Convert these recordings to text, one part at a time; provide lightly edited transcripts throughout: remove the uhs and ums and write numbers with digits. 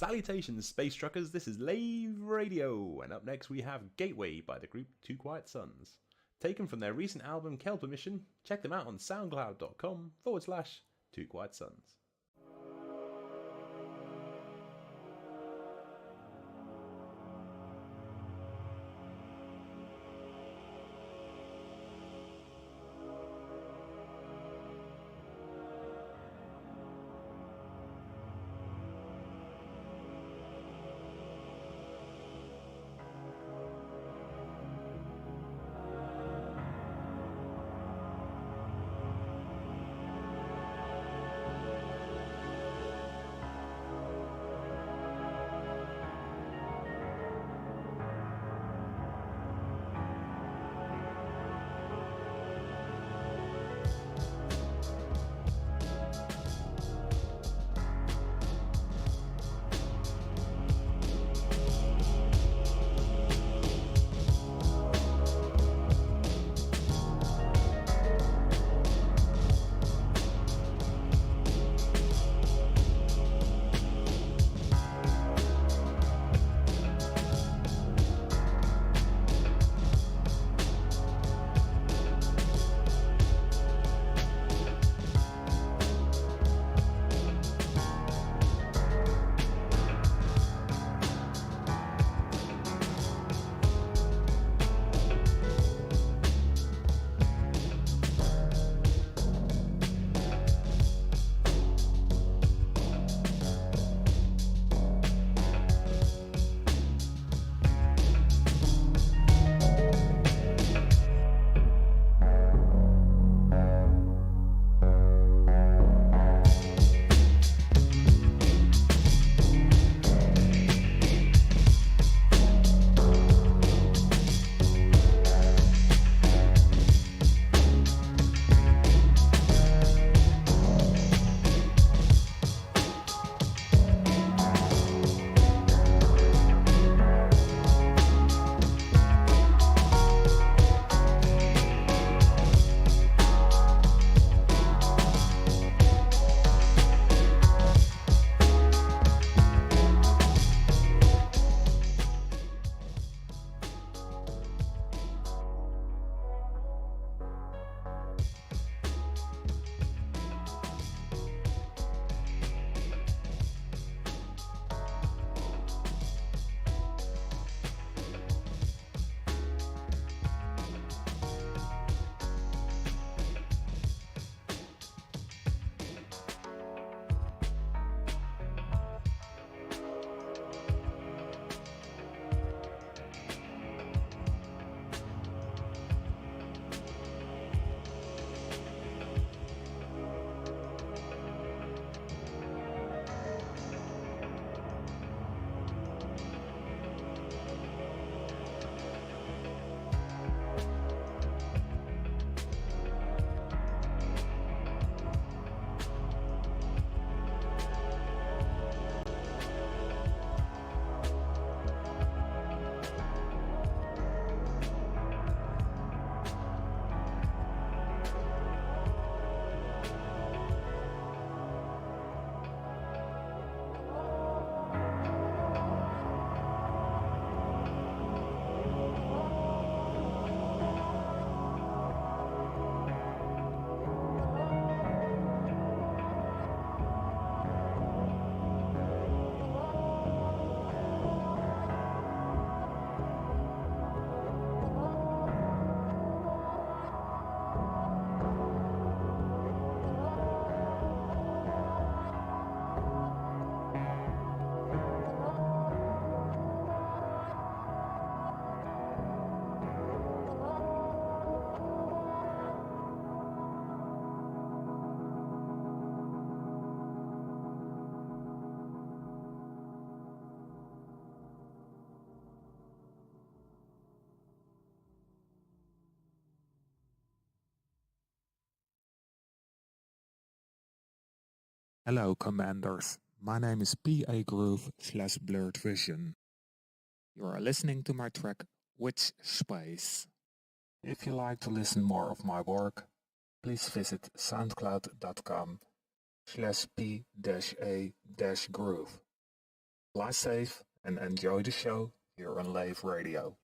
Salutations, Space Truckers, this is Lave Radio, and up next we have Gateway by the group Two Quiet Sons. Taken from their recent album Kelper Mission, check them out on soundcloud.com/Two Quiet Sons. Hello, Commanders. My name is PA Groove/Blurred Vision. You are listening to my track Witch Space. If you like to listen more of my work, please visit soundcloud.com/p-a-groove. Fly safe and enjoy the show here on Lave Radio.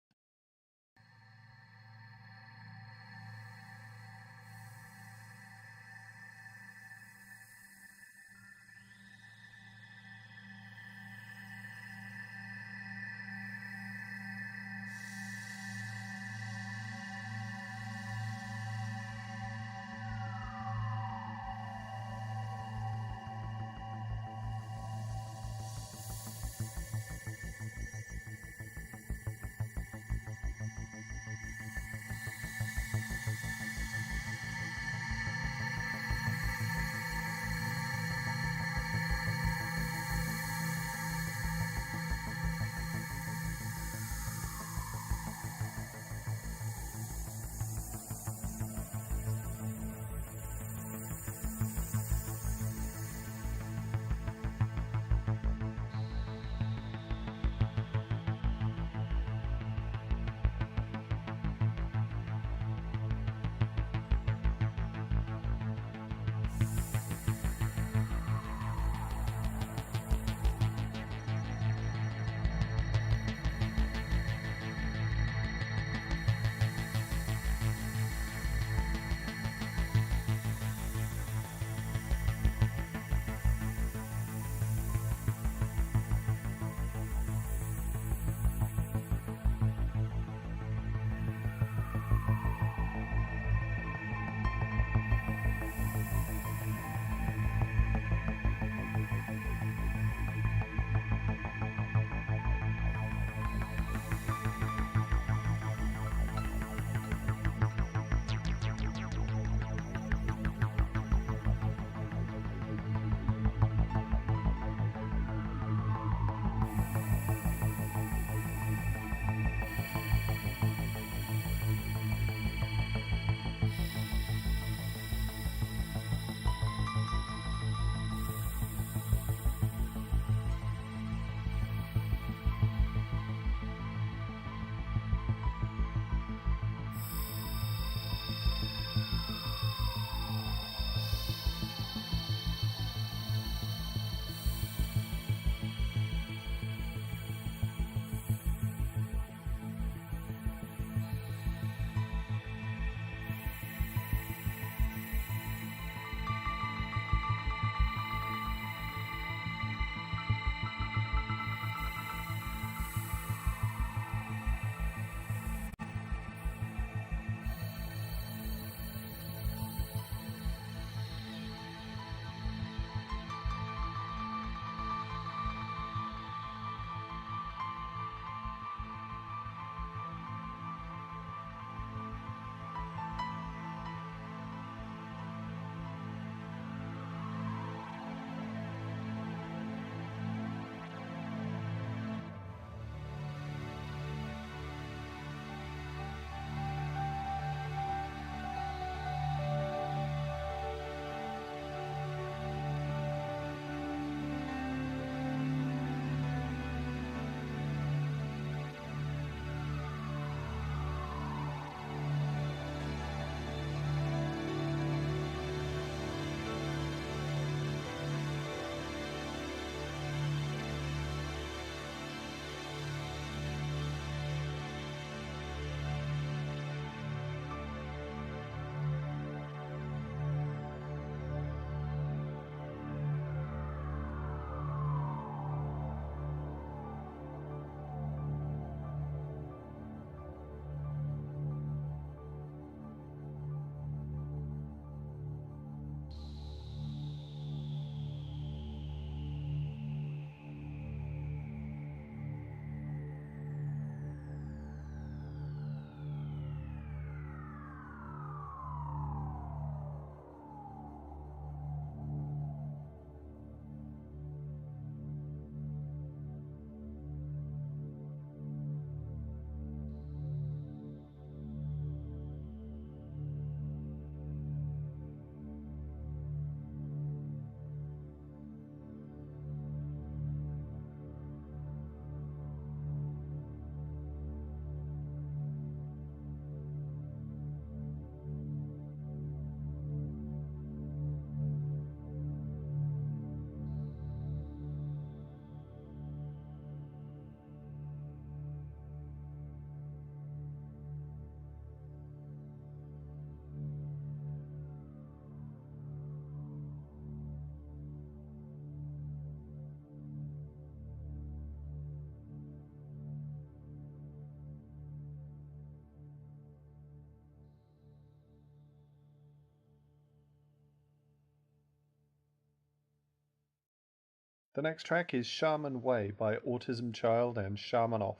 The next track is Shaman Way by Autism Child and Shaman Off.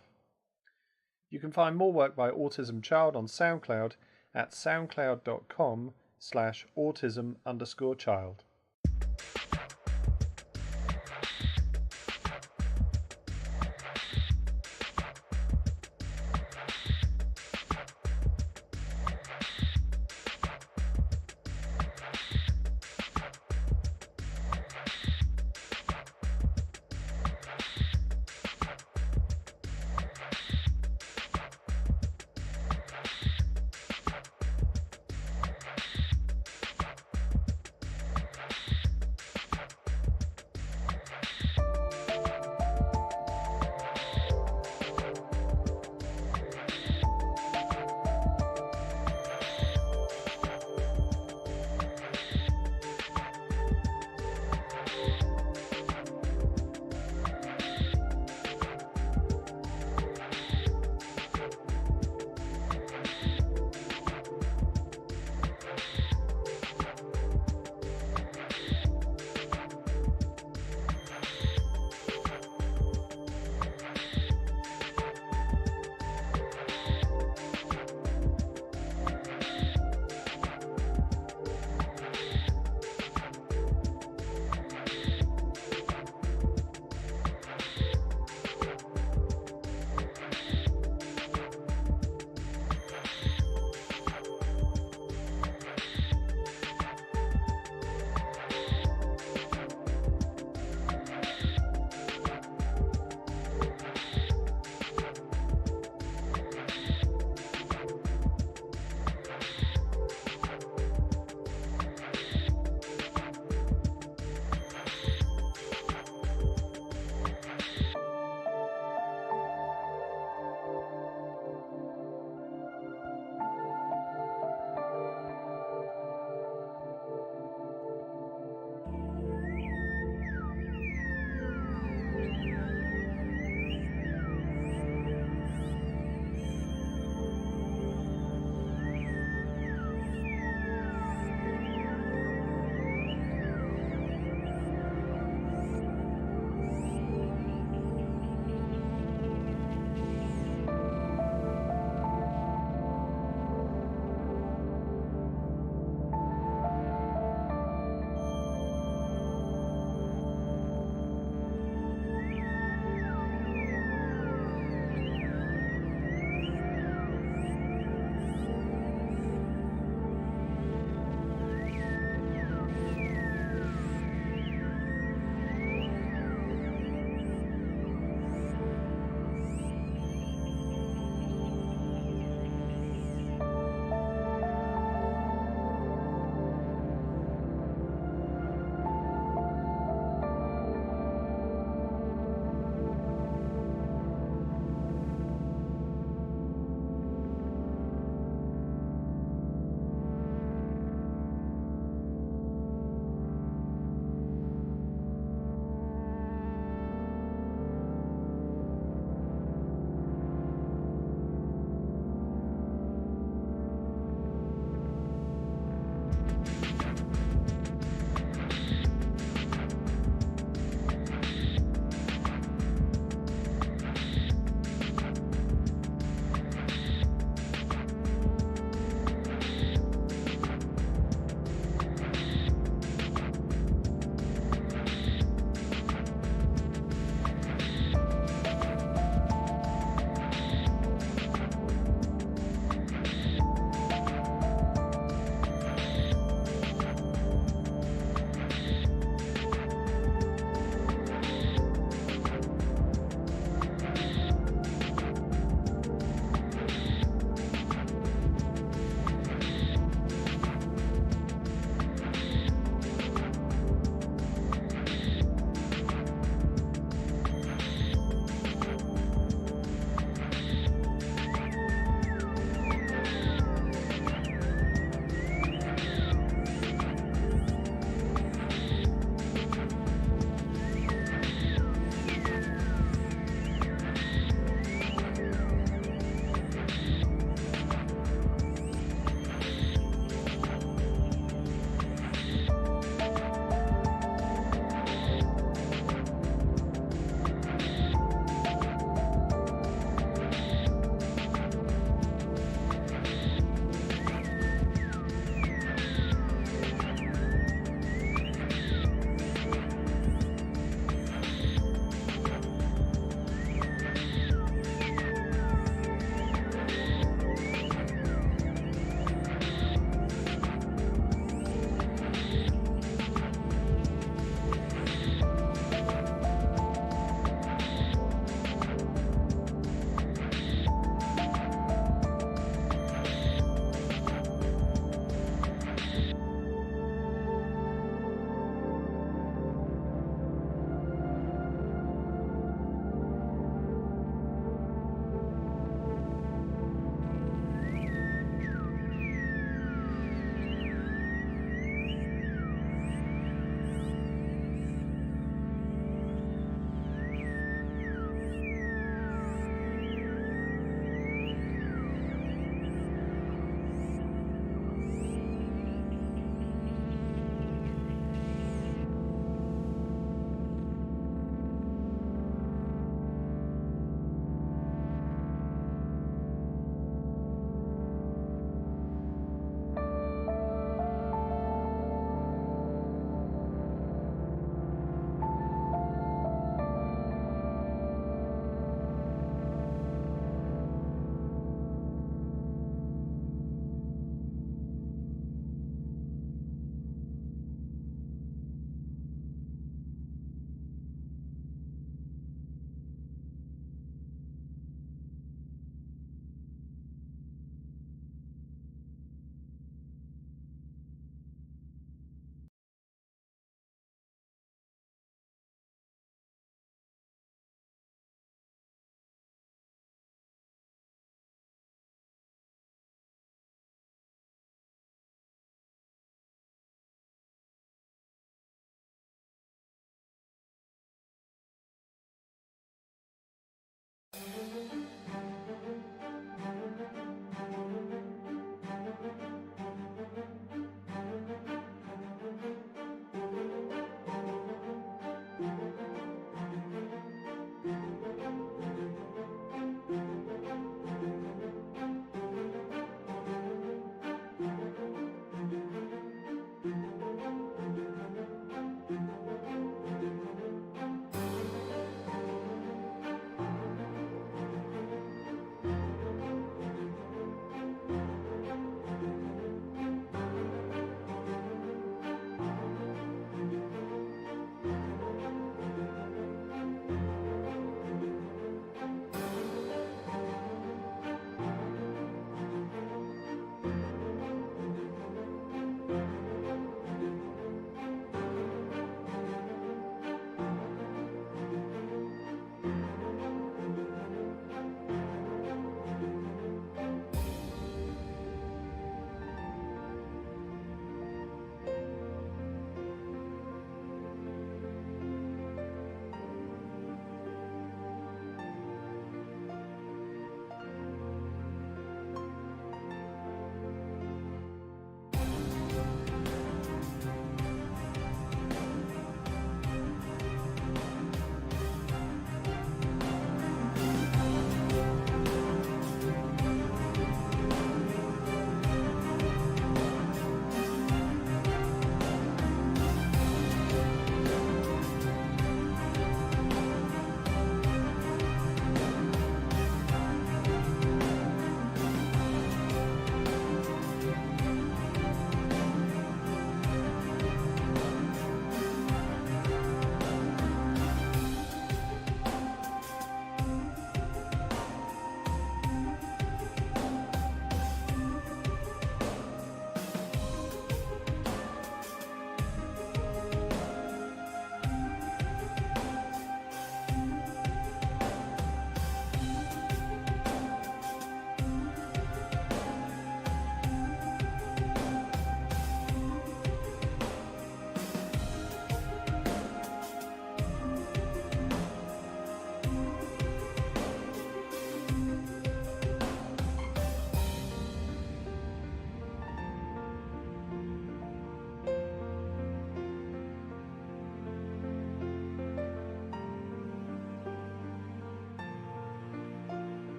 You can find more work by Autism Child on SoundCloud at soundcloud.com/autism_child.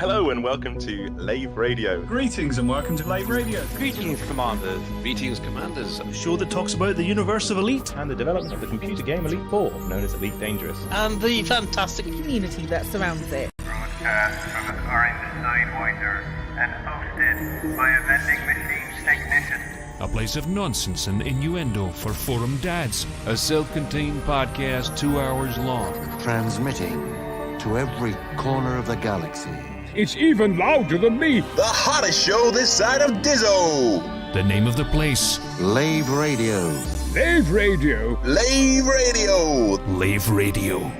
Hello and welcome to Lave Radio. Greetings and welcome to Lave Radio. Greetings, Commanders. Greetings, Commanders. A show that talks about the universe of Elite. And the development of the computer game Elite 4, known as Elite Dangerous. And the fantastic community that surrounds it. Broadcast from an orange Sidewinder and hosted by a vending machine technician. A place of nonsense and innuendo for forum dads. A self-contained podcast 2 hours long. Transmitting to every corner of the galaxy. It's even louder than me. The hottest show this side of Dizzo. The name of the place. Lave Radio. Lave Radio. Lave Radio. Lave Radio.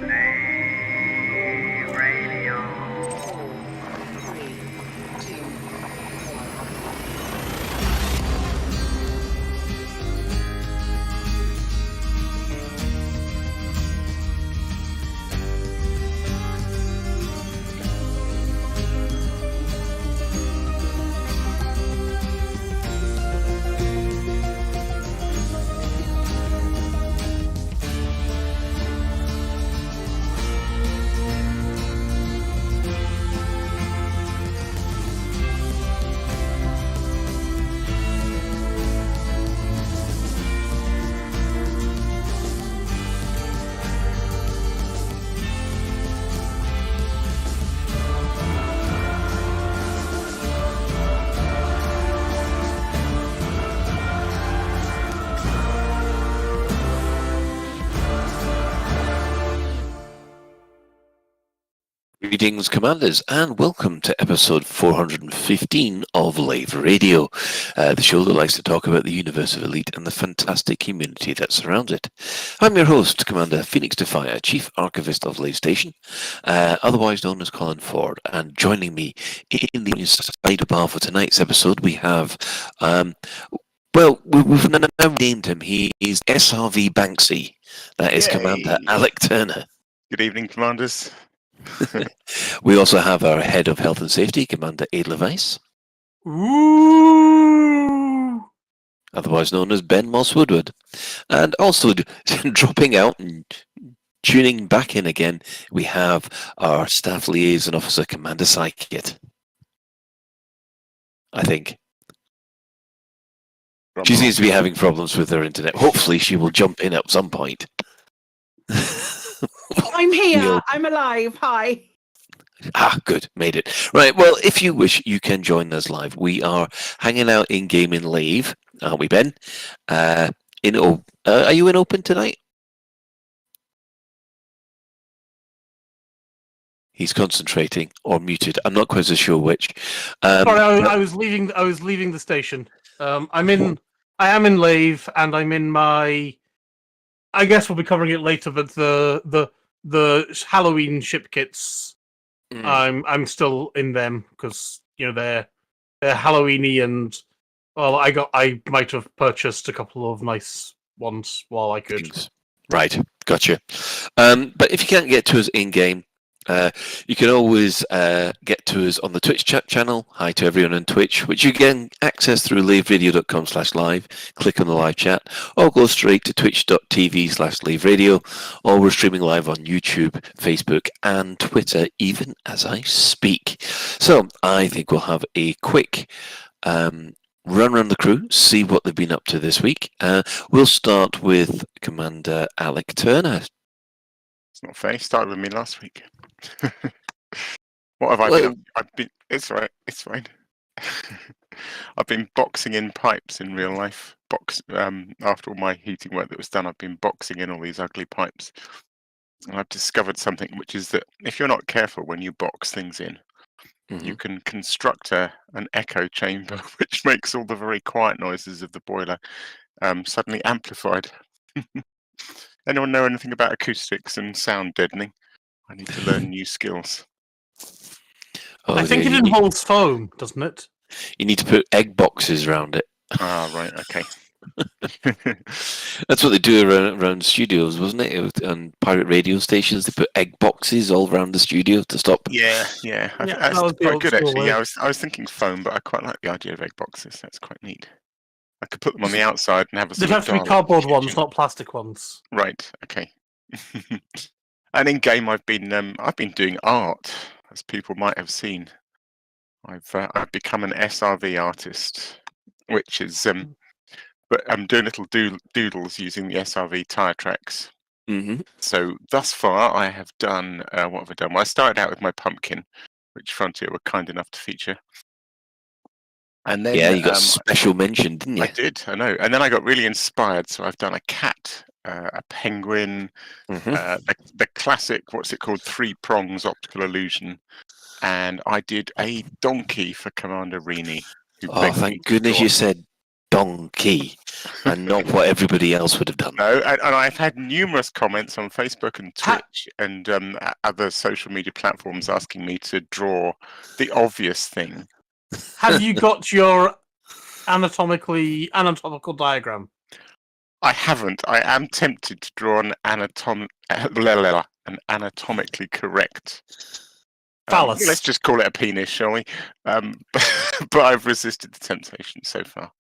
Greetings, Commanders, and welcome to episode 415 of Lave Radio, the show that likes to talk about the universe of Elite and the fantastic community that surrounds it. I'm your host, Commander Phoenix Defire, Chief Archivist of Lave Station, otherwise known as Colin Ford, and joining me in the sidebar for tonight's episode, we have, we've now named him. He is SRV Banksy. That is Commander Alec Turner. Good evening, Commanders. We also have our Head of Health and Safety, Commander Aid Levice. Ooh. Otherwise known as Ben Moss Woodward. And also dropping out and tuning back in again, we have our Staff Liaison Officer, Commander Psychit. I think. She seems to be having problems with her internet. Hopefully she will jump in at some point. I'm here. I'm alive. Hi. Good. Made it. Right. Well, if you wish, you can join us live. We are hanging out in game in Lave, aren't we, Ben? Are you in open tonight? He's concentrating or muted. I'm not quite so sure which. Sorry, I was leaving the station. I am in Lave, and I'm in my. I guess we'll be covering it later, but the Halloween ship kits, I'm still in them because they're Halloweeny, and I might have purchased a couple of nice ones while I could. Right, gotcha. But if you can't get to us in game, you can always get to us on the Twitch chat channel. Hi to everyone on Twitch, which you can access through laveradio.com/live. Click on the live chat, or go straight to twitch.tv/laveradio, or we're streaming live on YouTube, Facebook, and Twitter, even as I speak. So I think we'll have a quick run around the crew, see what they've been up to this week. We'll start with Commander Alec Turner. It's not fair. He started with me last week. What have I been? It's right. It's fine. I've been boxing in pipes in real life. After all my heating work that was done, I've been boxing in all these ugly pipes. And I've discovered something, which is that if you're not careful when you box things in, you can construct an echo chamber, which makes all the very quiet noises of the boiler suddenly amplified. Anyone know anything about acoustics and sound deadening? I need to learn new skills. I think it involves foam, doesn't it? You need to put egg boxes around it. Ah, right, okay. That's what they do around studios, wasn't it? On pirate radio stations, they put egg boxes all around the studio to stop. Yeah. That's quite good, actually. Yeah, I was thinking foam, but I quite like the idea of egg boxes. That's quite neat. I could put them on the outside and have a. They'd have to be cardboard ones, not plastic ones. Right. Okay. And in game, I've been doing art, as people might have seen. I've become an SRV artist, which is but I'm doing little doodles using the SRV tire tracks. Mm-hmm. So thus far, I have done what have I done? Well, I started out with my pumpkin, which Frontier were kind enough to feature. And then you got special mention, didn't you? I did, I know. And then I got really inspired, so I've done a cat, a penguin, the classic, what's it called, 3 prongs optical illusion, and I did a donkey for Commander Rini. Oh, thank goodness you said donkey, and not what everybody else would have done. No, and I've had numerous comments on Facebook and Twitch and other social media platforms asking me to draw the obvious thing. Have you got your anatomical diagram? I haven't. I am tempted to draw an anatomically correct phallus. Let's just call it a penis, shall we? But I've resisted the temptation so far.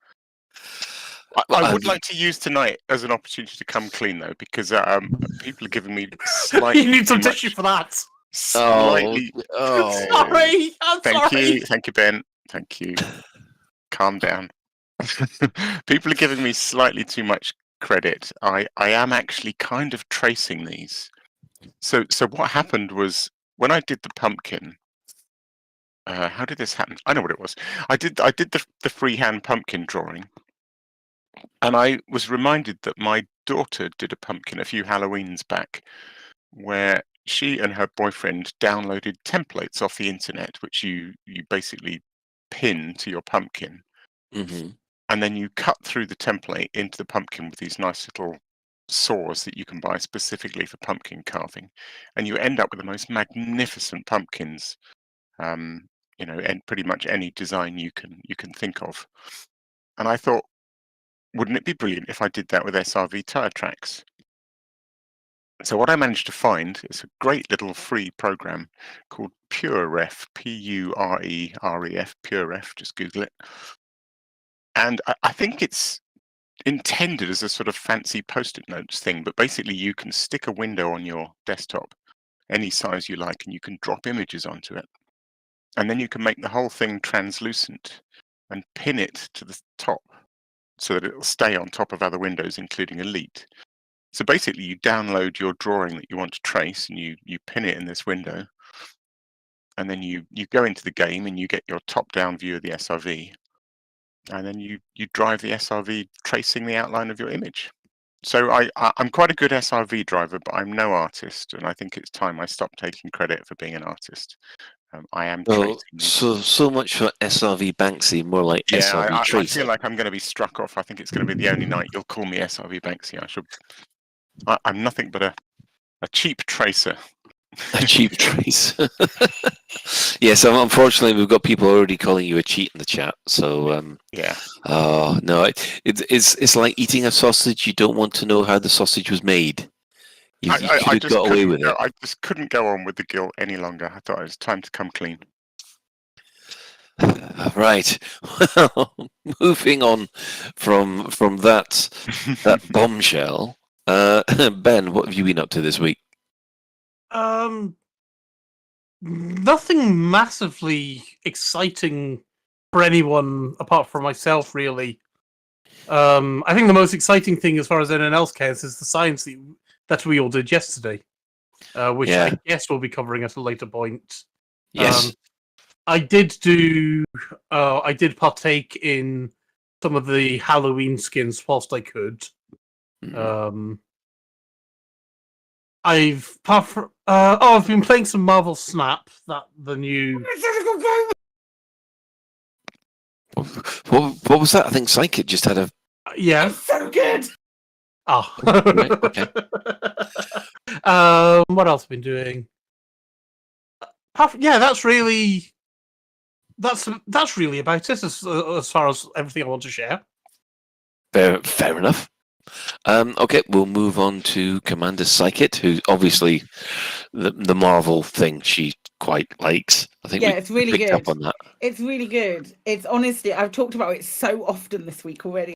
I would like to use tonight as an opportunity to come clean, though, because people are giving me slightly. You need some tissue for that. Slightly. Sorry. I'm sorry. Thank you, Ben. Thank you. Calm down. People are giving me slightly too much credit. I am actually kind of tracing these. So what happened was when I did the pumpkin. How did this happen? I know what it was. I did the freehand pumpkin drawing, and I was reminded that my daughter did a pumpkin a few Halloweens back, where she and her boyfriend downloaded templates off the internet, which you basically pin to your pumpkin, and then you cut through the template into the pumpkin with these nice little saws that you can buy specifically for pumpkin carving, and you end up with the most magnificent pumpkins. And pretty much any design you can think of. And I thought, wouldn't it be brilliant if I did that with SRV tire tracks? So what I managed to find is a great little free program called PureRef, P-U-R-E-R-E-F, PureRef, just Google it. And I think it's intended as a sort of fancy post-it notes thing, but basically you can stick a window on your desktop, any size you like, and you can drop images onto it. And then you can make the whole thing translucent and pin it to the top so that it'll stay on top of other windows, including Elite. So basically you download your drawing that you want to trace and you pin it in this window. And then you go into the game and you get your top-down view of the SRV. And then you drive the SRV tracing the outline of your image. So I'm quite a good SRV driver, but I'm no artist. And I think it's time I stopped taking credit for being an artist. I am tracing. So much for SRV Banksy, more like SRV Tracy. I feel like I'm going to be struck off. I think it's going to be the only night you'll call me SRV Banksy. I'm nothing but a cheap tracer. A cheap tracer. Yes, unfortunately, we've got people already calling you a cheat in the chat. So yeah. Oh no, it's like eating a sausage. You don't want to know how the sausage was made. You could have got away with it. I just couldn't go on with the guilt any longer. I thought it was time to come clean. Right. Well, moving on from that bombshell. Ben, what have you been up to this week? Nothing massively exciting for anyone apart from myself, really. I think the most exciting thing, as far as anyone else cares, is the science that we all did yesterday, which I guess we'll be covering at a later point. Yes. I did partake in some of the Halloween skins whilst I could. I've been playing some Marvel Snap, the new. What was that? I think Psychic just had a. Yeah, it's so good. Oh, right, okay. What else have I been doing? That's really about it as far as everything I want to share. Fair enough. Okay, we'll move on to Commander Psychic, who obviously the Marvel thing she quite likes. I think it's really good. Up on that. It's really good. It's honestly, I've talked about it so often this week already.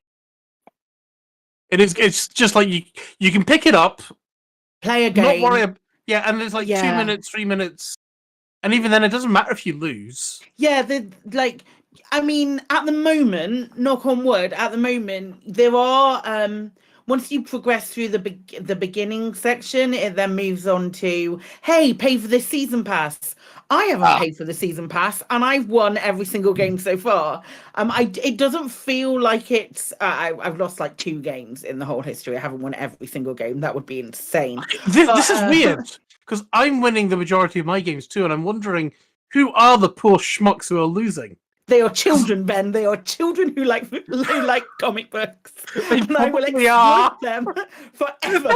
It is. It's just like you can pick it up, play a game. Not worry. And there's like 2 minutes, 3 minutes And even then, it doesn't matter if you lose. Yeah, I mean, at the moment, knock on wood, at the moment, there are once you progress through the beginning section, it then moves on to, hey, pay for this season pass. I haven't paid for the season pass, and I've won every single game so far. It doesn't feel like it's. I've lost like 2 games in the whole history. I haven't won every single game. That would be insane. This is weird because I'm winning the majority of my games too, and I'm wondering who are the poor schmucks who are losing. They are children, Ben. They are children who like comic books. And I will exploit them forever.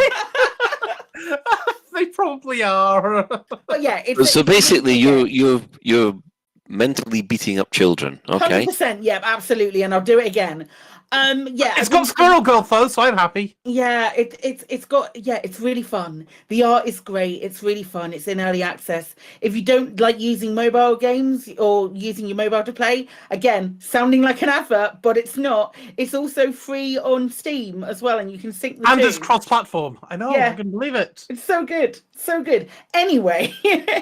They probably are. But yeah, so basically, you're mentally beating up children. Okay. 100%. Yeah, absolutely, and I'll do it again. Yeah, it's got Squirrel Girl though, so I'm happy. Yeah, it's really fun. The art is great. It's really fun. It's in early access. If you don't like using mobile games or using your mobile to play, again, sounding like an advert, but it's not. It's also free on Steam as well, and you can sync the and two. it's cross-platform. I know. Yeah. I can believe it. It's so good, so good. Anyway,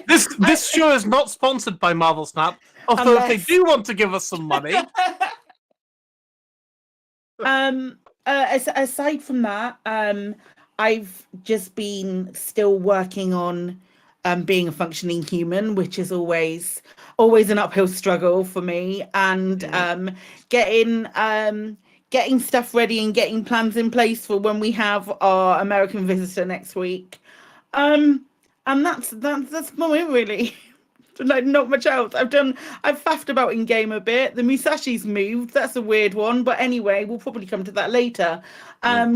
this show is not sponsored by Marvel Snap, although if they do want to give us some money. Aside from that, I've just been still working on being a functioning human, which is always an uphill struggle for me, and getting stuff ready and getting plans in place for when we have our American visitor next week. And that's my really. Like, not much else. I've faffed about in game a bit. The Musashi's moved. That's a weird one, but anyway, we'll probably come to that later.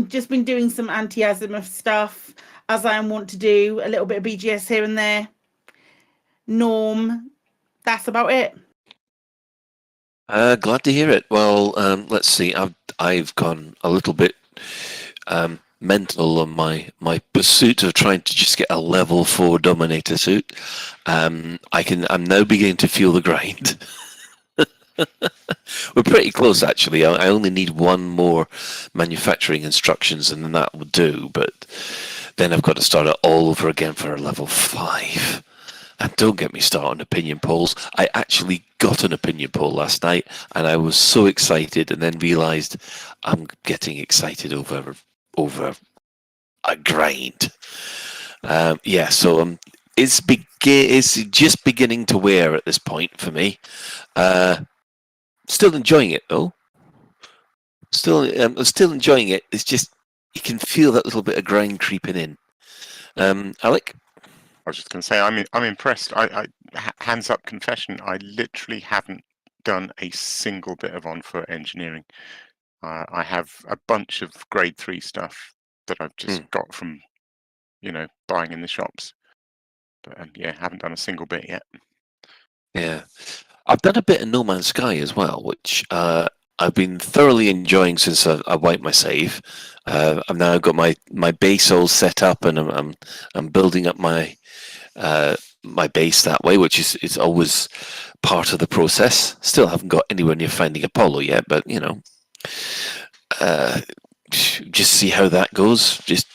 Just been doing some anti-azimuth stuff, as I want to do. A little bit of BGS here and there. Norm, that's about it. Glad to hear it. Well, let's see. I've gone a little bit mental on my pursuit of trying to just get a level 4 Dominator suit. I'm now beginning to feel the grind. We're pretty close, actually. I only need 1 more manufacturing instructions, and then that will do. But then I've got to start it all over again for a level 5. And don't get me started on opinion polls. I actually got an opinion poll last night, and I was so excited, and then realised I'm getting excited over a grind. So it's just beginning to wear at this point for me. Still enjoying it though. Still enjoying it. It's just you can feel that little bit of grind creeping in. Alec? I was just going to say I'm impressed. I hands up confession. I literally haven't done a single bit of on-foot engineering. I have a bunch of grade 3 stuff that I've just got from, buying in the shops. But haven't done a single bit yet. Yeah. I've done a bit of No Man's Sky as well, which I've been thoroughly enjoying since I wiped my save. I've now got my base all set up, and I'm building up my base that way, which is always part of the process. Still haven't got anywhere near finding Apollo yet, but just see how that goes. Just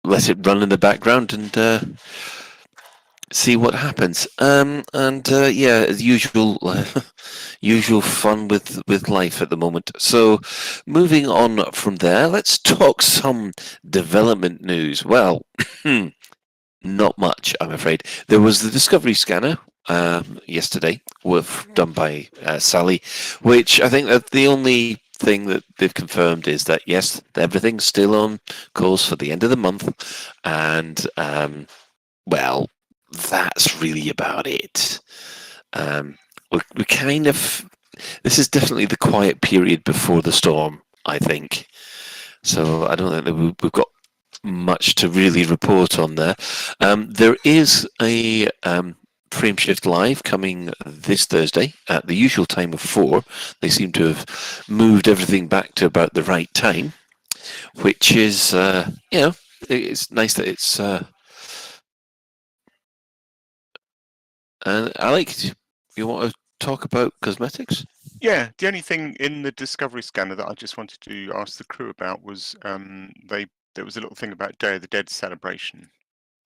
let it run in the background and see what happens. As usual, usual fun with life at the moment. So, moving on from there, let's talk some development news. Well, not much, I'm afraid. There was the Discovery Scanner yesterday, done by Sally, which I think that the only thing that they've confirmed is that yes, everything's still on course for the end of the month, and that's really about it. We kind of, this is definitely the quiet period before the storm, I think. So I don't think that we've got much to really report on there. There is a Frameshift Live coming this Thursday at the usual time of 4. They seem to have moved everything back to about the right time, which is, it's nice that it's... Alec, you want to talk about cosmetics? Yeah, the only thing in the Discovery Scanner that I just wanted to ask the crew about was there was a little thing about Day of the Dead celebration.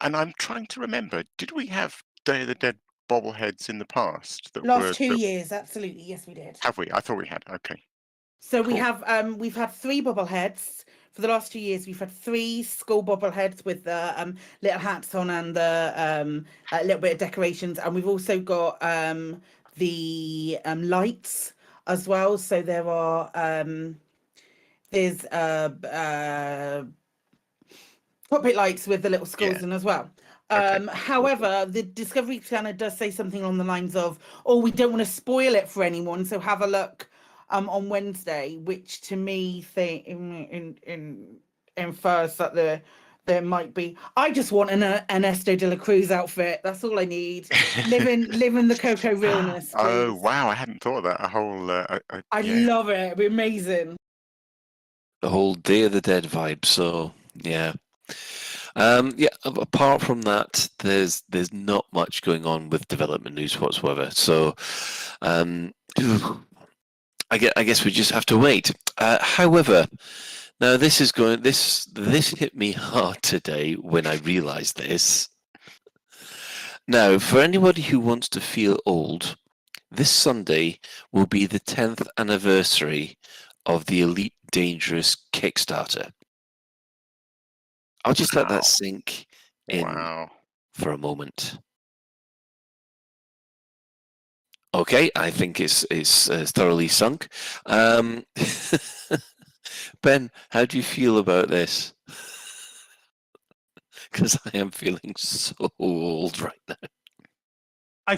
And I'm trying to remember, did we have Day of the Dead bobbleheads in the past that Last 2 years, absolutely. Yes, we did. Have we? I thought we had. Okay. So we have we've had 3 bobbleheads for the last 2 years. We've had 3 school bobbleheads with the little hats on and the a little bit of decorations, and we've also got the lights as well. So there are there's cockpit lights with the little skulls in as well. However, the Discovery Channel does say something along the lines of, "Oh, we don't want to spoil it for anyone, so have a look on Wednesday," which to me infers that there might be. I just want an Ernesto de la Cruz outfit. That's all I need. living the Coco realness. Oh please. wow! I hadn't thought of that. A whole. I love it. It'd be amazing. The whole Day of the Dead vibe. So yeah. Apart from that, there's not much going on with development news whatsoever. So, I guess we just have to wait. However, now this hit me hard today when I realised this. Now, for anybody who wants to feel old, this Sunday will be the 10th anniversary of the Elite Dangerous Kickstarter. I'll just let that sink in for a moment. Okay, I think it's thoroughly sunk. Ben, how do you feel about this? Because I am feeling so old right now.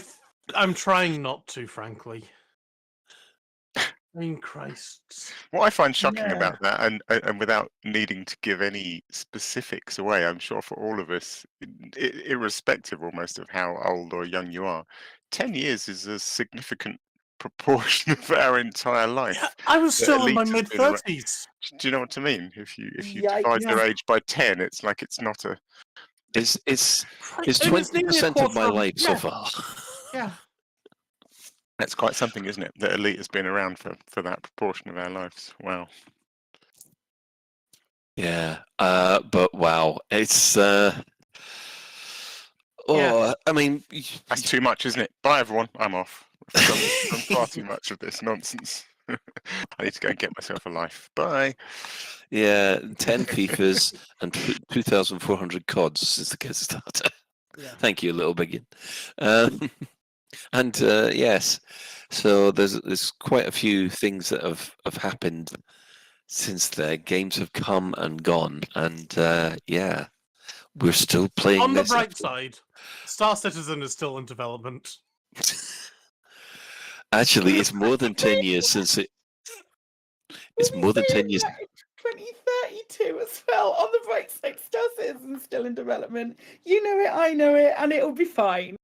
I'm trying not to, frankly. I mean, Christ. What I find shocking about that, and without needing to give any specifics away, I'm sure for all of us, irrespective almost of how old or young you are, 10 years is a significant proportion of our entire life. Yeah, I was still in my mid-30s. Do you know what I mean? If you divide your age by 10, it's like it's not a. It's 20% of my life so far. Yeah. That's quite something, isn't it? That Elite has been around for that proportion of our lives. Wow. Yeah, but wow, it's. I mean, that's too much, isn't it? Bye, everyone. I'm off. I've done far too much of this nonsense. I need to go and get myself a life. Bye. Yeah, 10 FIFAs and 2,400 CODs since the Kickstarter. Yeah. Thank you, little biggin. And yes, so there's quite a few things that have happened since the games have come and gone, and yeah, we're still playing. On the bright side, Star Citizen is still in development. Actually, it's more than 10 years since it. It's more than 10 years. 2032 as well. On the bright side, Star Citizen's still in development. You know it, I know it, and it'll be fine.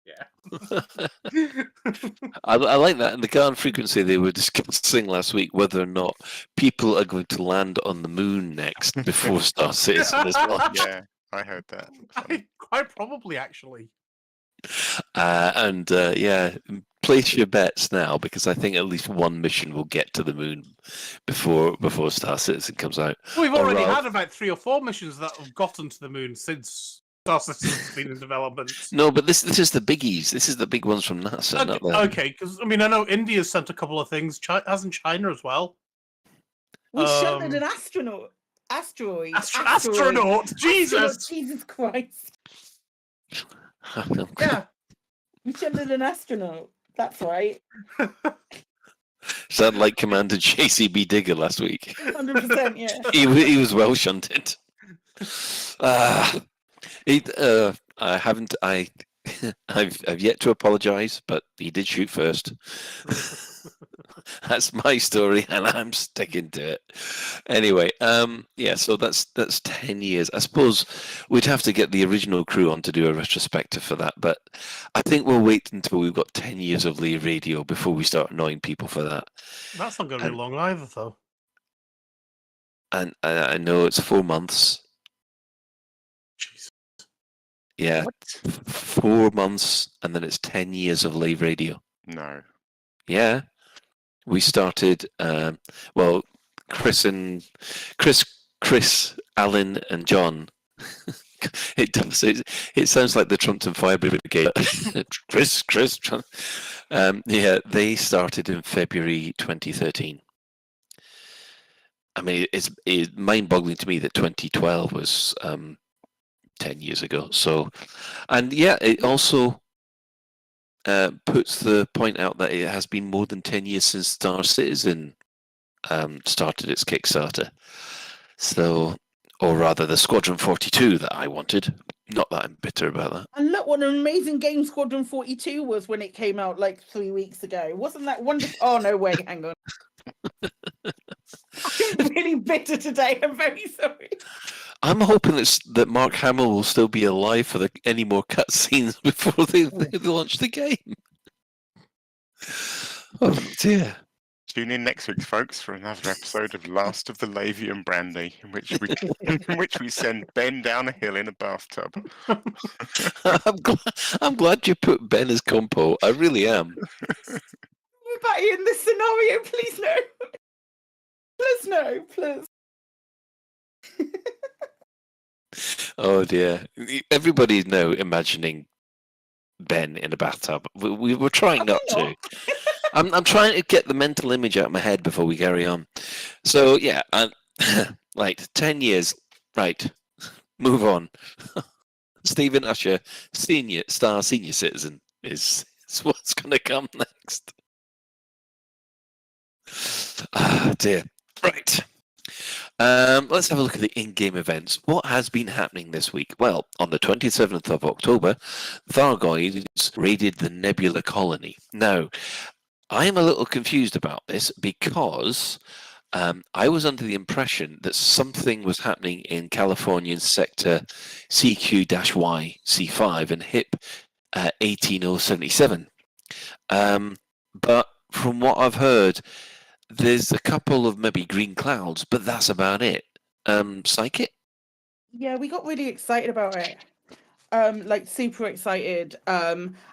Yeah. I like that. In the Garden Frequency, they were discussing last week whether or not people are going to land on the moon next before Star Citizen as well. Yeah, I heard that. Quite probably, actually. Yeah, place your bets now, because I think at least one mission will get to the moon before Star Citizen comes out. We've already had about 3 or 4 missions that have gotten to the moon since Star Citizen's been in development. No, but this is the biggies. This is the big ones from NASA. Okay, because I mean, I know India's sent a couple of things. Hasn't China as well? We shunted an asteroid. Astronaut! Jesus! Jesus Christ! Yeah, we shunted an astronaut. That's right. Sound like Commander JCB Digger last week. 100%, yeah. He was well shunted. I've yet to apologise, but he did shoot first. That's my story, and I'm sticking to it. Anyway, yeah, so that's 10 years. I suppose we'd have to get the original crew on to do a retrospective for that, but I think we'll wait until we've got 10 years of Lave Radio before we start annoying people for that. That's not going to be long either, though. And I know it's 4 months. Jesus. Yeah, What? 4 months, and then it's 10 years of Lave Radio. No. Yeah. We started, Chris, Alan, and John It does. It sounds like the Trumpton Fire Brigade. Chris. Yeah, they started in February 2013. I mean, it's mind-boggling to me that 2012 was 10 years ago. So, and yeah, it also puts the point out that it has been more than 10 years since Star Citizen started its Kickstarter. So, or rather, the Squadron 42 that I wanted. Not that I'm bitter about that. And look what an amazing game Squadron 42 was when it came out like 3 weeks ago. Wasn't that wonderful? Oh, no way. Hang on. I'm really bitter today. I'm very sorry. I'm hoping that Mark Hamill will still be alive for any more cutscenes before they launch the game. Oh, dear. Tune in next week, folks, for another episode of Last of the Lavy and Brandy, in which we send Ben down a hill in a bathtub. I'm glad you put Ben as compo. I really am. Everybody in this scenario, please no. Please no, please. Oh dear. Everybody's now imagining Ben in a bathtub. We were trying not to. I'm trying to get the mental image out of my head before we carry on. So yeah, right, 10 years. Right, move on. Stephen Usher, senior citizen, is what's going to come next. Ah, dear. Right. Let's have a look at the in-game events. What has been happening this week? Well, on the 27th of October, Thargoids raided the Nebula Colony. Now, I'm a little confused about this because I was under the impression that something was happening in Californian sector CQ-Y C5 and HIP 18077. But from what I've heard, there's a couple of maybe green clouds, but that's about it. Psychic? Yeah, we got really excited about it. Like super excited.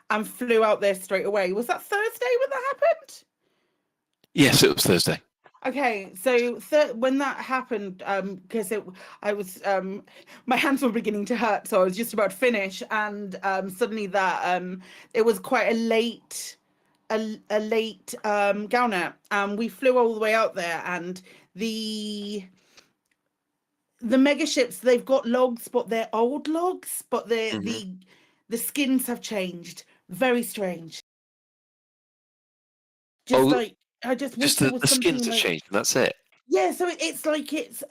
And flew out there straight away. Was that Thursday when that happened? Yes, it was Thursday. Okay, so when that happened, because I was my hands were beginning to hurt, so I was just about to finish, and suddenly that it was quite a late Galnet, and we flew all the way out there, and the mega ships, they've got logs, but they're old logs, but the skins have changed. Very strange. I just wish there was the something skins have changed. That's it. Yeah, so it's like it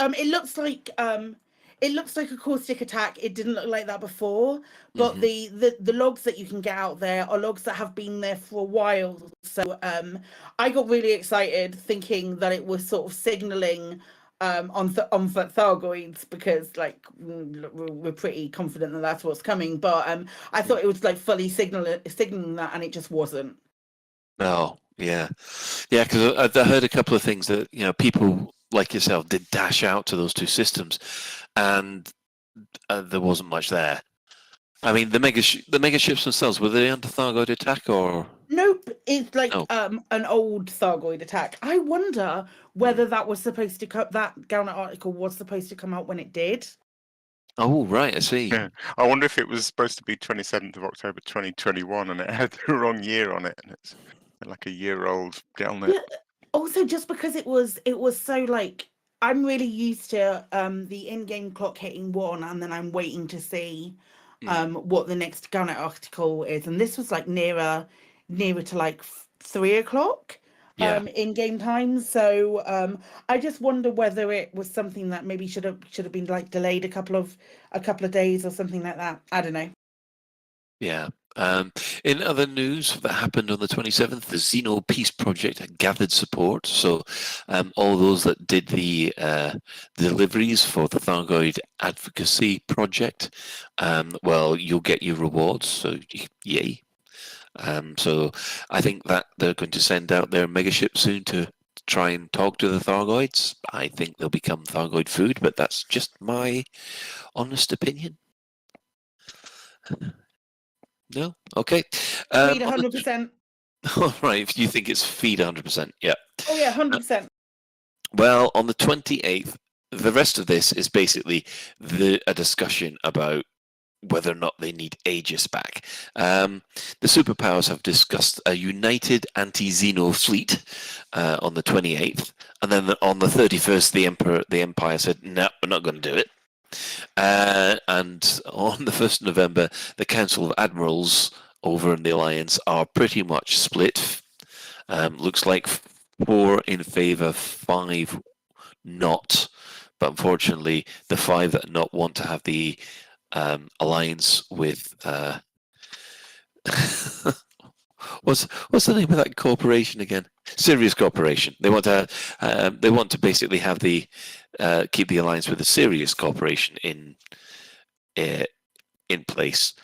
looks like a caustic attack. It didn't look like that before, but the logs that you can get out there are logs that have been there for a while. So I got really excited thinking that it was sort of signaling on Thargoids, because like we're pretty confident that that's what's coming. But I thought it was like fully signaling that, and it just wasn't. No, yeah, because I heard a couple of things that people like yourself did dash out to those two systems, and there wasn't much there. I mean, the mega ships themselves, were they under Thargoid attack or? Nope, it's like an old Thargoid attack. I wonder whether that was supposed to that Galnet article was supposed to come out when it did. Oh, right, I see. Yeah. I wonder if it was supposed to be 27th of October 2021 and it had the wrong year on it, and it's like a year-old Galnet. Yeah. Also, just because it was so like, I'm really used to the in-game clock hitting 1, and then I'm waiting to see what the next Galnet article is, and this was like nearer to like 3 o'clock in game time. So I just wonder whether it was something that maybe should have been like delayed a couple of days or something like that. I don't know. Yeah. In other news that happened on the 27th, the Xeno Peace Project gathered support. So all those that did the deliveries for the Thargoid Advocacy Project, well, you'll get your rewards. So yay. So I think that they're going to send out their megaship soon to try and talk to the Thargoids. I think they'll become Thargoid food, but that's just my honest opinion. No? Okay. Feed 100%. All right, if you think it's feed 100%, yeah. Oh, yeah, 100%. Well, on the 28th, the rest of this is basically a discussion about whether or not they need Aegis back. The superpowers have discussed a united anti-Xeno fleet on the 28th, and then on the 31st, the Empire said, "No, we're not going to do it." And on the 1st of November, the Council of Admirals over in the Alliance are pretty much split. Looks like 4 in favour, 5 not. But unfortunately, the 5 that not want to have the alliance with what's the name of that corporation again? Sirius Corporation. They want to basically have the keep the alliance with the Sirius Corporation in place.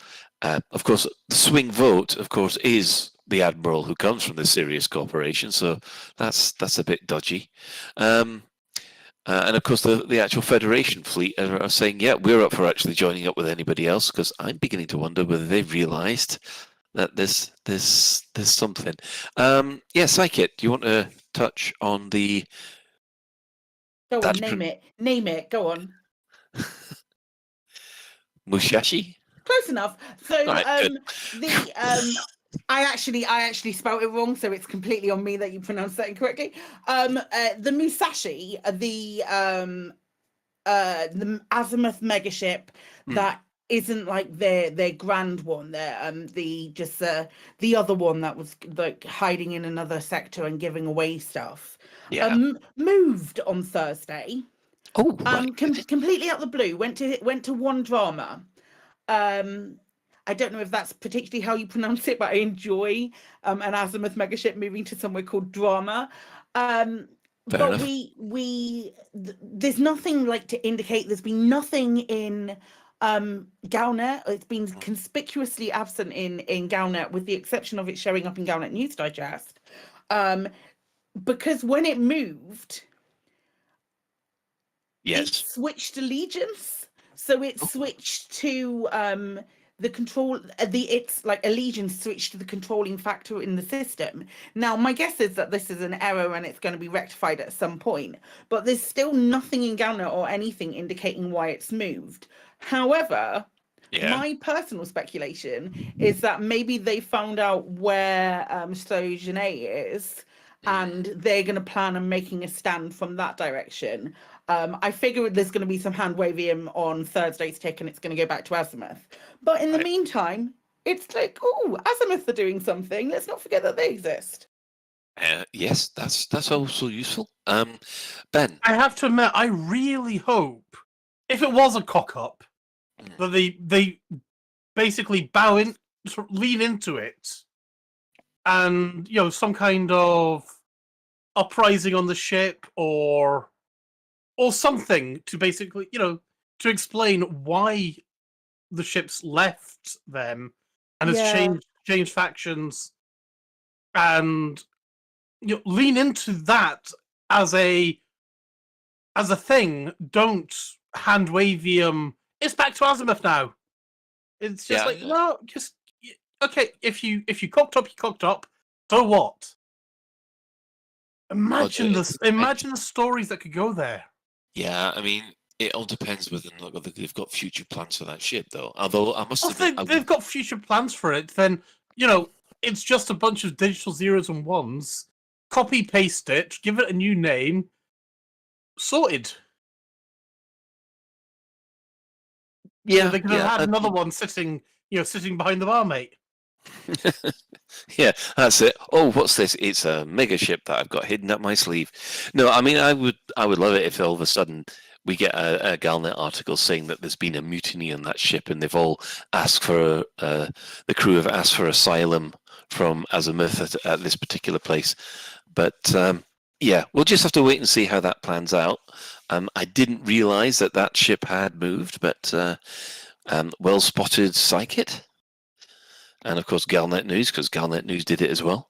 Of course, the swing vote, of course, is the admiral who comes from the Sirius Corporation, so that's a bit dodgy. And of course, the actual Federation fleet are saying, yeah, we're up for actually joining up with anybody else, because I'm beginning to wonder whether they've realised that there's something. Yeah, Psychic, do you want to touch on the... Go on, name it, go on. Mushashi? Close enough. So, right, I actually spelled it wrong, so it's completely on me that you pronounced that incorrectly. The Musashi, the Azimuth megaship that isn't like their grand one. They're the other one that was like hiding in another sector and giving away stuff. Yeah. Moved on Thursday. Oh, right. Completely out the blue. Went to one drama. I don't know if that's particularly how you pronounce it, but I enjoy an Azimuth megaship moving to somewhere called Drama. But there's nothing like to indicate. There's been nothing in Galnet. It's been conspicuously absent in Galnet, with the exception of it showing up in Galnet News Digest. Because when it moved, yes, it switched allegiance. So it switched to the control. It's like allegiance switched to the controlling factor in the system. Now, my guess is that this is an error and it's going to be rectified at some point. But there's still nothing in Galnet or anything indicating why it's moved. However, my personal speculation is that maybe they found out where Sojane is, and they're going to plan on making a stand from that direction. I figure there's going to be some hand waving on Thursday's tick, and it's going to go back to Azimuth. But in the meantime, it's like, oh, Azimuth are doing something. Let's not forget that they exist. Yes, that's also useful. Ben, I have to admit, I really hope, if it was a cock-up, that they basically lean into it, and some kind of uprising on the ship or something to basically to explain why the ship's left them and has changed factions, and lean into that as a thing. Don't hand wave it's back to Azimuth now. It's just no, just okay. If you cocked up, you cocked up. So what? Imagine the stories that could go there. Yeah, I mean, it all depends whether or not they've got future plans for that ship, though. Although I must admit, if they've got future plans for it, then it's just a bunch of digital zeros and ones. Copy paste it, give it a new name, sorted. Yeah, they could have had another one sitting behind the bar, mate. Yeah, that's it. Oh, what's this? It's a mega ship that I've got hidden up my sleeve. No, I mean, I would love it if all of a sudden we get a Galnet article saying that there's been a mutiny on that ship, and they've all asked for the crew have asked for asylum from Azimuth at this particular place. But yeah, we'll just have to wait and see how that plans out. I didn't realise that ship had moved, but well spotted, Psychic. And of course, Galnet News, because Galnet News did it as well.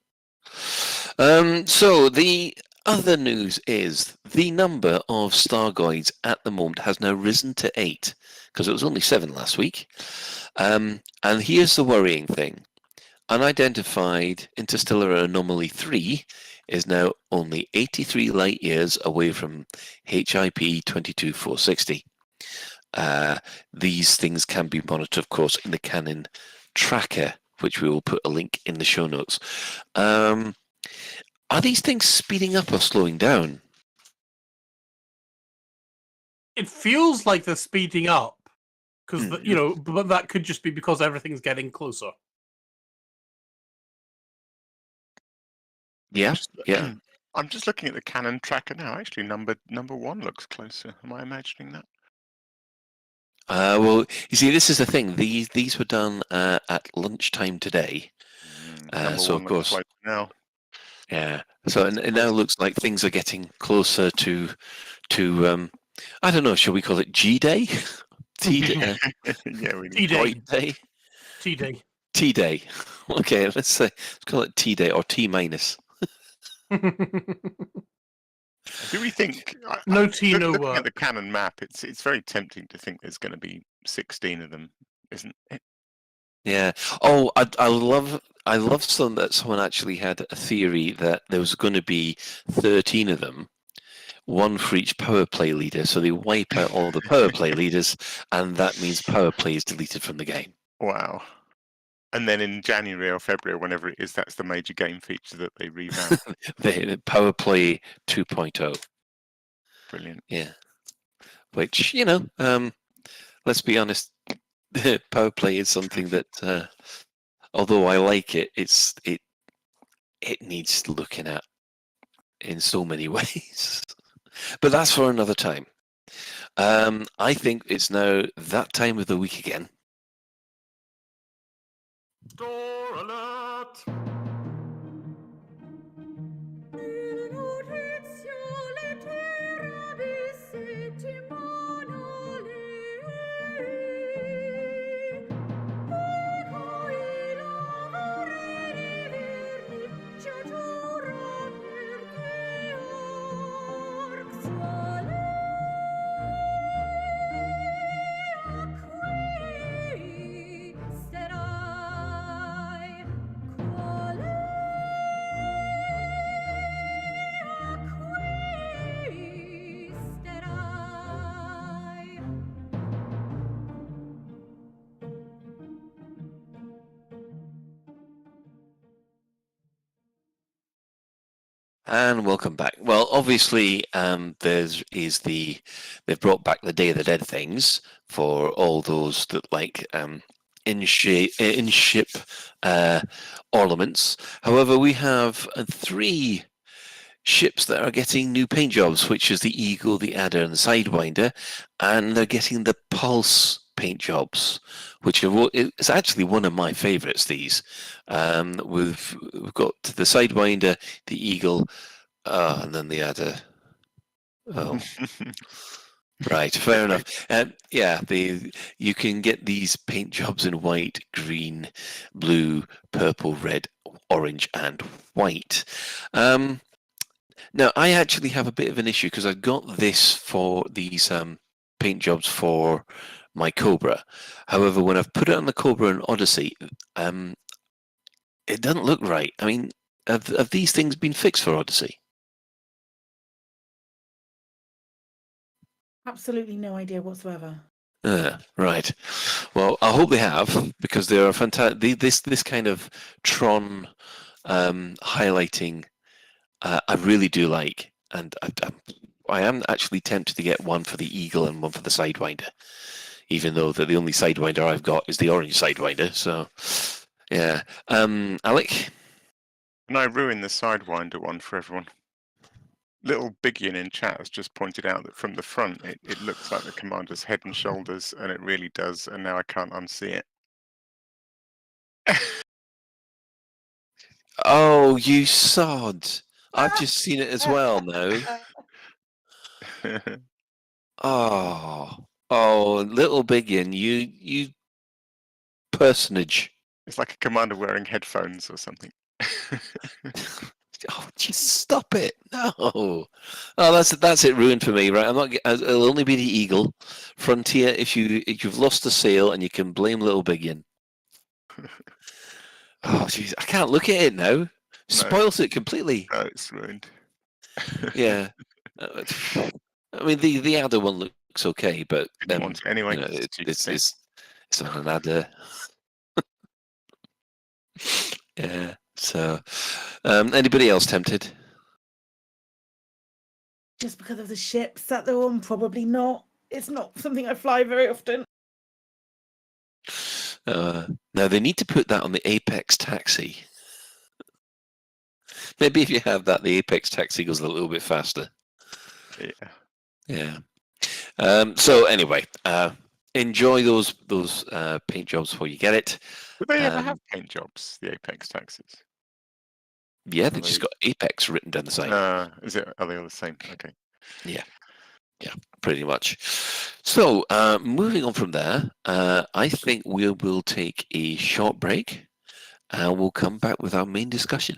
So the other news is the number of Stargoids at the moment has now risen to 8, because it was only 7 last week. And here's the worrying thing. unidentified interstellar anomaly 3 is now only 83 light years away from HIP 22460. These things can be monitored, of course, in the Canon tracker, which we will put a link in the show notes. Are these things speeding up or slowing down? It feels like they're speeding up, because but that could just be because everything's getting closer. Yeah, yeah. I'm just looking at the Canon tracker now. Actually, number 1 looks closer. Am I imagining that? Well, you see, this is the thing. These were done at lunchtime today. So of course, now. Yeah. So it now looks like things are getting closer to I don't know. Shall we call it G Day? T Day. Yeah, we T Day. Day. T Day. T Day. Okay, let's call it T Day or T minus. Do we think no T, no looking work? At the Canon map, it's very tempting to think there's going to be 16 of them, isn't it? Yeah. Oh, I love someone actually had a theory that there was going to be 13 of them, one for each power play leader. So they wipe out all the power play leaders, and that means power play is deleted from the game. Wow. And then in January or February, whenever it is, that's the major game feature that they revamp. The Power Play 2.0. Brilliant. Yeah. Which, let's be honest, Power Play is something that, although I like it, it needs looking at in so many ways. But that's for another time. I think it's now that time of the week again. Door alert! And welcome back. Well, obviously, they've brought back the Day of the Dead things for all those that like in-ship ornaments. However, we have 3 ships that are getting new paint jobs, which is the Eagle, the Adder, and the Sidewinder, and they're getting the Pulse paint jobs, which it's actually one of my favourites. These we've got the Sidewinder, the Eagle, and then the Adder. Oh, right, fair enough. Yeah, you can get these paint jobs in white, green, blue, purple, red, orange, and white. Now, I actually have a bit of an issue because I got this for these paint jobs for my Cobra. However, when I've put it on the Cobra and Odyssey, it doesn't look right. I mean, have these things been fixed for Odyssey? Absolutely no idea whatsoever. Right. Well, I hope they have, because they are fantastic. This kind of Tron highlighting, I really do like, and I am actually tempted to get one for the Eagle and one for the Sidewinder, even though the only Sidewinder I've got is the orange Sidewinder. So, yeah. Alec? And I ruined the Sidewinder one for everyone. Little Bigian in chat has just pointed out that from the front, it looks like the commander's head and shoulders, and it really does, and now I can't unsee it. Oh, you sod. I've just seen it as well now. Oh, Little Biggin, you personage. It's like a commander wearing headphones or something. Oh, just stop it! No. Oh, that's it. Ruined for me, right? I'm not. It'll only be the Eagle, Frontier. If you've lost the sail, and you can blame Little Biggin. Oh, jeez, I can't look at it now. Spoils it completely. No, it's ruined. Yeah. I mean, the adder one looks okay, but anyway, it's on an adder. Yeah. So, anybody else tempted? Just because of the ships that they're on, probably not. It's not something I fly very often. Now they need to put that on the Apex taxi. Maybe if you have that, the Apex taxi goes a little bit faster. Yeah. So anyway, enjoy those paint jobs before you get it. Do they ever have paint jobs? The Apex taxis? Yeah, they've just got Apex written down the side. Are they all the same? Okay. Yeah, pretty much. So, moving on from there, I think we will take a short break, and we'll come back with our main discussion.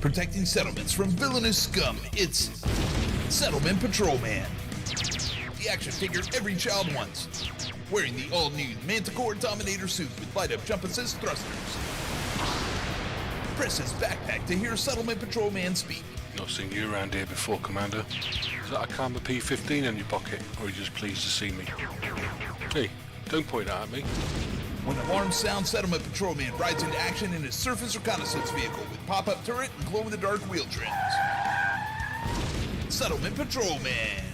Protecting settlements from villainous scum, it's Settlement Patrolman. The action figure every child wants. Wearing the all-new Manticore Dominator suit with light-up jump assist thrusters. Press his backpack to hear Settlement Patrolman speak. Not seen you around here before, Commander. Is that a Karma P-15 in your pocket, or are you just pleased to see me? Hey, don't point that at me. When alarms sound, Settlement Patrolman rides into action in his surface reconnaissance vehicle with pop-up turret and glow-in-the-dark wheel trims. Settlement Patrolman.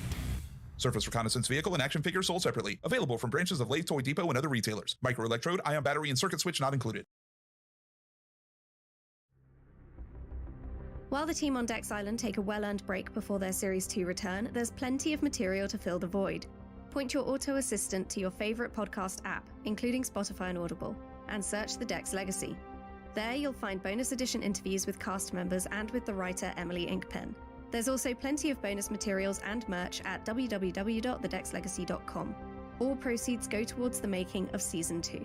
Surface reconnaissance vehicle and action figure sold separately. Available from branches of Lave Toy Depot and other retailers. Microelectrode, ion battery, and circuit switch not included. While the team on Dex Island take a well-earned break before their Series 2 return, there's plenty of material to fill the void. Point your auto assistant to your favourite podcast app, including Spotify and Audible, and search The Dex Legacy. There you'll find bonus edition interviews with cast members and with the writer Emily Inkpen. There's also plenty of bonus materials and merch at www.thedexlegacy.com. All proceeds go towards the making of Season 2.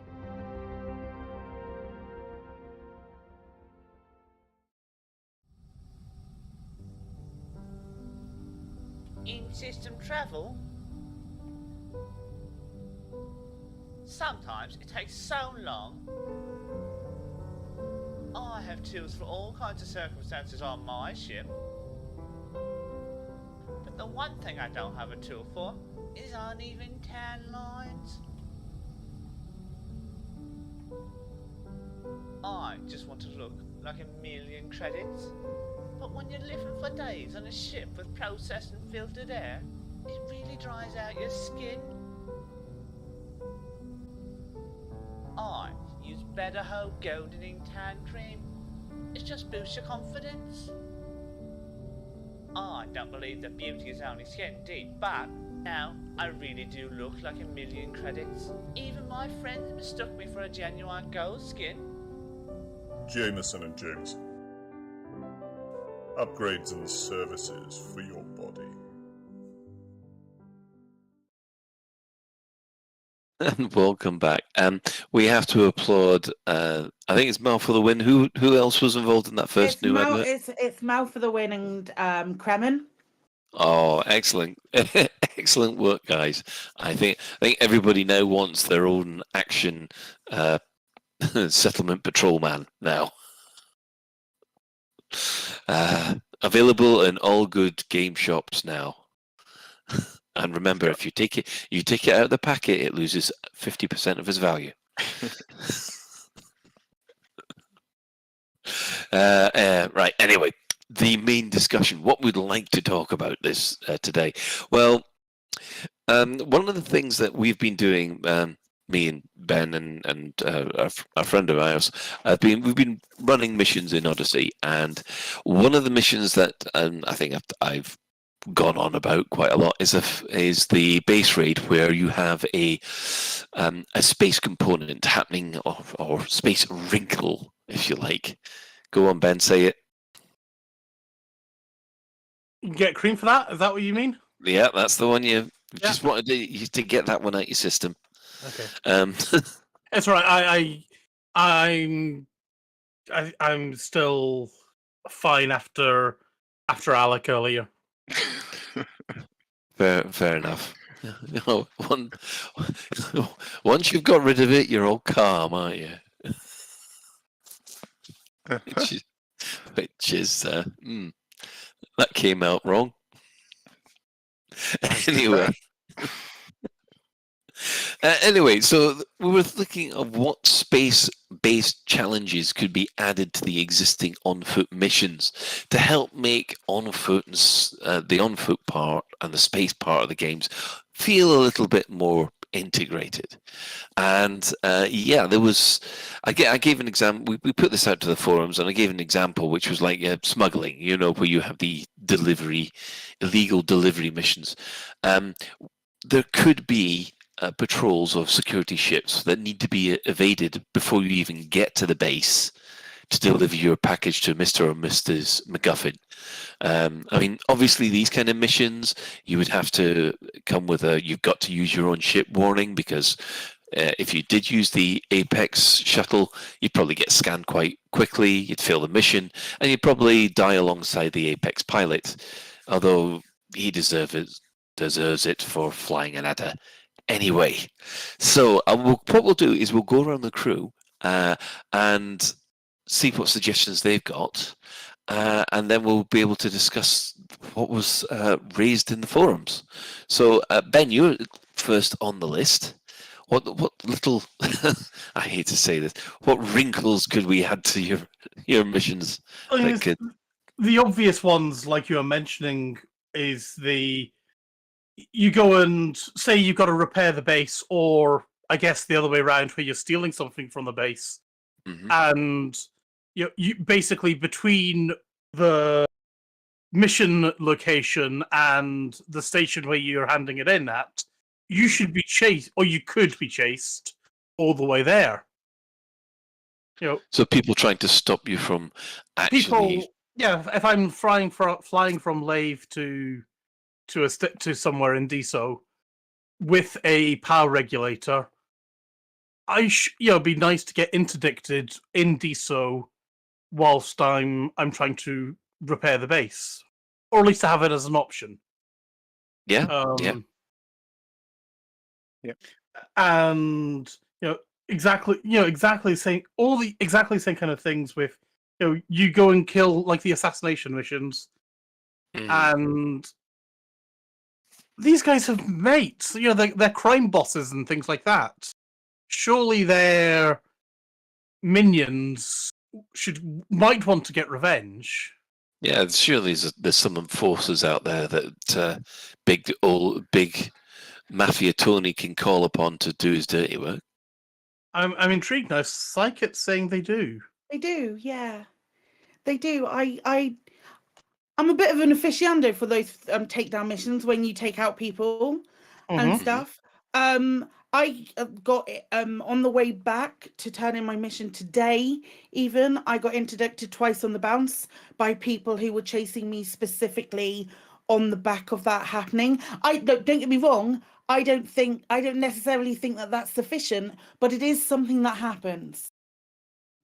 In-system travel? Sometimes it takes so long. I have tools for all kinds of circumstances on my ship. But the one thing I don't have a tool for is uneven tan lines. I just want to look like a million credits. But when you're living for days on a ship with processed and filtered air, it really dries out your skin. I use Better Hope Goldening Tan Cream. It just boosts your confidence. I don't believe that beauty is only skin deep, but now I really do look like a million credits. Even my friends mistook me for a genuine gold skin. Jameson and Jameson. Upgrades and services for your body. And welcome back. We have to applaud. I think it's Mal for the win. Who else was involved in that first new advert? It's Mal for the win and Kremen. Oh, excellent, excellent work, guys. I think everybody now wants their own action settlement patrolman now. Available in all good game shops now. And remember, if you take it out of the packet, it loses 50% of its value. Right. Anyway, the main discussion. What we'd like to talk about this today. Well, one of the things that we've been doing, me and Ben and a friend of ours, we've been running missions in Odyssey, and one of the missions that I think I've gone on about quite a lot is the base raid, where you have a space component happening, or space wrinkle, if you like. Go on, Ben, say it. Get cream for that? Is that what you mean? Yeah, that's the one you just wanted to get that one out your system. Okay. It's all right. I'm still fine after Alec earlier. Fair enough. Once you've got rid of it, you're all calm, aren't you? which is that came out wrong. Anyway. Anyway, so we were looking at what space-based challenges could be added to the existing on-foot missions to help make on-foot and the on-foot part and the space part of the games feel a little bit more integrated. And there was. I gave an example. We put this out to the forums, and I gave an example, which was like smuggling. Where you have the illegal delivery missions. There could be patrols of security ships that need to be evaded before you even get to the base to deliver your package to Mr. or Mrs. MacGuffin. Obviously, these kind of missions, you would have to come with you've got to use your own ship warning, because if you did use the Apex shuttle, you'd probably get scanned quite quickly, you'd fail the mission, and you'd probably die alongside the Apex pilot, although he deserves it for flying an adder. Anyway, so what we'll do is we'll go around the crew and see what suggestions they've got, and then we'll be able to discuss what was raised in the forums. So, Ben, you're first on the list. What little, I hate to say this, what wrinkles could we add to your missions? The obvious ones, like you were mentioning, is you go and say you've got to repair the base, or I guess the other way around, where you're stealing something from the base, and you basically, between the mission location and the station where you're handing it in at, you should be chased, or you could be chased all the way there. So people trying to stop you from actually. If I'm flying from Lave to somewhere in DSO with a power regulator, it'd be nice to get interdicted in DSO whilst I'm trying to repair the base, or at least to have it as an option. And exactly saying all the exactly same kind of things with you go and kill, like, the assassination missions, and these guys have mates. They're crime bosses and things like that. Surely their minions might want to get revenge. Yeah, surely there's some enforcers out there that big Mafia Tony can call upon to do his dirty work. I'm intrigued now. Psychit's saying they do. They do, yeah. They do. I'm a bit of an aficionado for those takedown missions when you take out people and stuff. I got on the way back to turn in my mission today, even, I got interdicted twice on the bounce by people who were chasing me specifically on the back of that happening. Don't get me wrong, I don't necessarily think that that's sufficient, but it is something that happens.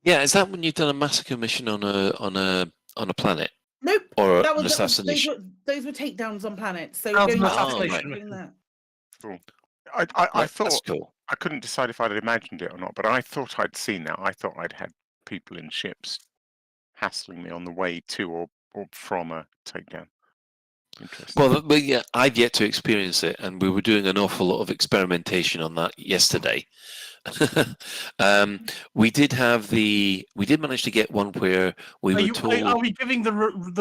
Yeah, is that when you've done a massacre mission on a planet? Nope. Or an assassination? Those were takedowns on planets. So that was don't an assassination. that. Cool. I thought, that's cool. I couldn't decide if I'd imagined it or not, but I thought I'd seen that. I thought I'd had people in ships hassling me on the way to or from a takedown. Interesting. Well, yeah, I've yet to experience it, and we were doing an awful lot of experimentation on that yesterday. We did manage to get one where we were told. Are we giving the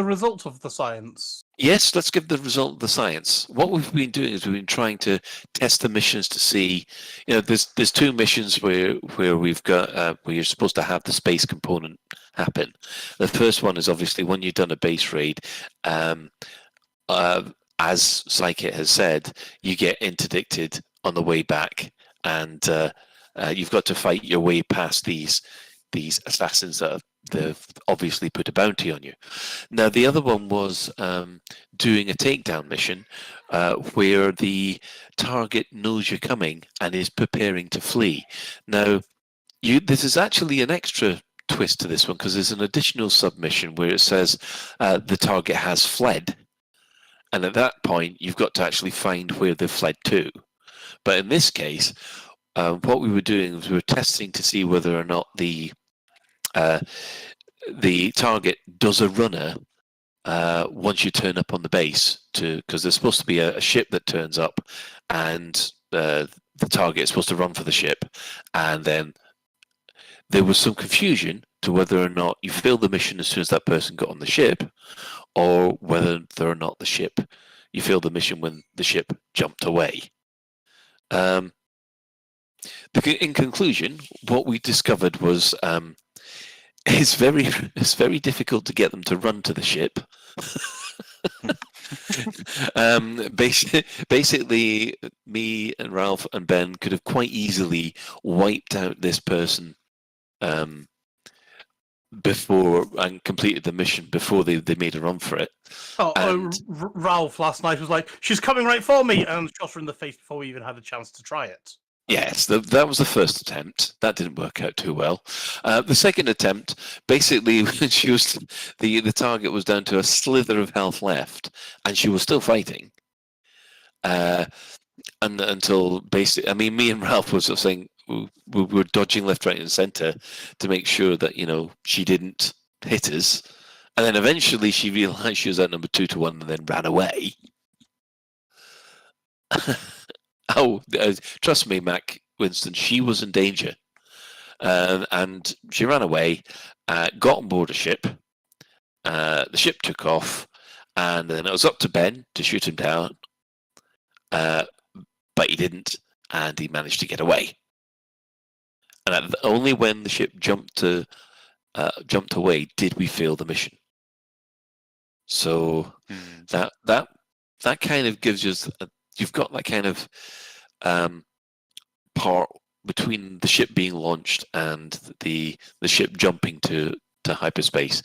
result of the science? Yes, let's give the result of the science. What we've been doing is we've been trying to test the missions to see. There's two missions where we've got where you're supposed to have the space component happen. The first one is obviously when you've done a base raid. As Psychic has said, you get interdicted on the way back, and you've got to fight your way past these assassins that have obviously put a bounty on you. Now, the other one was doing a takedown mission where the target knows you're coming and is preparing to flee. Now, this is actually an extra twist to this one, because there's an additional submission where it says the target has fled. And at that point, you've got to actually find where they've fled to. But in this case, what we were doing was we were testing to see whether or not the target does a runner once you turn up on the base, because there's supposed to be a ship that turns up, and the target is supposed to run for the ship, and then there was some confusion to whether or not you failed the mission as soon as that person got on the ship, or whether or not you failed the mission when the ship jumped away. In conclusion, what we discovered was it's very difficult to get them to run to the ship. Basically, me and Ralph and Ben could have quite easily wiped out this person before and completed the mission before they made a run for it. Ralph last night was like, "She's coming right for me," and shot her in the face before we even had a chance to try it. Yes, that was the first attempt. That didn't work out too well. The second attempt, basically, she was the target was down to a slither of health left, and she was still fighting. And until basically, I mean, me and Ralph was sort of saying we were dodging left, right, and centre to make sure that she didn't hit us. And then eventually, she realised she was outnumbered 2-1, and then ran away. Trust me, Mac Winston, she was in danger. And she ran away, got on board a ship. The ship took off, and then it was up to Ben to shoot him down. But he didn't, and he managed to get away. And only when the ship jumped away did we fail the mission. So that kind of gives us you've got that kind of part between the ship being launched and the ship jumping to hyperspace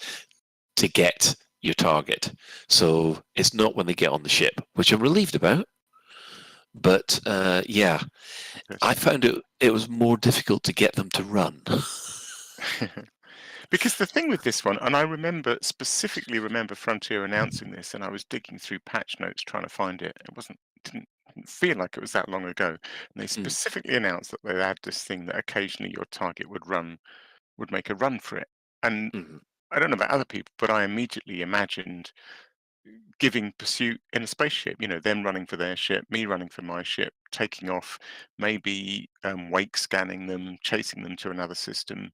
to get your target. So it's not when they get on the ship, which I'm relieved about. But yeah, I found it was more difficult to get them to run. Because the thing with this one, and I specifically remember Frontier announcing this, and I was digging through patch notes trying to find it. It didn't feel like it was that long ago. And they specifically announced that they had this thing that occasionally your target would make a run for it. And I don't know about other people, but I immediately imagined giving pursuit in a spaceship, them running for their ship, me running for my ship, taking off, maybe wake scanning them, chasing them to another system,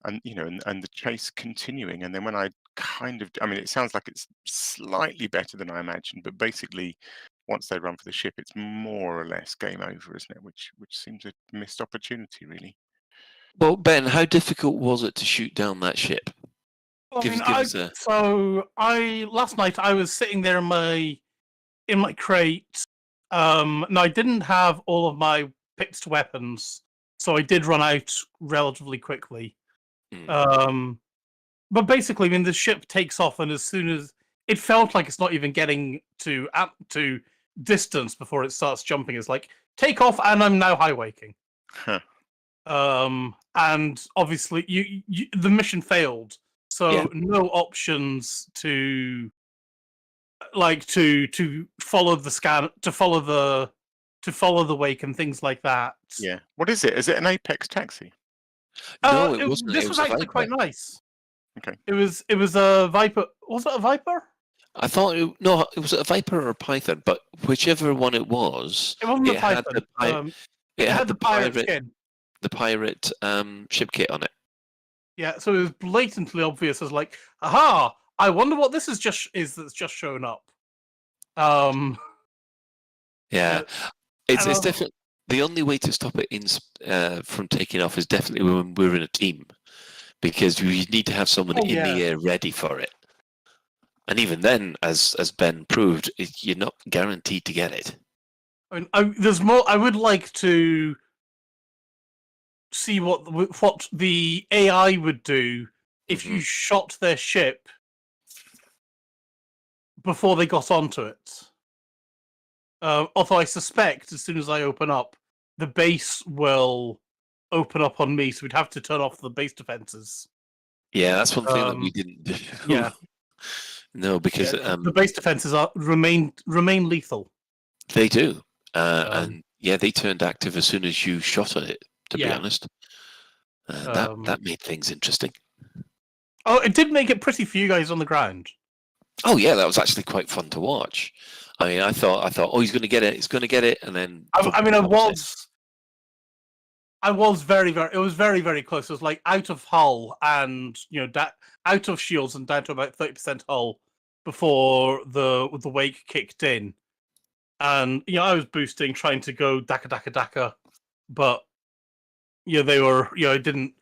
and and the chase continuing. And then when it sounds like it's slightly better than I imagined, but basically once they run for the ship, it's more or less game over, isn't it? Which seems a missed opportunity, really. Well, Ben, how difficult was it to shoot down that ship? Last night I was sitting there in my crate. Now I didn't have all of my picked weapons, so I did run out relatively quickly. But basically, the ship takes off, and as soon as it felt like it's not even getting to distance before it starts jumping, it's like take off, and I'm now high waking. And obviously, the mission failed. So no options to follow the scan, to follow the wake and things like that. Yeah. What is it? Is it an Apex taxi? No, it wasn't. This was actually quite nice. Okay. It was a Viper. Was it a Viper? I thought it was a Viper or a Python, but whichever one it was, it wasn't a Python. It had the pirate skin. The pirate ship kit on it. Yeah, so it was blatantly obvious as like, aha! I wonder what this that's just shown up. Yeah, it's definitely the only way to stop it from taking off is definitely when we're in a team, because you need to have someone in the air ready for it. And even then, as Ben proved, you're not guaranteed to get it. There's more. I would like to see what the AI would do if you shot their ship before they got onto it. Although I suspect as soon as I open up, the base will open up on me, so we'd have to turn off the base defenses. Yeah, that's one thing that we didn't do. Yeah. No, because the base defenses remain lethal. they do, and yeah, they turned active as soon as you shot at it. To be honest, that made things interesting. Oh, it did make it pretty for you guys on the ground. Oh yeah, that was actually quite fun to watch. I mean, I thought, oh, he's going to get it, and then. I was very, very. It was very, very close. It was like out of hull and out of shields and down to about 30% hull before the wake kicked in, and I was boosting, trying to go daka, but they were I didn't.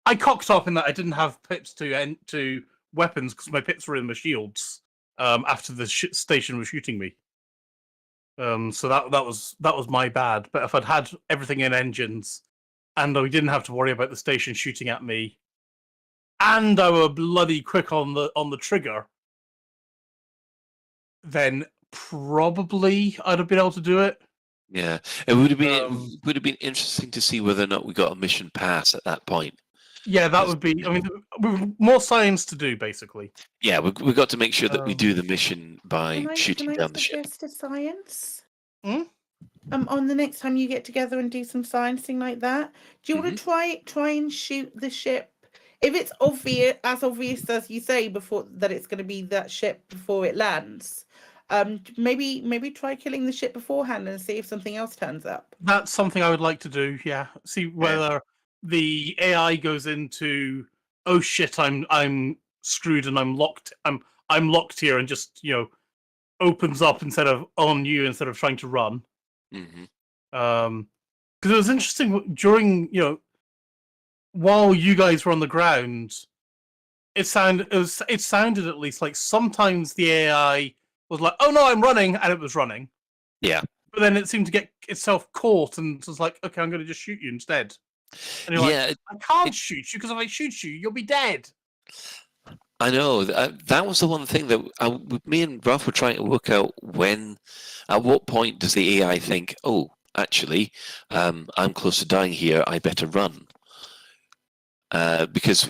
I cocked up in that I didn't have pips to weapons because my pips were in my shields after the station was shooting me. So that was my bad. But if I'd had everything in engines, and we didn't have to worry about the station shooting at me, and I were bloody quick on the trigger, then probably I'd have been able to do it. Yeah, it would have been interesting to see whether or not we got a mission pass at that point. Yeah, that would be. I mean, more science to do, basically. Yeah, we got to make sure that we do the mission by shooting down the ship. Can I suggest a science? On the next time you get together and do some sciencing like that, do you want to try and shoot the ship? If it's obvious as you say before that it's going to be that ship before it lands, maybe try killing the ship beforehand and see if something else turns up. That's something I would like to do. Yeah, see whether the AI goes into, oh shit, I'm screwed and I'm locked. I'm locked here, and just opens up instead of on you instead of trying to run. Because it was interesting during while you guys were on the ground, it sounded at least like sometimes the AI was like, oh no, I'm running, and it was running. Yeah. But then it seemed to get itself caught and was like, okay, I'm going to just shoot you instead. And you're like, I can't shoot you because if I shoot you, you'll be dead. I know. That was the one thing that me and Ralph were trying to work out at what point does the AI think, oh, actually, I'm close to dying here, I better run. Because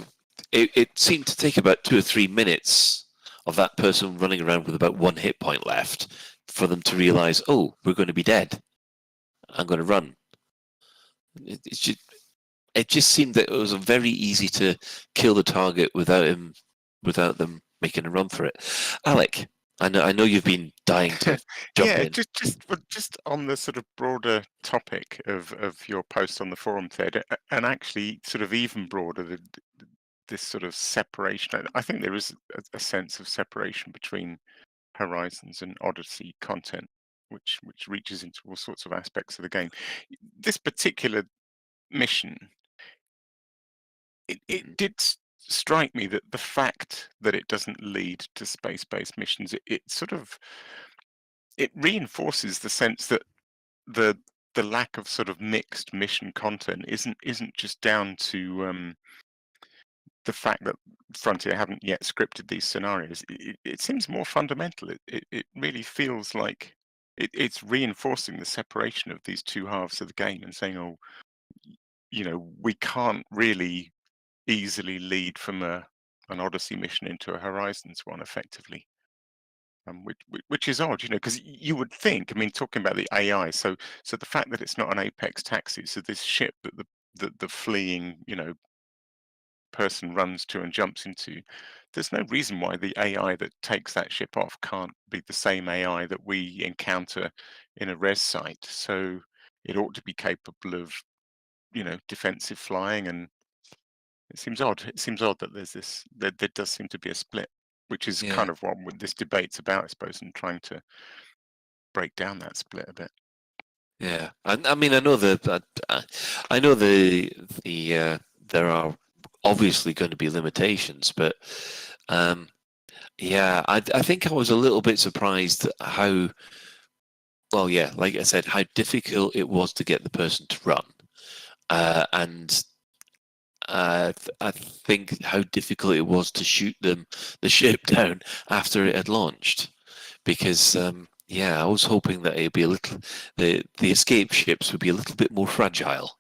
it seemed to take about 2 or 3 minutes of that person running around with about 1 hit point left for them to realize, oh, we're going to be dead. I'm going to run. It just seemed that it was very easy to kill the target without them making a run for it. Alec, I know you've been dying to jump in. Just on the sort of broader topic of your post on the forum thread, and actually sort of even broader, this sort of separation. I think there is a sense of separation between Horizons and Odyssey content, which reaches into all sorts of aspects of the game. This particular mission, it did strike me that the fact that it doesn't lead to space-based missions, it reinforces the sense that the lack of sort of mixed mission content isn't just down to the fact that Frontier haven't yet scripted these scenarios. It seems more fundamental. It really feels like it's reinforcing the separation of these two halves of the game and saying, oh, we can't really easily lead from an Odyssey mission into a Horizons one effectively, which is odd, because you would think, talking about the AI, so the fact that it's not an Apex taxi, so this ship that the fleeing person runs to and jumps into, there's no reason why the AI that takes that ship off can't be the same AI that we encounter in a res site. So it ought to be capable of defensive flying, and it seems odd. It seems odd that there does seem to be a split, which is kind of what this debate's about, I suppose, and trying to break down that split a bit. Yeah, I know there are obviously going to be limitations, but I think I was a little bit surprised how, like I said, how difficult it was to get the person to run, and I think how difficult it was to shoot the ship down after it had launched, because I was hoping that it'd be the escape ships would be a little bit more fragile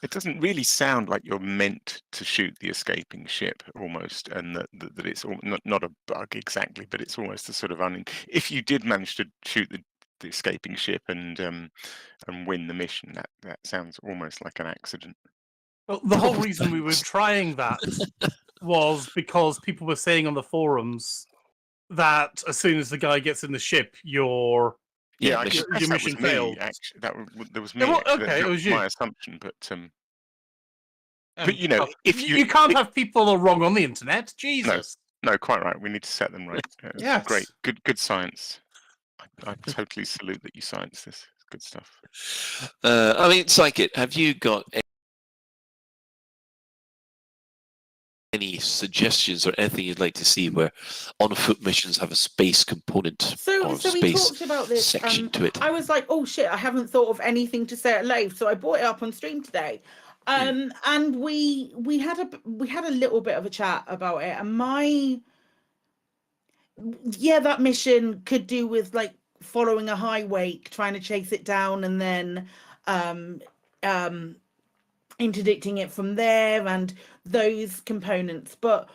It doesn't really sound like you're meant to shoot the escaping ship, almost, and that it's not a bug exactly, but it's almost a sort of if you did manage to shoot the escaping ship and win the mission, that sounds almost like an accident. Well, the whole reason we were trying that was because people were saying on the forums that as soon as the guy gets in the ship, your mission failed. Actually, there was me. That was my assumption, but you know, if you can't have people wrong on the internet, Jesus. No, quite right. We need to set them right. Yes. Great, good science. I totally salute that you science this. It's good stuff. I mean, Psychic, have you got any suggestions or anything you'd like to see where on-foot missions have a space component or So we space talked about this. section to it? I was like, oh shit, I haven't thought of anything to say at Lave, so I brought it up on stream today. And we had a little bit of a chat about it, and that mission could do with like following a high wake, trying to chase it down, and then interdicting it from there, and those components. But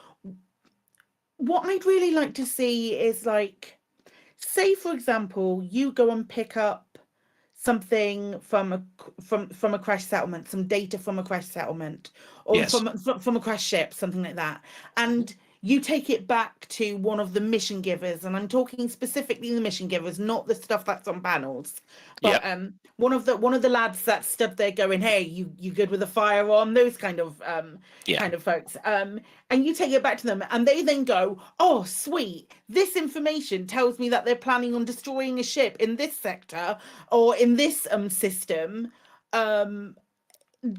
what I'd really like to see is, like, say for example, you go and pick up something from a crash settlement, some data from a crash settlement, or from a crash ship, something like that, and you take it back to one of the mission givers, and I'm talking specifically the mission givers, not the stuff that's on panels, but one of the lads that stood there going, hey, you good with a firearm, those kind of folks, and you take it back to them, and they then go, oh sweet, this information tells me that they're planning on destroying a ship in this sector or in this system.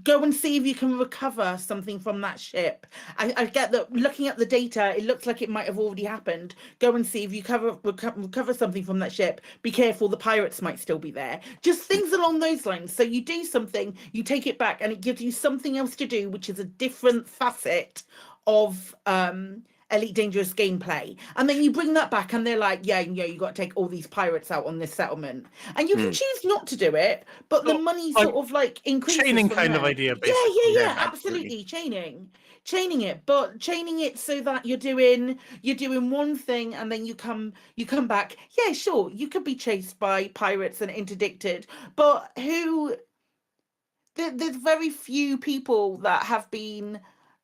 Go and see if you can recover something from that ship. I get that looking at the data, it looks like it might have already happened. Go and see if you recover something from that ship. Be careful, the pirates might still be there. Just things along those lines. So you do something, you take it back, and it gives you something else to do, which is a different facet of Elite Dangerous gameplay, and then you bring that back, and they're like, yeah, you got to take all these pirates out on this settlement, and you can choose not to do it, but the money sort of like increases. Chaining kind of idea, basically. Yeah, absolutely. Chaining it, but chaining it so that you're doing one thing, and then you come back. Yeah, sure, you could be chased by pirates and interdicted, but there's very few people that have been.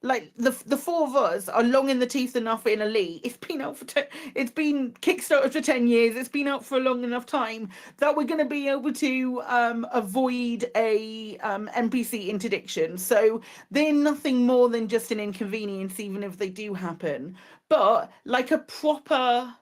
Like the four of us are long in the tooth enough in Elite. It's been out for it's been kickstarted for 10 years. It's been out for a long enough time that we're going to be able to avoid a NPC interdiction. So they're nothing more than just an inconvenience, even if they do happen. But like a proper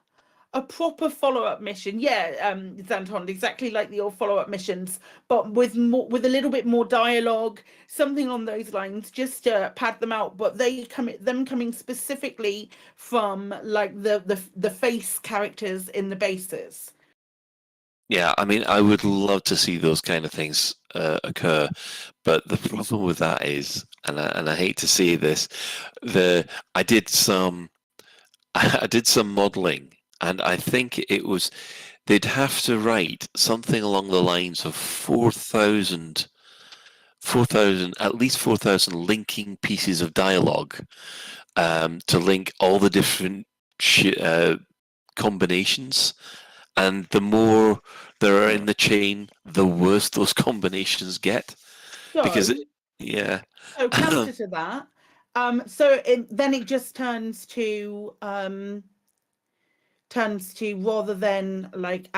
follow-up mission, Xanton, exactly like the old follow-up missions, but with a little bit more dialogue, something on those lines, just to pad them out. But them coming specifically from like the face characters in the bases. Yeah, I mean, I would love to see those kind of things occur, but the problem with that is, and I hate to say this, I did some modelling. And I think it was, they'd have to write something along the lines of 4,000, at least 4,000 linking pieces of dialogue to link all the different combinations. And the more there are in the chain, the worse those combinations get. So, because, So counter to that, then it just turns to rather than like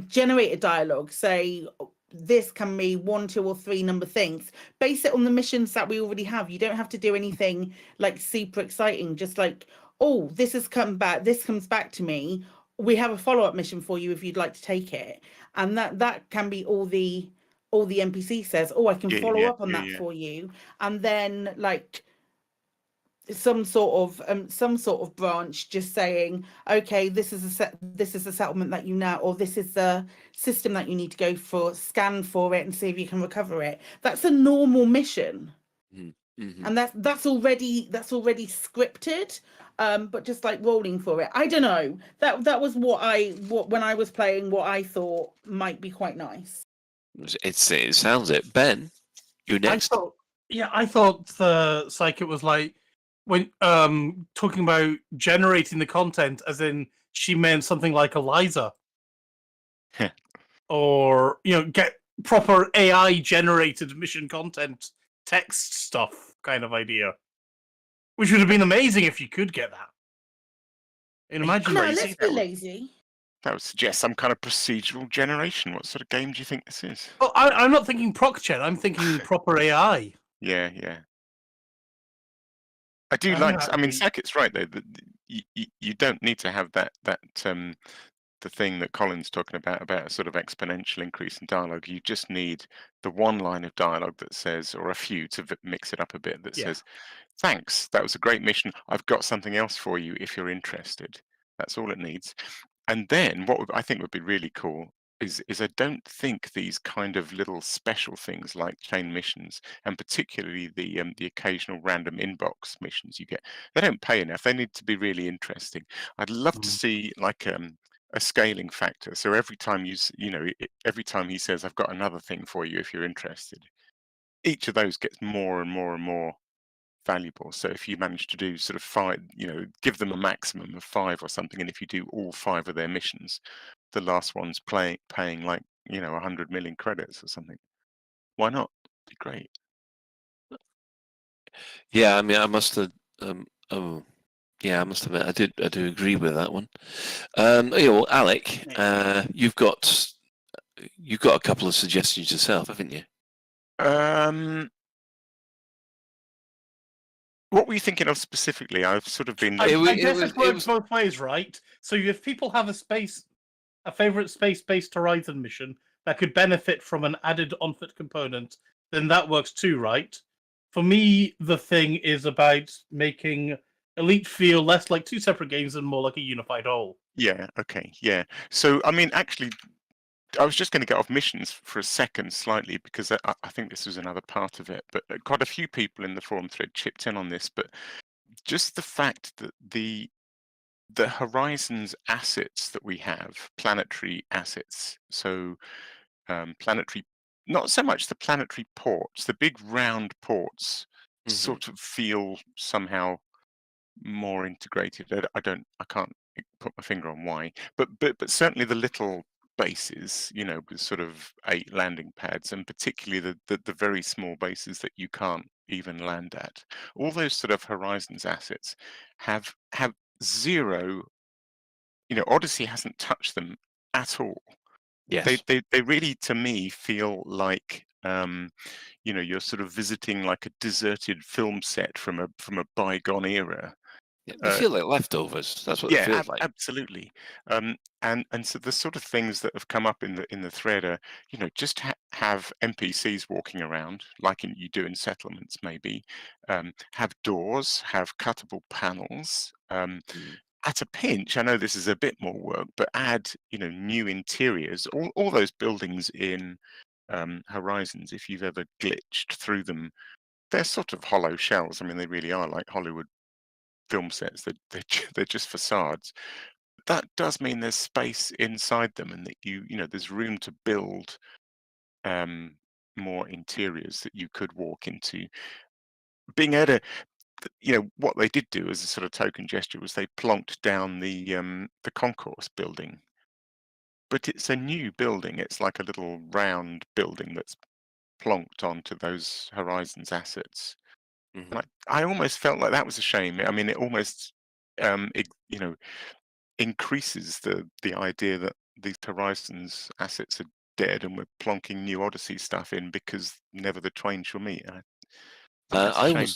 generated dialogue, say this can be 1, 2, or 3 number things. Base it on the missions that we already have. You don't have to do anything like super exciting. Just like, oh, this has come back. This comes back to me. We have a follow-up mission for you if you'd like to take it. And that can be all the NPC says. Oh, I can follow up on that for you. And then like some sort of branch just saying, okay, this is a settlement that you now, or this is the system that you need to go for, scan for it and see if you can recover it. That's a normal mission. Mm-hmm. And that's already scripted, but just like rolling for it. I don't know. That was what when I was playing, what I thought might be quite nice. It sounds it. Ben? You're next. I thought the Psychic was like when talking about generating the content, as in she meant something like Eliza, or get proper AI generated mission content, text stuff kind of idea, which would have been amazing if you could get that. And imagine let's be lazy. That would suggest some kind of procedural generation. What sort of game do you think this is? Oh, I'm not thinking proc-gen. I'm thinking proper AI. Yeah. I do like. I mean, Saket's right though. That you don't need to have that the thing that Colin's talking about a sort of exponential increase in dialogue. You just need the one line of dialogue that says, or a few to mix it up a bit, that says, "Thanks, that was a great mission. I've got something else for you if you're interested." That's all it needs. And then what I think would be really cool is I don't think these kind of little special things like chain missions, and particularly the occasional random inbox missions you get, they don't pay enough. They need to be really interesting. I'd love to see like a scaling factor. So every time every time he says, "I've got another thing for you if you're interested," each of those gets more and more and more valuable. So if you manage to do sort of 5, give them a maximum of 5 or something, and if you do all 5 of their missions, the last one's paying like 100 million credits or something. Why not? It'd be great. Yeah, I mean, I must have. I must admit, I do agree with that one. Alec, you've got a couple of suggestions yourself, haven't you? What were you thinking of specifically? I've sort of been. I guess it works both ways, right? So if people have a favorite space-based Horizon mission that could benefit from an added on-foot component, then that works too, right? For me, the thing is about making Elite feel less like 2 separate games and more like a unified whole. Yeah. Okay. Yeah. So I mean, actually, I was just going to get off missions for a second, slightly, because I think this was another part of it. But quite a few people in the forum thread chipped in on this. But just the fact that the Horizons assets that we have, planetary assets, so planetary, not so much the planetary ports, the big round ports, sort of feel somehow more integrated. I can't put my finger on why, but certainly the little bases, with sort of 8 landing pads, and particularly the very small bases that you can't even land at. All those sort of Horizons assets have zero. Odyssey hasn't touched them at all. Yes. They really, to me, feel like you're sort of visiting like a deserted film set from a bygone era. Yeah, they feel like leftovers. That's what they feel like. Absolutely. And so the sort of things that have come up in the thread are, just have NPCs walking around like you do in settlements, maybe. Have doors, have cuttable panels. At a pinch, I know this is a bit more work, but add new interiors. All those buildings in Horizons, if you've ever glitched through them, they're sort of hollow shells. I mean, they really are like Hollywood film sets. They're just facades. That does mean there's space inside them, and that there's room to build more interiors that you could walk into. Being able to, what they did do as a sort of token gesture was they plonked down the concourse building, but it's a new building. It's like a little round building that's plonked onto those Horizons assets. I almost felt like that was a shame. I mean, it almost, increases the idea that these Horizons assets are dead and we're plonking new Odyssey stuff in because never the twain shall meet. I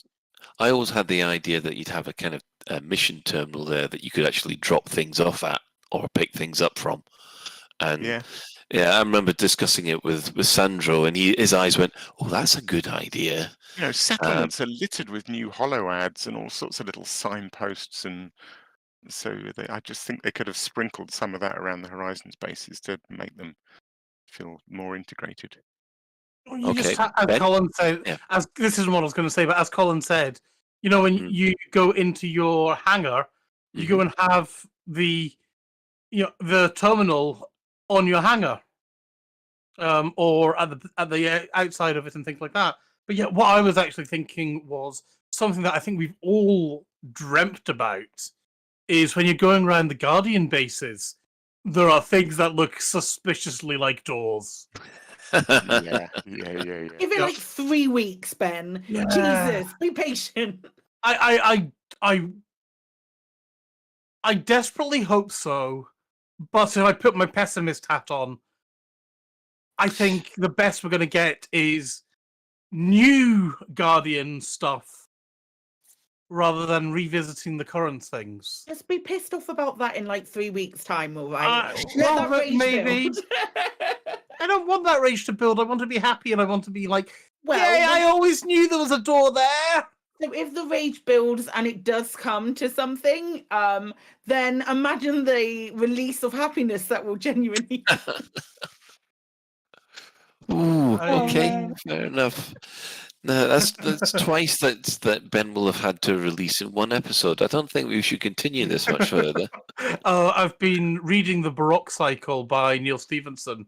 always had the idea that you'd have a kind of mission terminal there that you could actually drop things off at or pick things up from. And yeah, I remember discussing it with Sandro, and his eyes went, "Oh, that's a good idea." Settlements are littered with new holo ads and all sorts of little signposts, and so I just think they could have sprinkled some of that around the Horizons bases to make them feel more integrated. You just, as Colin said, as this is what I was going to say, but as Colin said, when you go into your hangar, you go and have the terminal on your hangar, or at the outside of it and things like that. But yeah, what I was actually thinking was something that I think we've all dreamt about is when you're going around the Guardian bases, there are things that look suspiciously like doors. Yeah. Give it like 3 weeks, Ben. Yeah. Jesus, be patient. I desperately hope so, but if I put my pessimist hat on, I think the best we're going to get is new Guardian stuff rather than revisiting the current things. Just be pissed off about that in like 3 weeks' time, all right? Well, maybe. I don't want that rage to build. I want to be happy, and I want to be like, yay, I always knew there was a door there. So if the rage builds and it does come to something, then imagine the release of happiness that will genuinely happen. Ooh, okay, fair enough. No, that's twice that Ben will have had to release in one episode. I don't think we should continue this much further. I've been reading The Baroque Cycle by Neil Stephenson,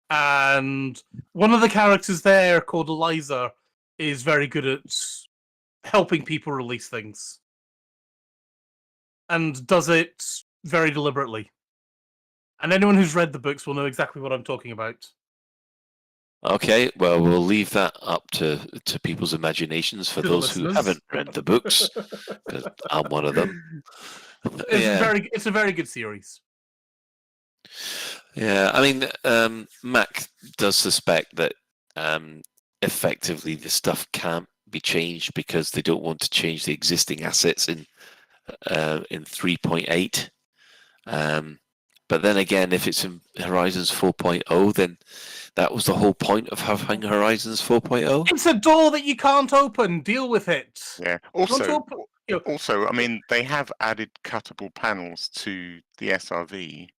and one of the characters there, called Eliza, is very good at helping people release things, and does it very deliberately. And anyone who's read the books will know exactly what I'm talking about. Okay, well, we'll leave that up to people's imaginations for those who haven't read the books. 'Cause I'm one of them. It's a very good series. Yeah, I mean, Mac does suspect that effectively the stuff can't be changed because they don't want to change the existing assets in 3.8. But then again, if it's in Horizons 4.0, then that was the whole point of having Horizons 4.0. It's a door that you can't open. Deal with it. Yeah. Also, I mean, they have added cuttable panels to the SRV.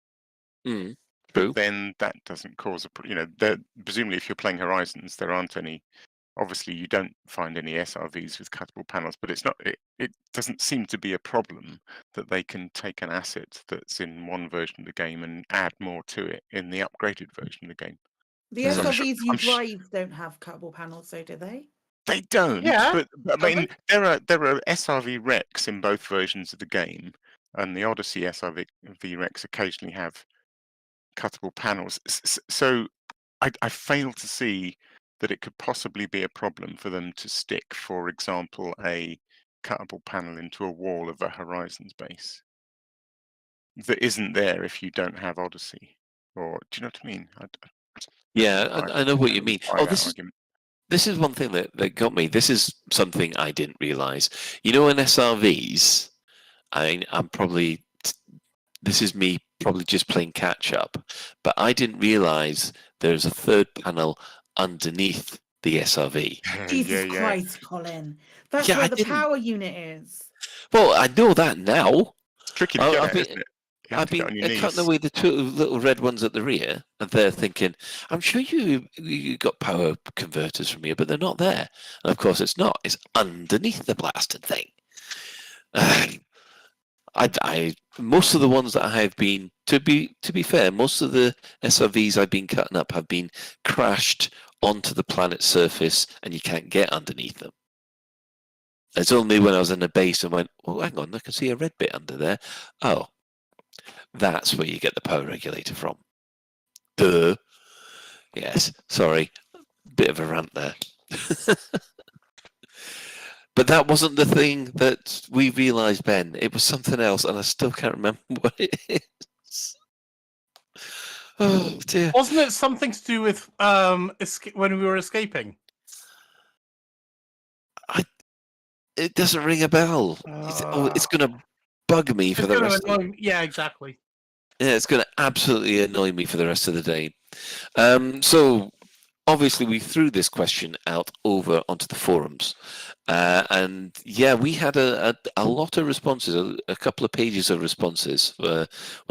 True. But then that doesn't cause presumably if you're playing Horizons, there aren't any. Obviously, you don't find any SRVs with cuttable panels, but it's not. It doesn't seem to be a problem that they can take an asset that's in one version of the game and add more to it in the upgraded version of the game. The SRVs you drive don't have cuttable panels, though, do they? They don't. Yeah. But I mean, there are SRV Rex in both versions of the game, and the Odyssey SRV Rex occasionally have cuttable panels. So I fail to see that it could possibly be a problem for them to stick, for example, a cuttable panel into a wall of a Horizons base that isn't there if you don't have Odyssey. Or do you know what I mean? Yeah, I know what you mean. Oh, this is one thing that got me. This is something I didn't realise. You know, in SRVs, this is me probably just playing catch up, but I didn't realise there's a third panel underneath the SRV. Jesus Christ, Colin. That's where the power unit is. Well, I know that now. It's tricky to get isn't it? I've been cutting away the two little red ones at the rear, and they're thinking, I'm sure you got power converters from here, but they're not there. And of course it's not. It's underneath the blasted thing. Most of the ones that I have been, to be fair, most of the SRVs I've been cutting up have been crashed onto the planet's surface, and you can't get underneath them. It's only when I was in a base and went, oh, hang on, I can see a red bit under there. Oh, that's where you get the power regulator from. Duh. Yes, sorry. Bit of a rant there. But that wasn't the thing that we realised, Ben. It was something else, and I still can't remember what it is. Oh, dear. Wasn't it something to do with when we were escaping? It doesn't ring a bell. It's going to bug me for the rest of the day. Yeah, exactly. Yeah, it's going to absolutely annoy me for the rest of the day. So, obviously, we threw this question out over onto the forums. And, yeah, we had a lot of responses, a couple of pages of responses with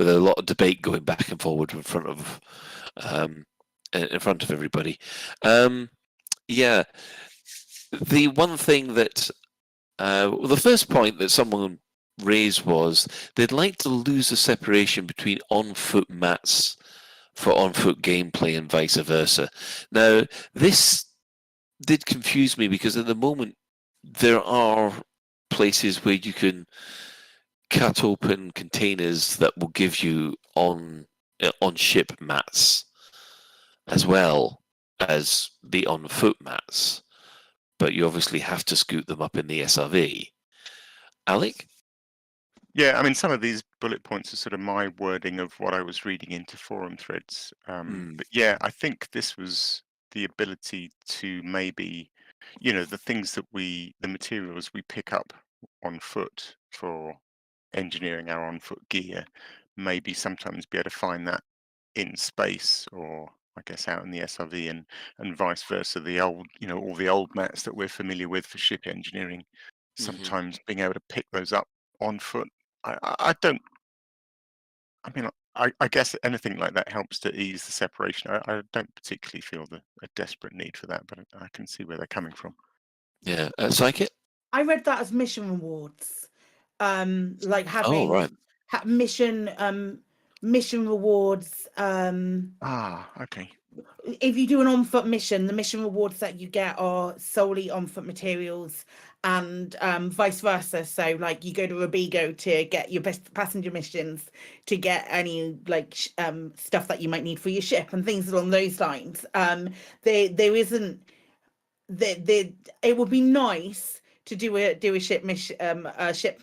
a lot of debate going back and forward in front of everybody. Yeah, the one thing that... the first point that someone raised was they'd like to lose the separation between on-foot mats for on-foot gameplay and vice versa. Now, this did confuse me because at the moment there are places where you can cut open containers that will give you on ship mats as well as the on foot mats, but you obviously have to scoot them up in the SRV. Alec? Yeah, I mean, some of these bullet points are sort of my wording of what I was reading into forum threads. But yeah, I think this was the ability to maybe, the materials we pick up on foot for engineering our on foot gear, maybe sometimes be able to find that in space or I guess out in the SRV and vice versa. The old, all the old mats that we're familiar with for ship engineering, sometimes being able to pick those up on foot. I guess anything like that helps to ease the separation. I don't particularly feel a desperate need for that, but I can see where they're coming from. Yeah, Psychic? I read that as mission rewards, like having right. mission rewards. Okay. If you do an on-foot mission, the mission rewards that you get are solely on-foot materials, and vice versa. So, like, you go to Robigo to get your best passenger missions, to get any stuff that you might need for your ship and things along those lines. There isn't. It would be nice to do a ship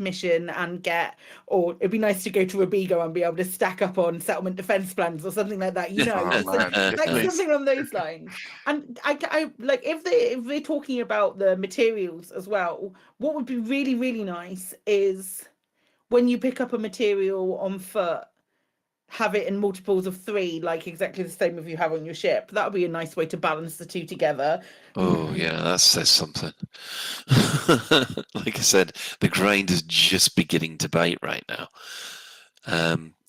mission and get, or it'd be nice to go to Robigo and be able to stack up on settlement defense plans or something like that, something along those lines. And I like if they're talking about the materials as well, what would be really, really nice is when you pick up a material on foot, have it in multiples of 3, like exactly the same as you have on your ship. That would be a nice way to balance the two together. Oh, yeah, that says something. Like I said, the grind is just beginning to bite right now.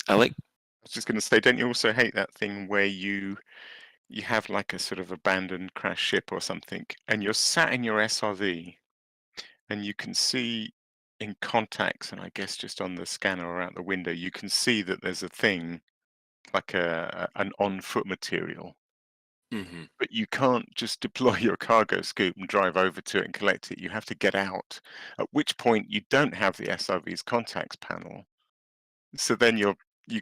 Alec? I was just going to say, don't you also hate that thing where you have like a sort of abandoned crash ship or something, and you're sat in your SRV, and you can see in contacts, and I guess just on the scanner or out the window, you can see that there's a thing like an on-foot material. But you can't just deploy your cargo scoop and drive over to it and collect it. You have to get out, at which point you don't have the SRV's contacts panel. So then you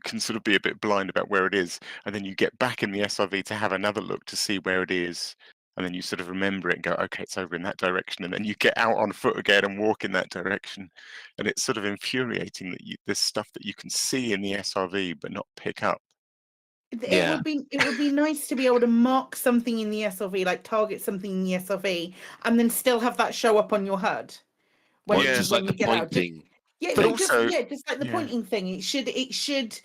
can sort of be a bit blind about where it is, and then you get back in the SRV to have another look to see where it is, and then you sort of remember it and go, okay, it's over in that direction, and then you get out on foot again and walk in that direction. And it's sort of infuriating that there's stuff that you can see in the SRV but not pick up. It would be nice to be able to mark something in the SRV, like target something in the SRV, and then still have that show up on your HUD when you get out. Just like the pointing thing. It should.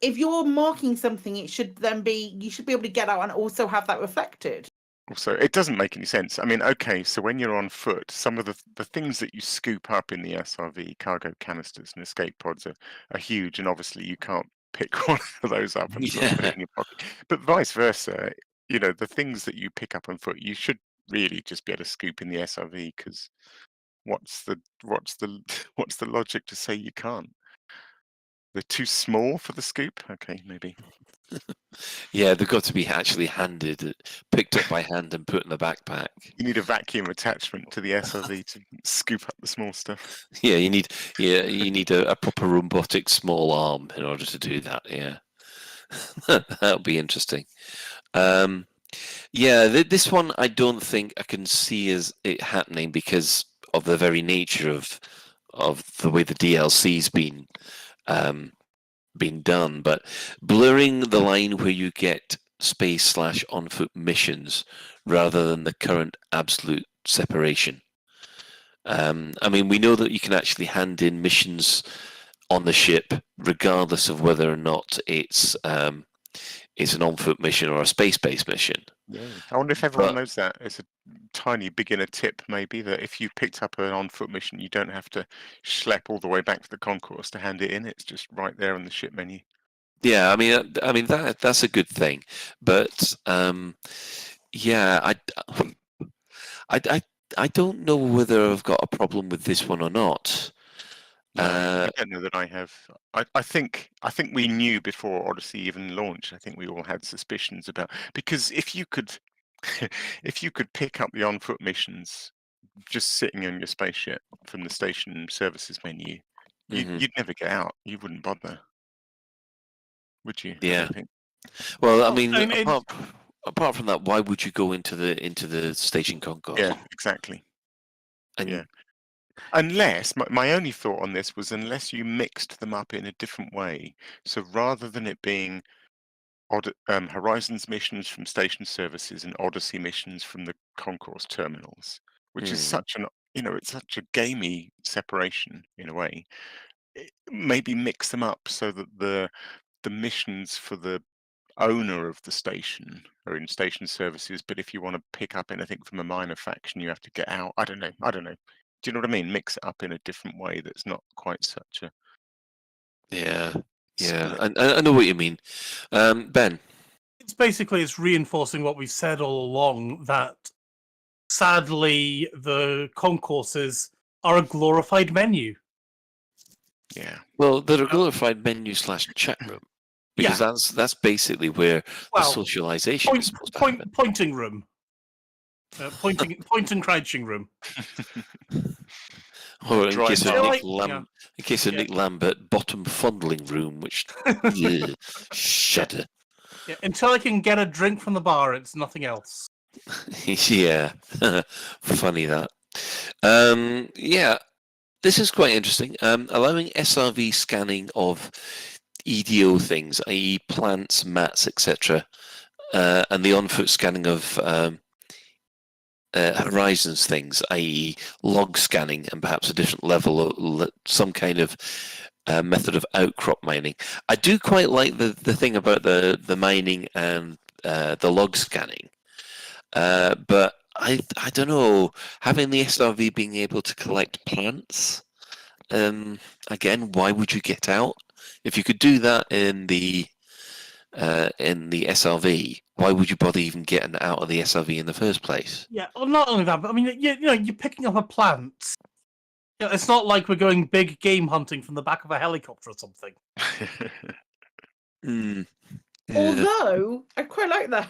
If you're marking something, you should be able to get out and also have that reflected. Also, it doesn't make any sense. I mean, okay, so when you're on foot, some of the things that you scoop up in the SRV, cargo canisters and escape pods, are huge, and obviously you can't pick one of those up and sort of put it in your pocket. But vice versa, the things that you pick up on foot, you should really just be able to scoop in the SRV, because what's the logic to say you can't? They're too small for the scoop? Okay, maybe. Yeah, they've got to be actually picked up by hand and put in the backpack. You need a vacuum attachment to the SRV to scoop up the small stuff. Yeah, you need a proper robotic small arm in order to do that. Yeah, that'll be interesting. This one I don't think I can see as it happening because of the very nature of the way the DLC's been done, but blurring the line where you get space / on foot missions rather than the current absolute separation. I mean, we know that you can actually hand in missions on the ship regardless of whether or not it's an on-foot mission or a space-based mission. Yeah. I wonder if everyone knows that. It's a tiny beginner tip, maybe, that if you picked up an on-foot mission, you don't have to schlep all the way back to the concourse to hand it in. It's just right there on the ship menu. Yeah, I mean that's a good thing, but I don't know whether I've got a problem with this one or not. I don't know that I have. I think we knew before Odyssey even launched. I think we all had suspicions about, because if you could if you could pick up the on-foot missions just sitting in your spaceship from the station services menu, you'd never get out. You wouldn't bother, would you? Yeah. I don't think. Well, I mean, apart from that, why would you go into the station concourse? Yeah, exactly. And yeah. Unless, my only thought on this was unless you mixed them up in a different way. So rather than it being Horizons missions from station services and Odyssey missions from the concourse terminals, which is such an, it's such a gamey separation in a way. Maybe mix them up so that the missions for the owner of the station are in station services, but if you want to pick up anything from a minor faction, you have to get out. I don't know. Do you know what I mean? Mix it up in a different way that's not quite such a... Yeah. I know what you mean. Ben? It's reinforcing what we've said all along, that sadly the concourses are a glorified menu. Yeah. Well, they're a glorified menu / chat room. Because that's basically where the socialization is supposed to happen. Pointing room. Point and crouching room. Or in case of Nick Lambert, bottom fondling room, which shudder. Yeah, until I can get a drink from the bar, it's nothing else. Yeah, funny that. This is quite interesting. Allowing SRV scanning of EDO things, i.e. plants, mats, etc., and the on-foot scanning of Horizons things, i.e. log scanning and perhaps a different level, some kind of method of outcrop mining. I do quite like the thing about the mining and the log scanning, but I don't know, having the SRV being able to collect plants, again, why would you get out? If you could do that in the SRV, why would you bother even getting out of the SRV in the first place? Yeah, well, not only that, but I mean, you're picking up a plant. It's not like we're going big game hunting from the back of a helicopter or something. Although I quite like that.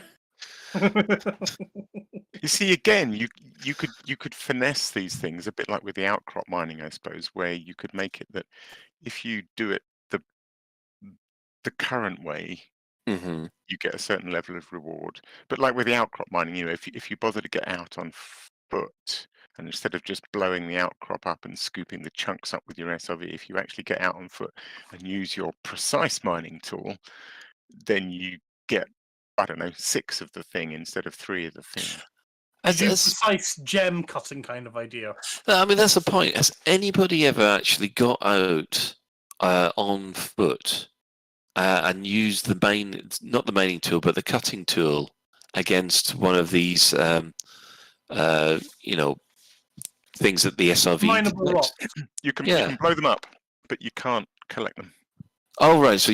You see, again, you could finesse these things a bit like with the outcrop mining, I suppose, where you could make it that if you do it the current way, you get a certain level of reward. But like with the outcrop mining, if you bother to get out on foot, and instead of just blowing the outcrop up and scooping the chunks up with your SRV, if you actually get out on foot and use your precise mining tool, then you get, 6 of the thing instead of 3 of the thing. A precise gem cutting kind of idea. I mean, that's the point. Has anybody ever actually got out on foot and used not the mining tool, but the cutting tool against one of these, things that the SRV collects? You can blow them up, but you can't collect them. Oh, right. So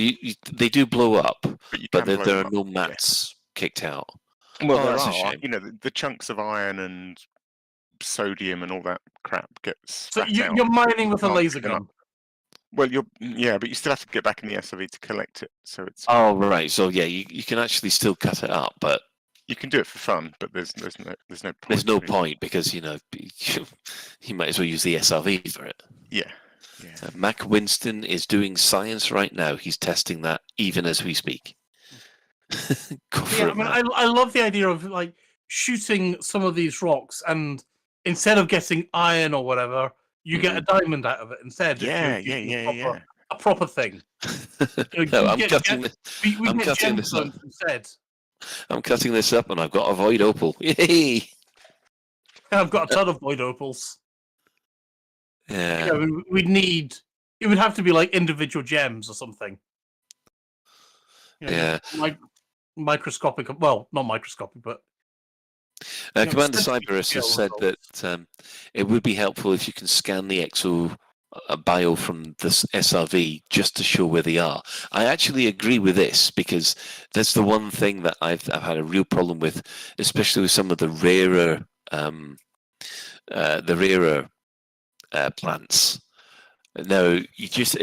they do blow up, but there are no up, mats kicked out. Well, there that's a are. shame. The chunks of iron and sodium and all that crap gets. So you're mining with a laser gun. Well, but you still have to get back in the SRV to collect it. So it's. Oh, right. So you can actually still cut it up, but you can do it for fun. But there's no point. There's no point because you might as well use the SRV for it. Yeah. Mac Winston is doing science right now. He's testing that even as we speak. I love the idea of like shooting some of these rocks, and instead of getting iron or whatever, you get a diamond out of it instead. A proper thing. I'm cutting this up. Instead. I'm cutting this up, and I've got a void opal. Yay! I've got a ton of void opals. Yeah. It would have to be like individual gems or something. Microscopic. Well, not microscopic, but. Commander Cyberus has said that it would be helpful if you can scan the exo bio from this SRV just to show where they are. I actually agree with this because that's the one thing that I've had a real problem with, especially with some of the rarer plants. No, just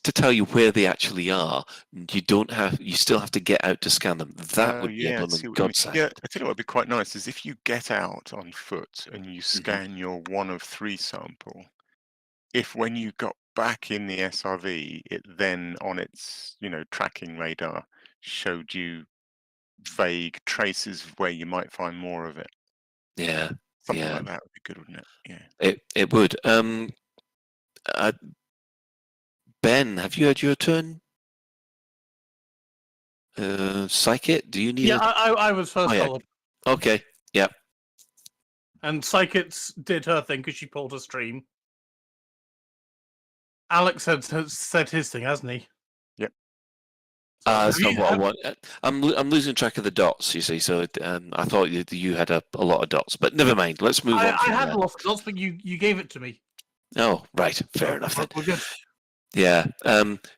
to tell you where they actually are. You still have to get out to scan them. That would be a blooming godsend. Yeah, I tell you what would be quite nice is if you get out on foot and you scan your 1 of 3 sample. If when you got back in the SRV, it then on its tracking radar showed you vague traces of where you might find more of it. Yeah, something yeah. like that would be good, wouldn't it? Yeah. It would. Ben, have you had your turn? Psychit, do you need? Yeah, I was first. Oh, yeah. Okay. Yeah. And Psychit did her thing because she pulled a stream. Alex has said his thing, hasn't he? Yep. That's not what I want. I'm losing track of the dots, you see. So I thought you had a lot of dots, but never mind. Let's move on. I had a lot of dots, but you gave it to me. Oh, right. Fair enough then. We're good. Yeah.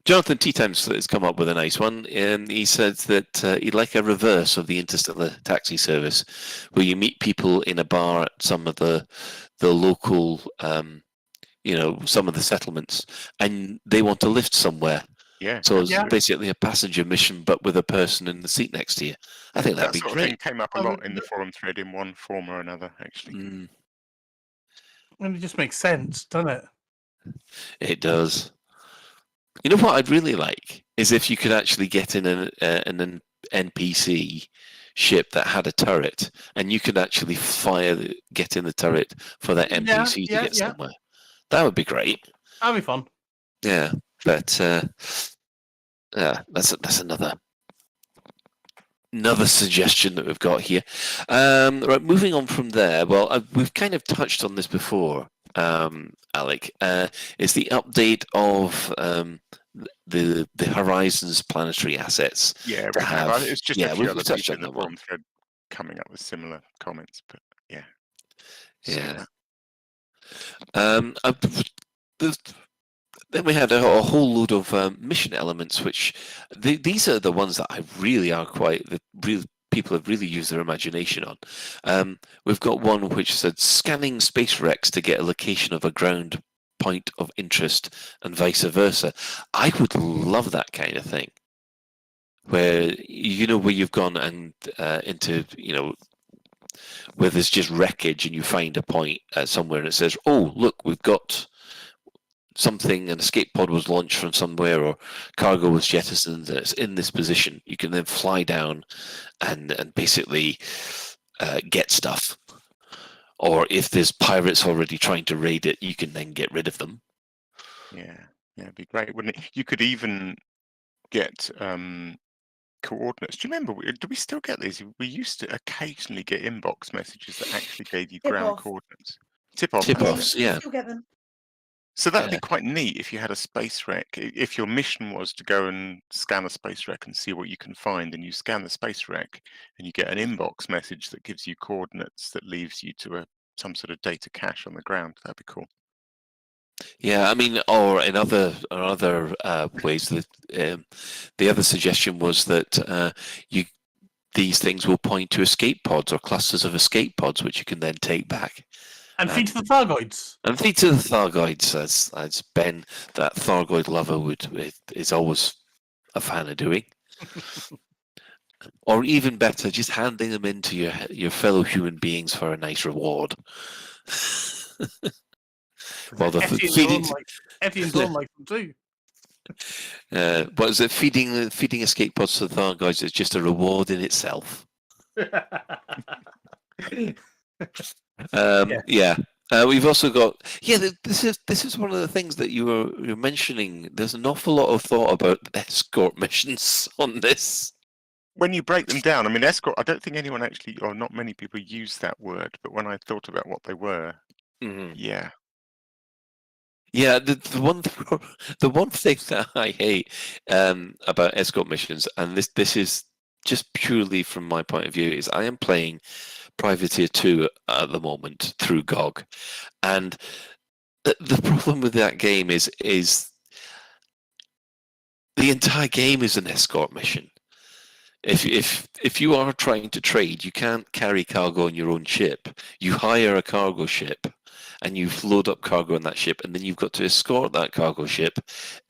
Jonathan T. Times has come up with a nice one. He said that he'd like a reverse of the interstellar taxi service, where you meet people in a bar at some of the local, some of the settlements, and they want to lift somewhere. Yeah. So it's basically a passenger mission, but with a person in the seat next to you. I think that'd be sort great. Of thing came up a lot in the forum thread in one form or another, actually. And it just makes sense, doesn't it? It does. You know what I'd really like is if you could actually get in an NPC ship that had a turret, and you could actually get in the turret for that NPC to get somewhere. That would be great. That'd be fun. Yeah, but that's another suggestion that we've got here. Right, moving on from there. Well, we've kind of touched on this before, Alec. Is the update of the Horizons planetary assets? Yeah, to have. It's just a few other people in the forum thread coming up with similar comments, but yeah. Yeah. Then we had a whole load of mission elements, which these are the ones that people have really used their imagination on. We've got one which said scanning space wrecks to get a location of a ground point of interest and vice versa. I would love that kind of thing, where you've gone and into where there's just wreckage and you find a point somewhere and it says, oh, look, we've got something, an escape pod was launched from somewhere or cargo was jettisoned and it's in this position. You can then fly down and basically get stuff. Or if there's pirates already trying to raid it, you can then get rid of them. Yeah, it'd be great, wouldn't it? You could even get coordinates. Do you remember? Do we still get these? We used to occasionally get inbox messages that actually gave you ground coordinates. Tip-offs, yeah. Still get them. So that'd be quite neat if you had a space wreck. If your mission was to go and scan a space wreck and see what you can find, and you scan the space wreck and you get an inbox message that gives you coordinates that leaves you to some sort of data cache on the ground, that'd be cool. Yeah, I mean, or in other ways, the other suggestion was that these things will point to escape pods or clusters of escape pods, which you can then take back. And feed to the Thargoids. And feed to the Thargoids, as Ben, that Thargoid lover, is always a fan of doing. Or even better, just handing them in to your fellow human beings for a nice reward. Well, the feeding. Effie and Dawn like them too. What is it? Feeding escape pods to the Thargoids is just a reward in itself. Yeah. We've also got this is one of the things that you're mentioning. There's an awful lot of thought about escort missions on this. When you break them down, I mean, escort, I don't think anyone actually, or not many people use that word, but when I thought about what they were, yeah. Yeah, the one thing that I hate about escort missions, and this is just purely from my point of view, is I am playing Privateer 2 at the moment through GOG, and the problem with that game is the entire game is an escort mission. If you are trying to trade, you can't carry cargo on your own ship. You hire a cargo ship, and you load up cargo on that ship, and then you've got to escort that cargo ship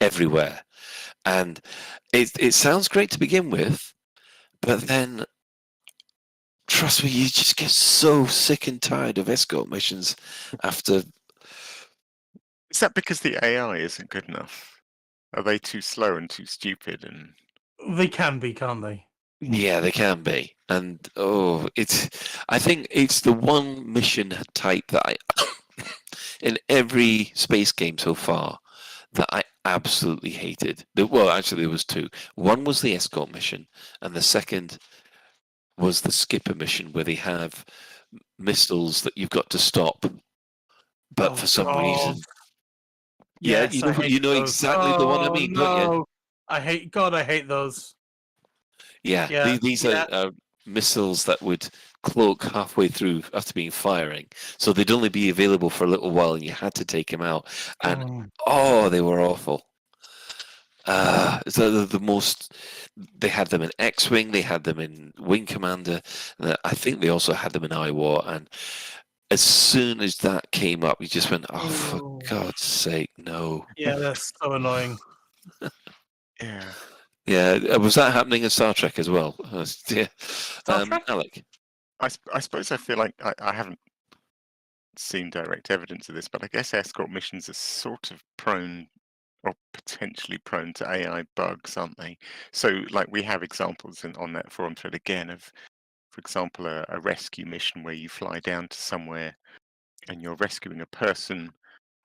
everywhere. And it sounds great to begin with, but then, trust me, you just get so sick and tired of escort missions after. Is that because the AI isn't good enough? Are they too slow and too stupid? And They can be, can't they? Yeah, they can be. And I think it's the one mission type that I, in every space game so far, that I absolutely hated. Well, actually, there was two. One was the escort mission, and the second was the skipper mission, where they have missiles that you've got to stop. But for some reason, Yes, you I hate know those. exactly the one I mean, don't you? No. I hate those. Yeah, these are missiles that would cloak halfway through after being firing, so they'd only be available for a little while, and you had to take them out. And they were awful. So the most, they had them in X-Wing, they had them in Wing Commander, and I think they also had them in IWAR. And as soon as that came up, you just went, "Oh, for God's sake, no!" Yeah, that's so annoying. Yeah. Yeah, was that happening in Star Trek as well? Yeah. Alec? I suppose I feel like I haven't seen direct evidence of this, but I guess escort missions are sort of prone or potentially prone to AI bugs, aren't they? So, like, we have examples on that forum thread again of, for example, a rescue mission where you fly down to somewhere and you're rescuing a person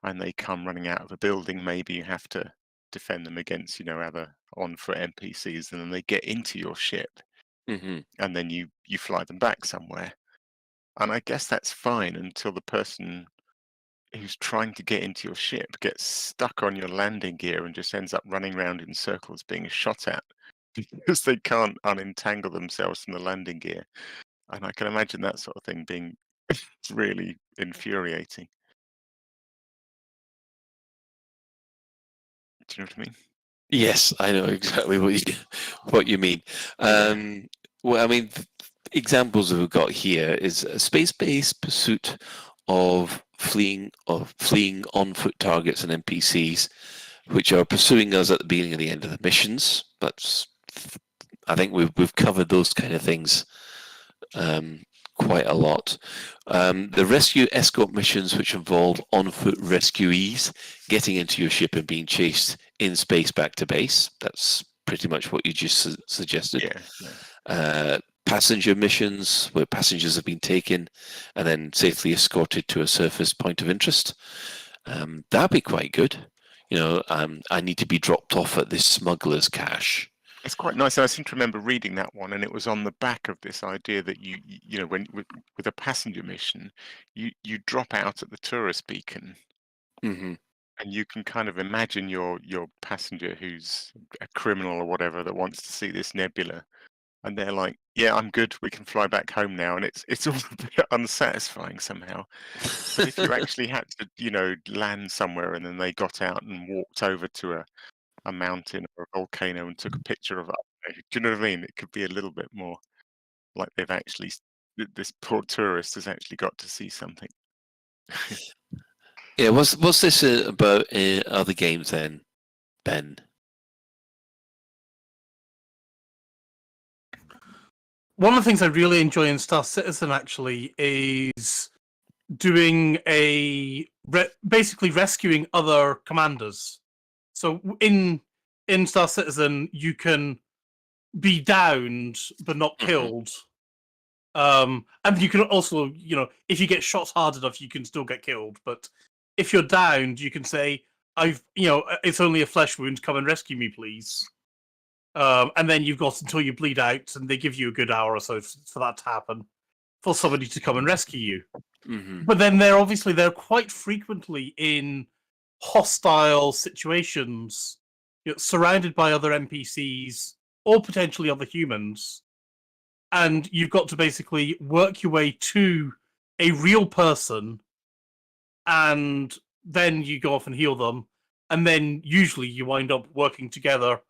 and they come running out of a building. Maybe you have to defend them against, other on-foot NPCs, and then they get into your ship, and then you fly them back somewhere. And I guess that's fine until the person who's trying to get into your ship gets stuck on your landing gear and just ends up running around in circles being shot at because they can't unentangle themselves from the landing gear. And I can imagine that sort of thing being really infuriating. Do you know what I mean? Yes, I know exactly what you mean. Well, I mean, examples that we've got here is a space-based pursuit of fleeing on-foot targets and NPCs, which are pursuing us at the beginning and the end of the missions. I think we've covered those kind of things quite a lot. The rescue escort missions, which involve on-foot rescuees getting into your ship and being chased in space back to base. That's pretty much what you just suggested. Yeah. Passenger missions where passengers have been taken and then safely escorted to a surface point of interest. That'd be quite good. I need to be dropped off at this smuggler's cache. It's quite nice. I seem to remember reading that one, and it was on the back of this idea that when with a passenger mission, you drop out at the tourist beacon, and you can kind of imagine your passenger who's a criminal or whatever that wants to see this nebula, and they're like, "Yeah, I'm good. We can fly back home now." And it's all a bit unsatisfying somehow. But if you actually had to, land somewhere, and then they got out and walked over to a mountain or a volcano and took a picture of it. Do you know what I mean? It could be a little bit more like this poor tourist has actually got to see something. Yeah, what's this about other games then, Ben? One of the things I really enjoy in Star Citizen actually is doing basically rescuing other commanders. So in Star Citizen, you can be downed but not killed, and you can also, if you get shot hard enough, you can still get killed. But if you're downed, you can say, it's only a flesh wound. Come and rescue me, please. And then you've got until you bleed out, and they give you a good hour or so for that to happen, for somebody to come and rescue you. But then they're quite frequently in hostile situations, surrounded by other NPCs or potentially other humans, and you've got to basically work your way to a real person, and then you go off and heal them, and then usually you wind up working together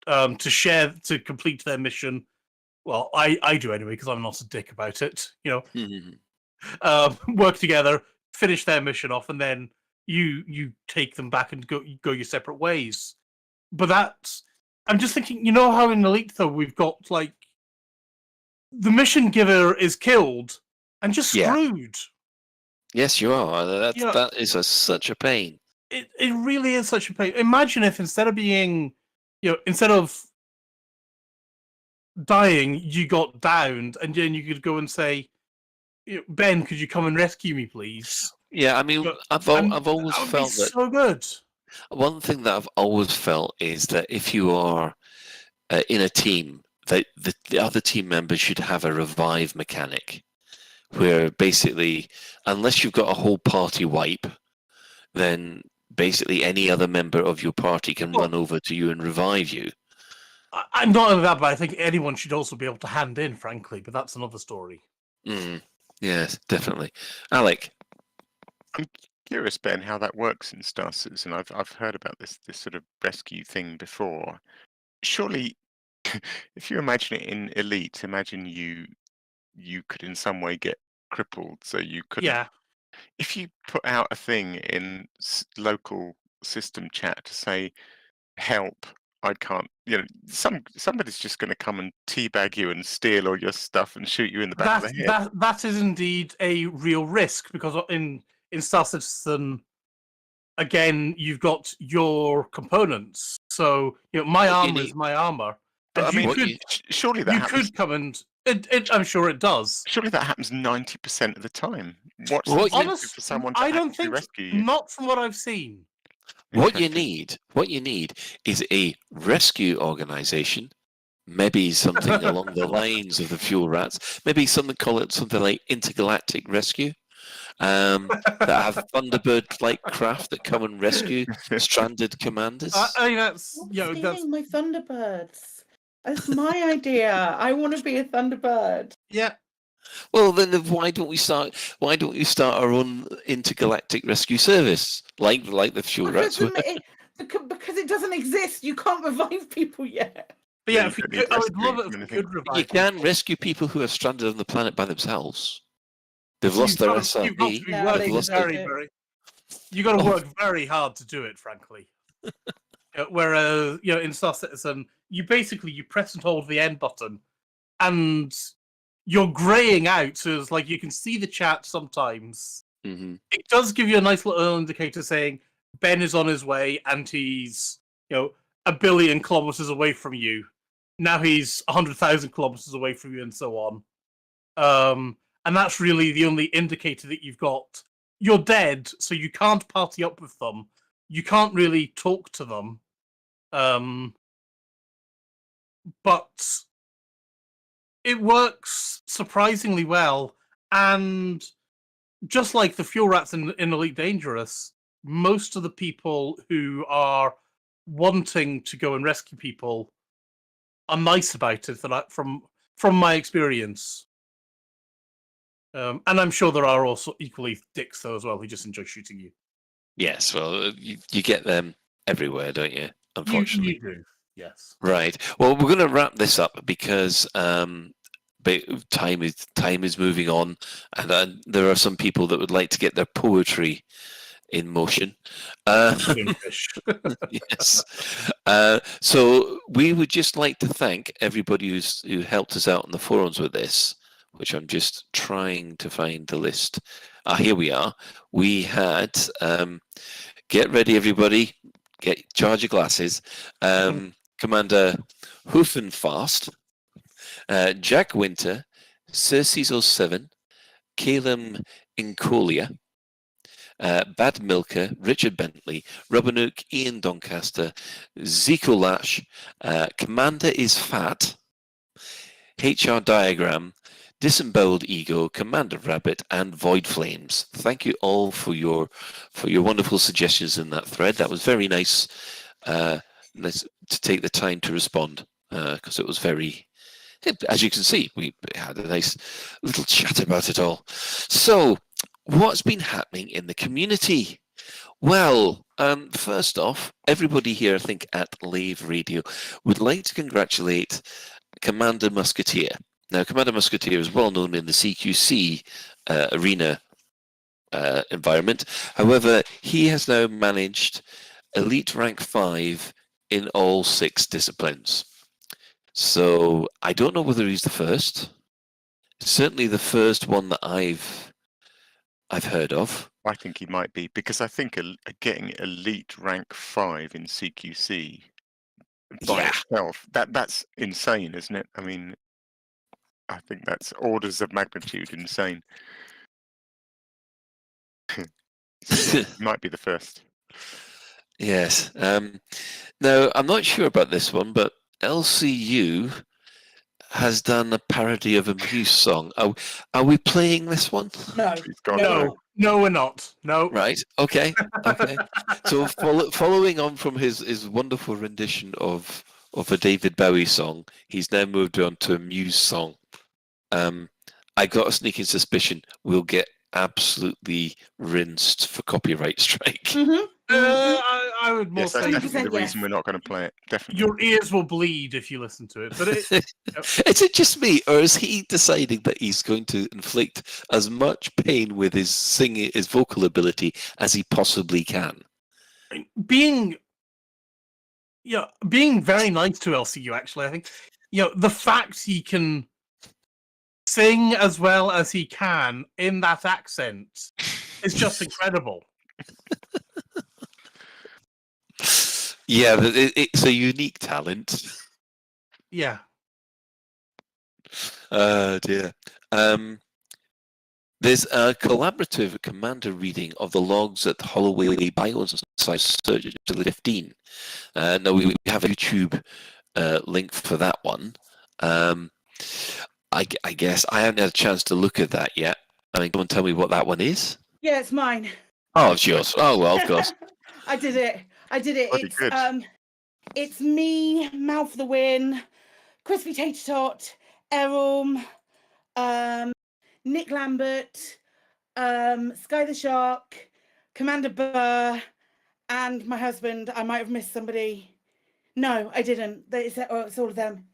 to complete their mission. Well, I do anyway, because I'm not a dick about it. Work together finish their mission off, and then you take them back and go your separate ways. But I'm just thinking, you know how in Elite though we've got like the mission giver is killed and just screwed. Yes, you are. That is such a pain. It really is such a pain. Imagine if instead of dying, you got downed, and then you could go and say, Ben, could you come and rescue me, please? Yeah, I mean, I've always felt that so good. One thing that I've always felt is that if you are in a team, that the other team members should have a revive mechanic, where basically, unless you've got a whole party wipe, then basically any other member of your party can run over to you and revive you. I'm not only that, but I think anyone should also be able to hand in, frankly, but that's another story. Yes, definitely. Alec? I'm curious, Ben, how that works in Star Citizen. I've heard about this sort of rescue thing before. Surely, if you imagine it in Elite, imagine you could in some way get crippled, so you could. Yeah. If you put out a thing in local system chat to say, "Help! I can't," somebody's just going to come and teabag you and steal all your stuff and shoot you in the back of the head. That is indeed a real risk, because in Star Citizen, again, you've got your components. So my armor is my armor. But, surely that happens. Could come and I'm sure it does. Surely that happens 90% of the time. What's Well, the incentive for someone to actually rescue you? Not from what I've seen. What you need is a rescue organization, maybe something along the lines of the Fuel Rats, maybe call it something like Intergalactic Rescue, that have Thunderbird-like craft that come and rescue stranded commanders. That's stealing my Thunderbirds. That's my idea. I want to be a Thunderbird. Yeah. Well, then why don't you start our own intergalactic rescue service like the Fuel Rats? Because it doesn't exist. You can't revive people yet. But yeah, I would love it if we could revive. You can rescue people who are stranded on the planet by themselves. They've lost their SRB. You've got to work very hard to do it, frankly. Whereas, in Star Citizen, you press and hold the end button, and you're graying out, so it's like you can see the chat sometimes. Mm-hmm. It does give you a nice little indicator saying Ben is on his way, and he's 1 billion kilometers away from you. Now he's 100,000 kilometers away from you, and so on. And that's really the only indicator that you've got. You're dead, so you can't party up with them. You can't really talk to them. But it works surprisingly well, and just like the Fuel Rats in Elite Dangerous, most of the people who are wanting to go and rescue people are nice about it. From my experience, and I'm sure there are also equally dicks though as well who just enjoy shooting you. Yes, well, you get them everywhere, don't you? Unfortunately, you do. Yes. Right. Well, we're going to wrap this up because time is moving on, and there are some people that would like to get their poetry in motion. Yes. So we would just like to thank everybody who helped us out on the forums with this, which I'm just trying to find the list. Here we are. We had, get ready everybody, charge your glasses, Commander Hoofenfast, Jack Winter, Circes07, Calum Incolia, Bad Milker, Richard Bentley, Robinook, Ian Doncaster, Zico Lash, Commander is Fat, HR Diagram, Disemboweled Ego, Commander Rabbit, and Void Flames. Thank you all for your wonderful suggestions in that thread. That was very nice, nice to take the time to respond, because it was very, as you can see, we had a nice little chat about it all. So, what's been happening in the community? Well, first off, everybody here, I think, at Lave Radio would like to congratulate Commander Musketeer. Now, Commander Musketeer is well known in the CQC arena environment. However, he has now managed Elite Rank 5 in all 6 disciplines. So I don't know whether he's the first. Certainly the first one that I've heard of. I think he might be, because I think getting Elite Rank 5 in CQC by itself, that's insane, isn't it? I mean, I think that's orders of magnitude insane. So, might be the first. Yes. Now, I'm not sure about this one, but LCU has done a parody of a Muse song. Are we playing this one? No, we're not. No. Right. Okay. So following on from his wonderful rendition of a David Bowie song, he's now moved on to a Muse song. I got a sneaking suspicion we'll get absolutely rinsed for copyright strike. Mm-hmm. I would more say that's definitely the reason we're not going to play it. Definitely. Your ears will bleed if you listen to it. But is it just me, or is he deciding that he's going to inflict as much pain with his singing, his vocal ability, as he possibly can? Being very nice to LCU, actually, I think, the fact he can sing as well as he can in that accent is just incredible. Yeah, it's a unique talent. Yeah. Dear. There's a collaborative commander reading of the logs at Holloway Bios Site Surge 15. Now we have a YouTube link for that one. I guess I haven't had a chance to look at that yet. I mean, come on, tell me what that one is. Yeah, it's mine. Oh, it's yours. Oh, well, of course. I did it. Bloody good. It's me, Mouth the Win, Crispy Tater Tot, Errol, Nick Lambert, Sky the Shark, Commander Burr, and my husband. I might have missed somebody. No, I didn't. It's all of them.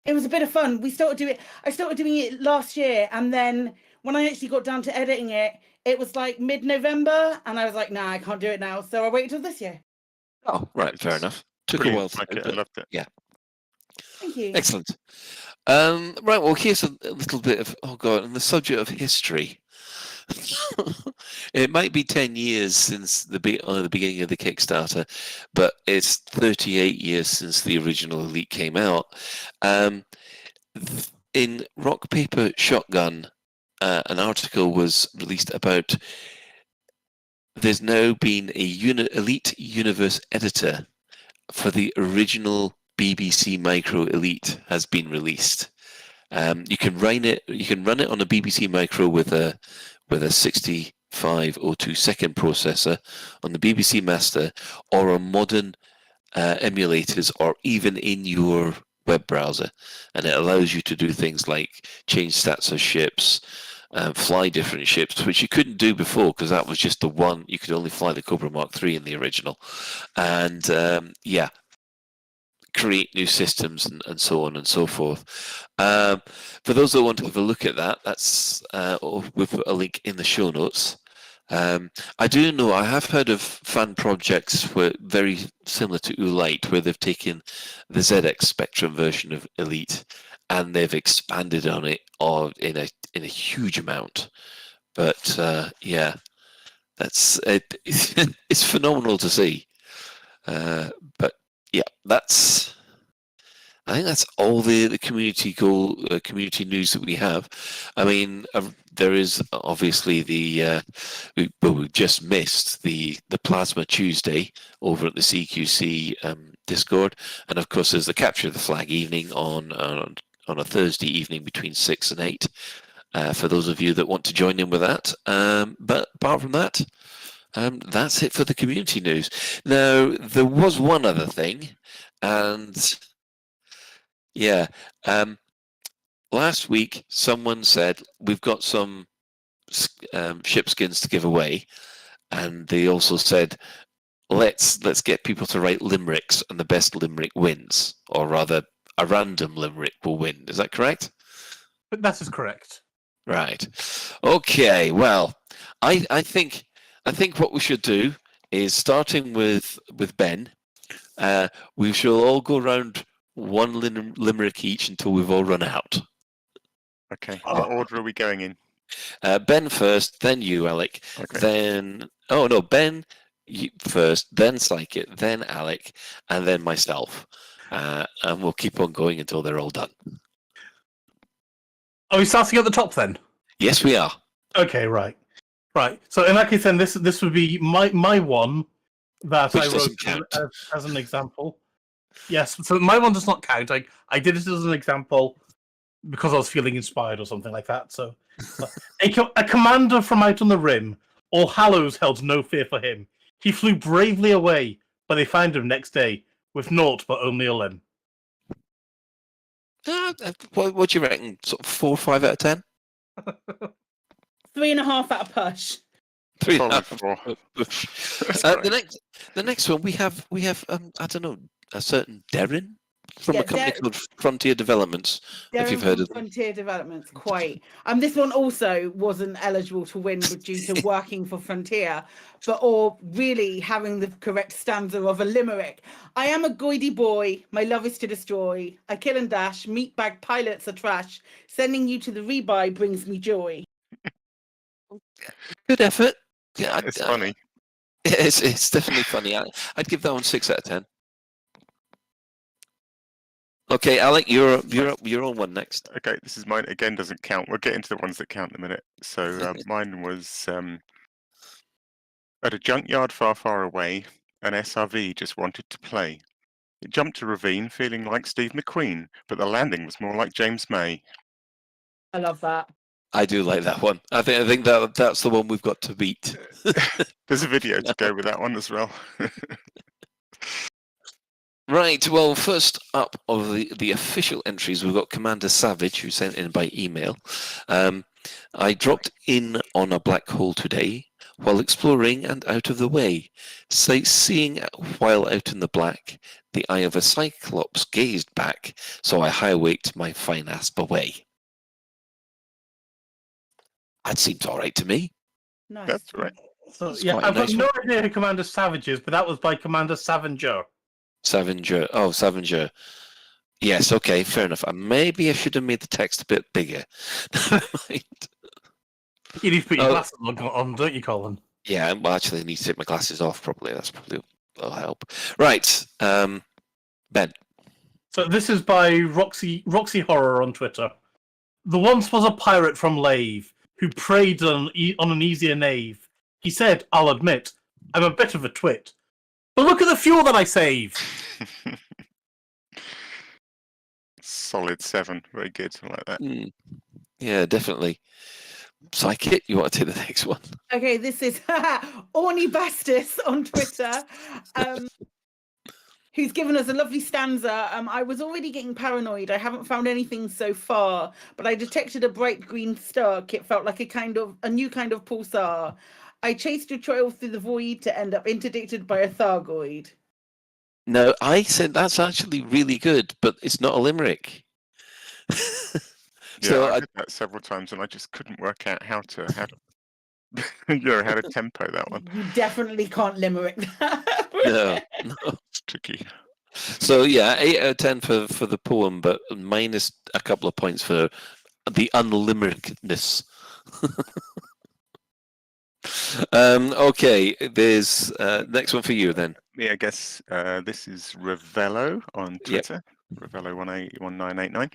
It was a bit of fun. I started doing it last year, and then when I actually got down to editing it, it was like mid-November, and I was like, nah, I can't do it now. So I waited till this year. Oh, right, fair enough. Took a while. I loved it. Yeah. Thank you. Excellent. Right, well, here's a little bit of, on the subject of history. It might be 10 years since the beginning of the Kickstarter, but it's 38 years since the original Elite came out. In Rock, Paper, Shotgun, an article was released about there's now been a Elite Universe editor for the original BBC Micro Elite has been released. You can run it on a BBC Micro with a 6502 second processor on the BBC Master, or on modern emulators, or even in your web browser, and it allows you to do things like change stats of ships, fly different ships, which you couldn't do before because that was just the one. You could only fly the Cobra Mark III in the original, and create new systems and so on and so forth. For those that want to have a look at that, that's we've put a link in the show notes. I do know, I have heard of fan projects where very similar to Ulite, where they've taken the ZX Spectrum version of Elite and they've expanded on it in a huge amount. But yeah, that's it. It's phenomenal to see. But yeah, I think that's all the community news that we have. I mean, there is obviously we just missed the Plasma Tuesday over at the CQC Discord, and of course there's the Capture the Flag evening on a Thursday evening between 6 and 8. For those of you that want to join in with that. But apart from that, that's it for the community news. Now, there was one other thing, and yeah, last week someone said we've got some ship skins to give away, and they also said let's get people to write limericks, and the best limerick wins, or rather, a random limerick will win. Is that correct? But that is correct. Right. Okay. Well, I think what we should do is, starting with Ben, we shall all go around one limerick each until we've all run out. Okay. What order are we going in? Ben first, then you, Alec. Okay. Then Ben first, then Psychic, then Alec, and then myself. And we'll keep on going until they're all done. Are we starting at the top then? Yes, we are. Okay, right. So in that case, then this would be my one that Which I wrote doesn't count. as an example. Yes, so my one does not count. I did it as an example because I was feeling inspired or something like that. So, a commander from out on the rim, All Hallows held no fear for him. He flew bravely away, but they found him next day with naught but only a limb. What do you reckon? Sort of 4 or 5 out of 10? 3.5 out of push. 3 Probably out of 4. 4. The next one we have I don't know, a certain Darren from a company called Frontier Developments. If you've heard of them. Frontier Developments, quite. This one also wasn't eligible to win due to working for Frontier, or really having the correct stanza of a limerick. I am a goidy boy, my love is to destroy. I kill and dash, meatbag pilots are trash. Sending you to the rebuy brings me joy. Good effort. Yeah, It's funny. It's definitely funny. I'd give that one 6 out of 10. Okay, Alec, you're on one next. Okay, this is mine. Again, doesn't count. We'll get into the ones that count in a minute. So mine was at a junkyard far, far away. An SRV just wanted to play. It jumped a ravine, feeling like Steve McQueen, but the landing was more like James May. I love that. I do like that one. I think that's the one we've got to beat. There's a video to go with that one as well. Right, well, first up of the official entries, we've got Commander Savage, who sent in by email. I dropped in on a black hole today while exploring and out of the way. Sightseeing while out in the black, the eye of a cyclops gazed back, so I highwayed my fine asp away. That seems all right to me. Nice. That's right. So, I've got no idea who Commander Savage is, but that was by Commander Savager. Savager. Yes, okay, fair enough. Maybe I should have made the text a bit bigger. Never mind. You need to put your glasses on, don't you, Colin? Yeah, well, actually, I need to take my glasses off probably. That's probably will help. Right, Ben. So this is by Roxy Horror on Twitter. There once was a pirate from Lave who preyed on an easier knave. He said, I'll admit, I'm a bit of a twit. But look at the fuel that I save. Solid 7. Very good. I like that. Yeah, definitely. Psychic, you want to take the next one? Okay, this is Orny Bastis on Twitter, who's given us a lovely stanza. I was already getting paranoid. I haven't found anything so far, but I detected a bright green spark. It felt like a new kind of pulsar. I chased a trail through the void to end up interdicted by a Thargoid. No, I said that's actually really good, but it's not a limerick. So I did that several times, and I just couldn't work out how to tempo that one. You definitely can't limerick that. No, it's tricky. So yeah, 8 out of 10 for the poem, but minus a couple of points for the unlimericness. Okay, there's next one for you then. Yeah, I guess this is Ravello on Twitter. Yep. Ravello1989.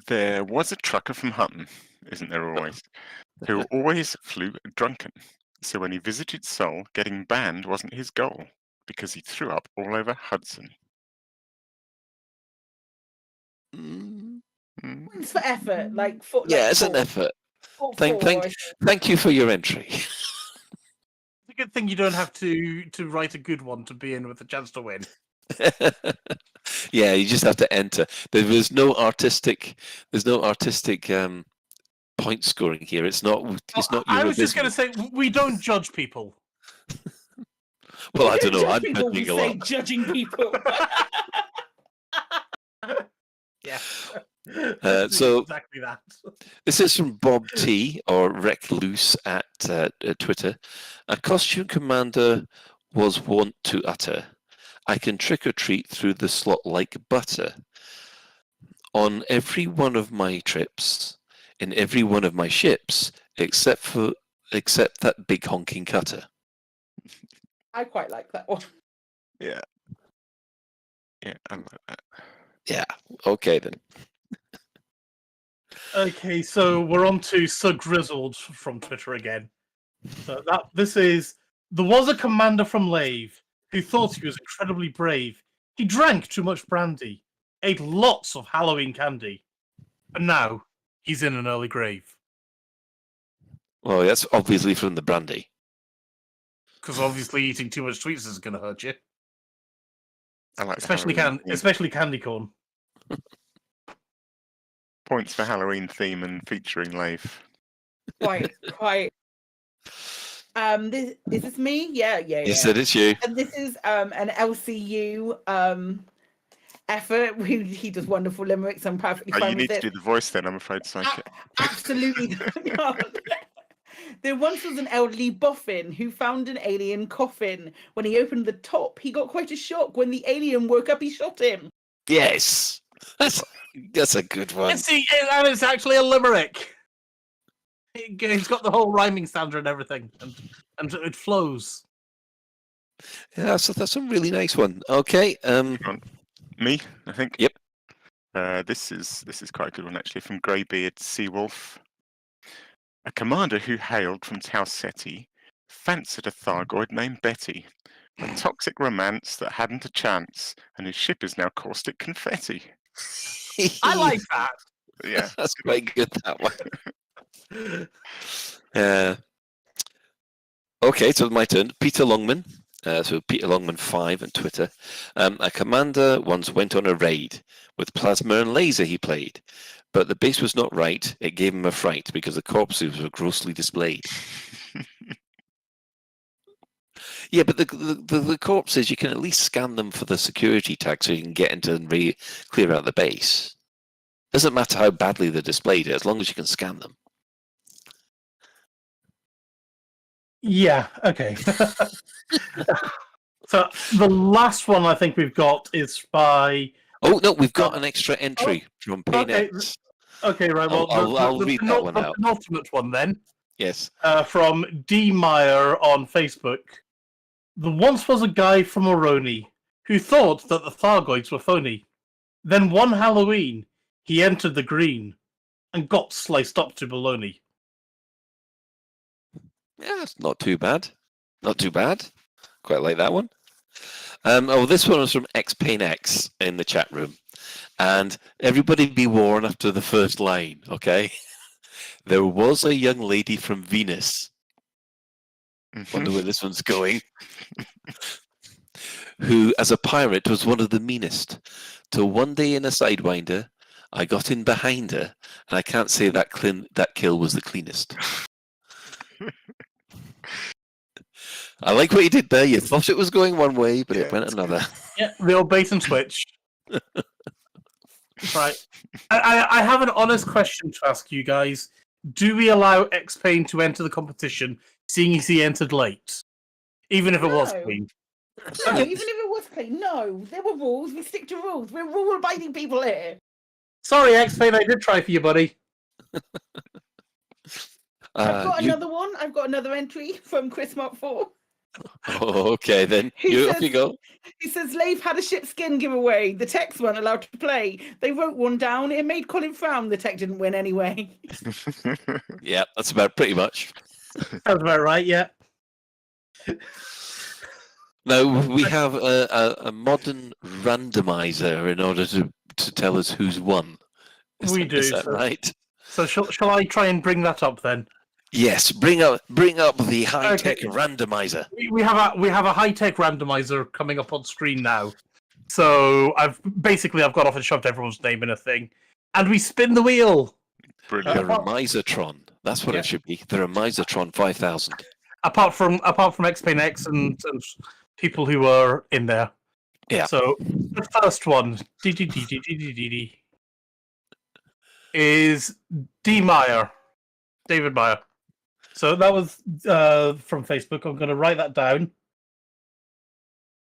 There was a trucker from Hutton, isn't there always, who always flew drunken. So when he visited Seoul, getting banned wasn't his goal, because he threw up all over Hudson. It's for effort, it's an effort. Thank you for your entry. It's a good thing you don't have to write a good one to be in with a chance to win. Yeah, you just have to enter. There's no artistic point scoring here. It's not. I was just going to say we don't judge people. Well, I don't know. I'm judging a lot. Judging people. Yeah. So exactly that. This is from Bob T or Recluse at Twitter. A costume commander was wont to utter, "I can trick or treat through the slot like butter. On every one of my trips, in every one of my ships, except that big honking cutter." I quite like that one. Yeah. Yeah, I like that. Yeah. Okay then. Okay, so we're on to Sir Grizzled from Twitter again. So there was a commander from Lave who thought he was incredibly brave. He drank too much brandy, ate lots of Halloween candy, and now he's in an early grave. Well, that's obviously from the brandy. Because obviously eating too much sweets is going to hurt you. I like especially candy corn. Points for Halloween theme and featuring Lave. Quite. Is this me? Yeah. Yes, it is you. And this is an LCU effort. He does wonderful limericks. I'm perfectly fine You with need it. to do the voice then, I'm afraid, Psychic. Absolutely not. There once was an elderly boffin who found an alien coffin. When he opened the top, he got quite a shock. When the alien woke up, he shot him. Yes. That's a good one. And it's actually a limerick. It's got the whole rhyming standard and everything, and it flows. Yeah, so that's a really nice one. Okay. Me, I think. Yep. This is quite a good one actually, from Greybeard Seawolf. A commander who hailed from Tau Ceti fancied a Thargoid named Betty. A toxic romance that hadn't a chance, and his ship is now caustic confetti. I like that. Yeah, that's quite good, that one. Okay, so my turn. Peter Longman. So Peter Longman 5 on Twitter. A commander once went on a raid. With plasma and laser he played. But the base was not right. It gave him a fright because the corpses were grossly displayed. Yeah, but the corpses, you can at least scan them for the security tag so you can get into and clear out the base. Doesn't matter how badly they're displayed, as long as you can scan them. Yeah, okay. So the last one I think we've got is by... Oh, no, we've got an extra entry from Paynex. Okay, right. Well, I'll read that one out. The penultimate one then. Yes. From D. Meyer on Facebook. There once was a guy from Oroni who thought that the Thargoids were phony. Then one Halloween, he entered the green and got sliced up to baloney. Yeah, it's not too bad. Not too bad. Quite like that one. This one was from XPainX in the chat room. And everybody be warned after the first line, okay? There was a young lady from Venus. Wonder where this one's going. Who, as a pirate, was one of the meanest. Till one day in a Sidewinder, I got in behind her, and I can't say that kill was the cleanest. I like what you did there. You thought it was going one way, but it went another. Yeah, real bait and switch. Right. I have an honest question to ask you guys. Do we allow X-Pain to enter the competition, seeing as he entered late? Even if it was clean? No, even if it was clean, no. There were rules. We stick to rules. We're rule-abiding people here. Sorry, X-Pain, I did try for you, buddy. I've got another one. I've got another entry from Chris Mark 4. Oh, okay, then. Off you go. He says, Lave had a ship skin giveaway. The techs weren't allowed to play. They wrote one down. It made Colin frown. The tech didn't win anyway. Yeah, that's about pretty much. Sounds about right, yeah. Now, we have a modern randomizer in order to tell us who's won. Is that right? So shall I try and bring that up then? Yes, bring up the high-tech randomizer. We have a high-tech randomizer coming up on screen now. So I've got off and shoved everyone's name in a thing, and we spin the wheel. Brilliant. The Remizatron. That's what it should be. The Remizatron 5000. Apart from X-Pain X and people who are in there. Yeah. So the first one. is D. Meyer, David Meyer. So that was from Facebook. I'm going to write that down.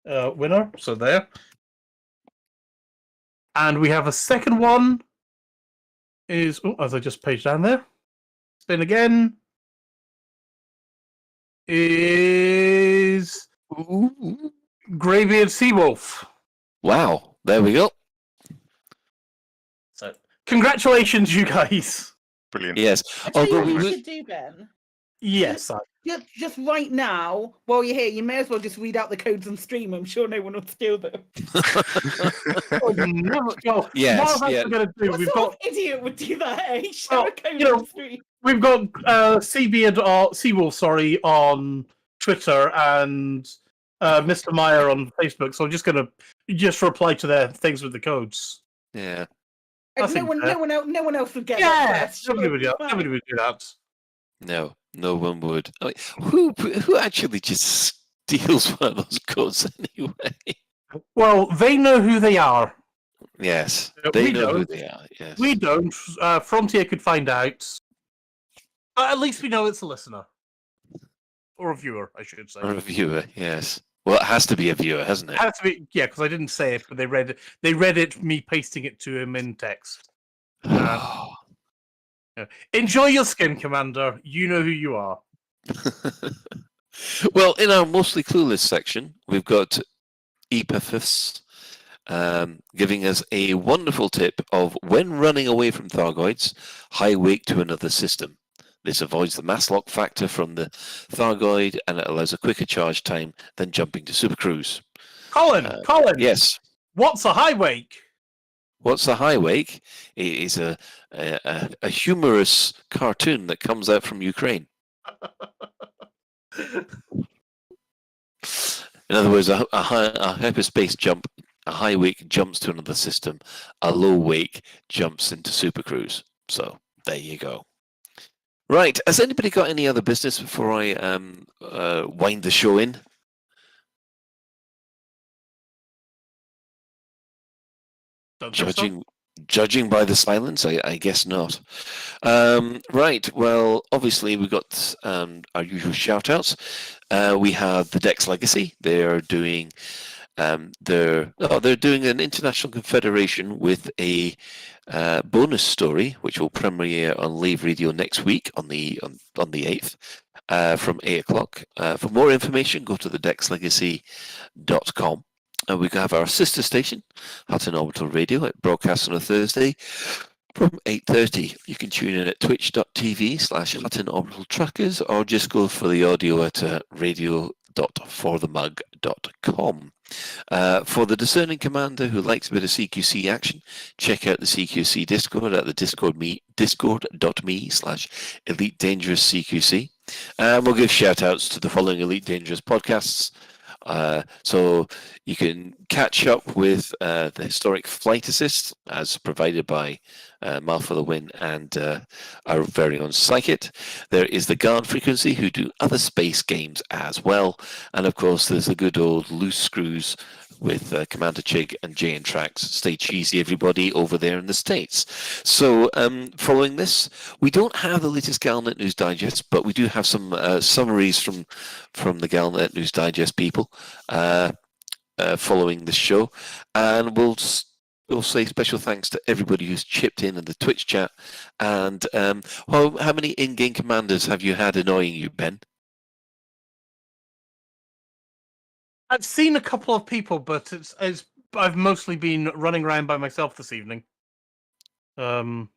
Winner. So there. And we have a second one. Is as I just paged down there. Spin again. Is Greybeard Seawolf. Wow, there we go. So, congratulations, you guys. Brilliant. Yes. I tell you what you should do, Ben. Yes. Just right now, while you're here, you may as well just read out the codes on stream. I'm sure no one will steal them. Yes. What sort of idiot would do that? Eh? Share a code on stream. We've got Seabeard Seawolf, on Twitter and Mr. Meyer on Facebook. So I'm just going to reply to their things with the codes. Yeah. No one else would get that. First. Nobody would do that. No one would. I mean, who actually just steals one of those codes anyway? Well, they know who they are. Yes, they know who they are. Yes, we don't. Frontier could find out. At least we know it's a listener or a viewer, I should say. Or a viewer, yes. Well, it has to be a viewer, hasn't it? It has to be, yeah, because I didn't say it, but they read it. They read it. Me pasting it to him in text. Yeah. Enjoy your skin, Commander. You know who you are. Well, in our mostly clueless section, we've got Epiphus giving us a wonderful tip of when running away from Thargoids, high wake to another system. This avoids the mass lock factor from the Thargoid and it allows a quicker charge time than jumping to supercruise. Colin, yes. What's a high wake? What's a high wake? It is a humorous cartoon that comes out from Ukraine. In other words, a hyperspace jump, a high wake jumps to another system, a low wake jumps into supercruise. So there you go. Right, has anybody got any other business before I wind the show in? Judging by the silence, I guess not. Right, well, obviously we've got our usual shout-outs. We have the Dex Legacy. They're doing they're doing an international confederation with a bonus story, which will premiere on Lave Radio next week on the 8th from 8 o'clock. For more information, go to thedexlegacy.com. And we have our sister station, Hutton Orbital Radio, it broadcasts on a Thursday from 8:30. You can tune in at twitch.tv/Hutton Orbital Truckers, or just go for the audio at radio.forthemug.com. For the discerning commander who likes a bit of CQC action, check out the CQC Discord at the discord.me/Elite Dangerous CQC. We'll give shout outs to the following Elite Dangerous podcasts. So you can catch up with the historic flight assist as provided by Mile for the Win and our very own Psychit. There is the Guard Frequency who do other space games as well. And of course there's the good old Loose Screws with Commander Chig and Jay and Trax. Stay cheesy, everybody, over there in the States. So following this, we don't have the latest Galnet News Digest, but we do have some summaries from the Galnet News Digest people following the show. And we'll say special thanks to everybody who's chipped in the Twitch chat. And how many in-game commanders have you had annoying you, Ben? I've seen a couple of people, but I've mostly been running around by myself this evening. But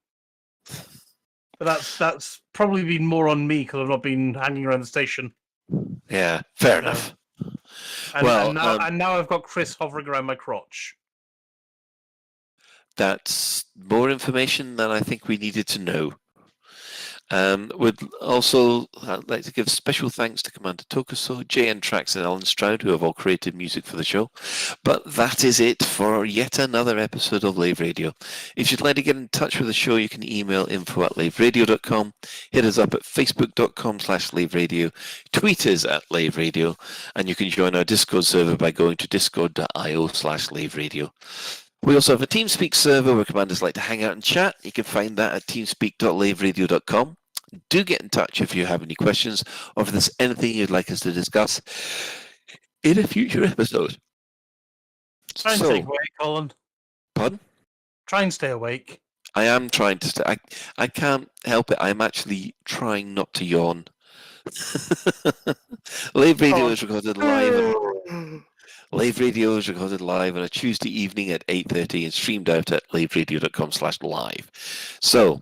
that's probably been more on me because I've not been hanging around the station. Yeah, fair enough. And now I've got Chris hovering around my crotch. That's more information than I think we needed to know. Would also like to give special thanks to Commander Tokuso, JN Trax and Alan Stroud, who have all created music for the show. But that is it for yet another episode of Lave Radio. If you'd like to get in touch with the show, you can email info@laveradio.com, hit us up at facebook.com/laveradio, tweet us at Lave Radio, and you can join our Discord server by going to discord.io/laveradio. We also have a TeamSpeak server where commanders like to hang out and chat. You can find that at teamspeak.laveradio.com. Do get in touch if you have any questions or if there's anything you'd like us to discuss in a future episode. Try and stay awake, Colin. Pardon? Try and stay awake. I am trying to stay. I can't help it. I'm actually trying not to yawn. Lave Radio is recorded live. Lave Radio is recorded live on a Tuesday evening at 8:30 and streamed out at laveradio.com/live. So,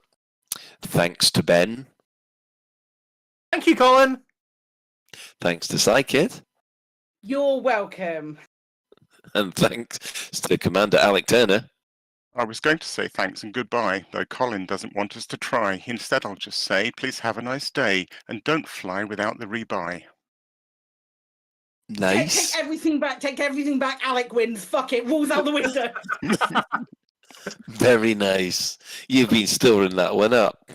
thanks to Ben. Thank you, Colin. Thanks to Psykid. You're welcome. And thanks to Commander Alec Turner. I was going to say thanks and goodbye, though Colin doesn't want us to try. Instead, I'll just say, please have a nice day, and don't fly without the rebuy. Nice. Take everything back. Take everything back. Alec wins. Fuck it. Walls out the window. Very nice. You've been storing that one up.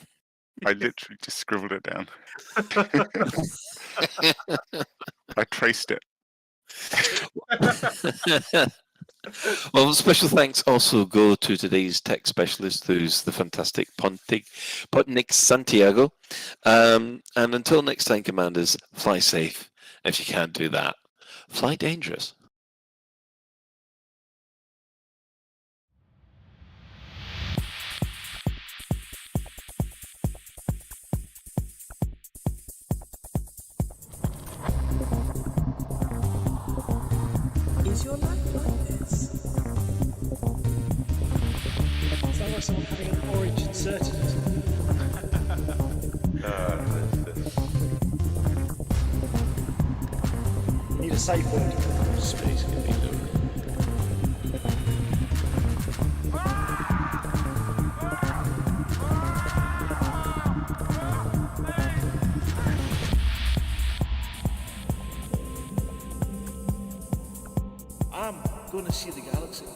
I literally just scribbled it down. I traced it. Well, special thanks also go to today's tech specialist, who's the fantastic Potnik Santiago. And until next time, commanders, fly safe. If you can't do that, fly dangerous. Is your life like this? Sounds like someone having an orange inserted. You need a safe word. Space can be done. I'm gonna see the galaxy.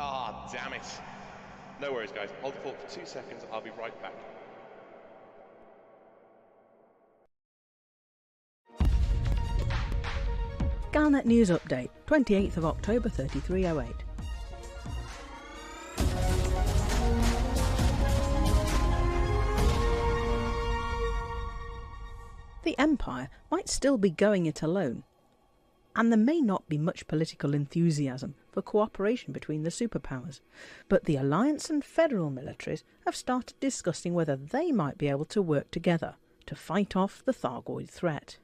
Ah, damn it. No worries, guys. Hold the fort for 2 seconds. I'll be right back. Galnet News Update, 28th of October 3308. The Empire might still be going it alone, and there may not be much political enthusiasm for cooperation between the superpowers, but the Alliance and Federal militaries have started discussing whether they might be able to work together to fight off the Thargoid threat.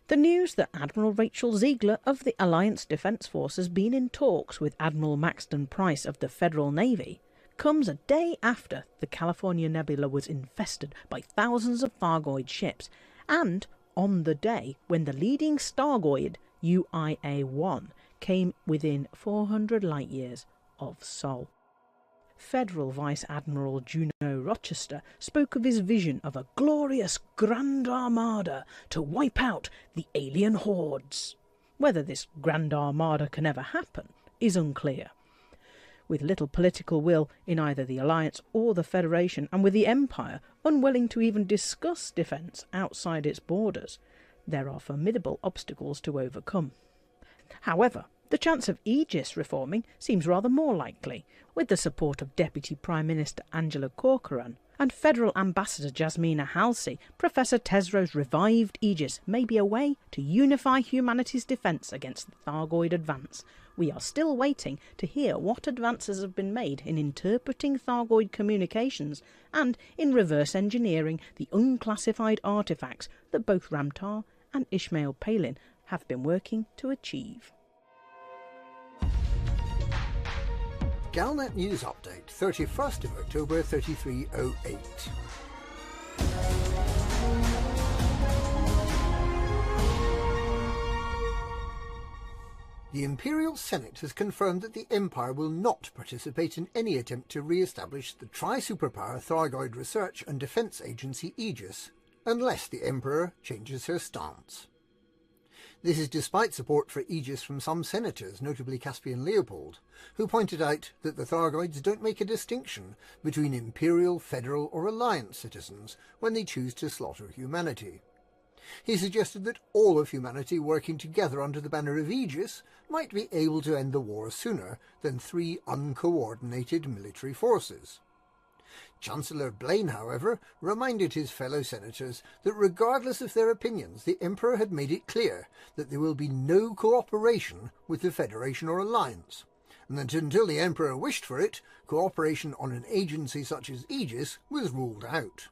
The news that Admiral Rachel Ziegler of the Alliance Defence Force has been in talks with Admiral Maxton Price of the Federal Navy comes a day after the California Nebula was infested by thousands of Thargoid ships, and on the day when the leading Stargoid, UIA-1, came within 400 light-years of Sol. Federal Vice Admiral Juno Rochester spoke of his vision of a glorious Grand Armada to wipe out the alien hordes. Whether this Grand Armada can ever happen is unclear. With little political will in either the Alliance or the Federation, and with the Empire unwilling to even discuss defence outside its borders, there are formidable obstacles to overcome. However, the chance of Aegis reforming seems rather more likely, with the support of Deputy Prime Minister Angela Corcoran and Federal Ambassador Jasmina Halsey. Professor Tesro's revived Aegis may be a way to unify humanity's defence against the Thargoid advance. We are still waiting to hear what advances have been made in interpreting Thargoid communications and in reverse engineering the unclassified artefacts that both Ramtar and Ishmael Palin have been working to achieve. Galnet News Update, 31st of October 3308. The Imperial Senate has confirmed that the Empire will not participate in any attempt to re-establish the tri-superpower Thargoid Research and Defense Agency Aegis, unless the Emperor changes her stance. This is despite support for Aegis from some senators, notably Caspian Leopold, who pointed out that the Thargoids don't make a distinction between Imperial, Federal or Alliance citizens when they choose to slaughter humanity. He suggested that all of humanity working together under the banner of Aegis might be able to end the war sooner than 3 uncoordinated military forces. Chancellor Blaine, however, reminded his fellow senators that regardless of their opinions, the Emperor had made it clear that there will be no cooperation with the Federation or Alliance, and that until the Emperor wished for it, cooperation on an agency such as Aegis was ruled out.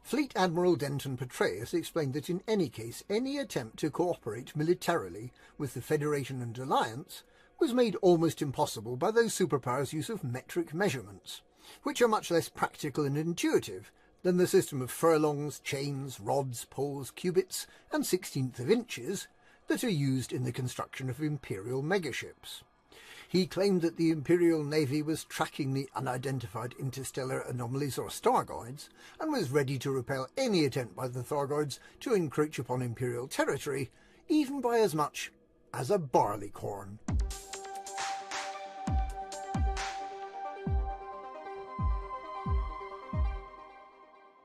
Fleet Admiral Denton Petraeus explained that in any case, any attempt to cooperate militarily with the Federation and Alliance was made almost impossible by those superpowers' use of metric measurements, which are much less practical and intuitive than the system of furlongs, chains, rods, poles, cubits, and 16th of inches that are used in the construction of Imperial megaships. He claimed that the Imperial Navy was tracking the unidentified interstellar anomalies or Stargoids, and was ready to repel any attempt by the Thargoids to encroach upon Imperial territory, even by as much as a barleycorn.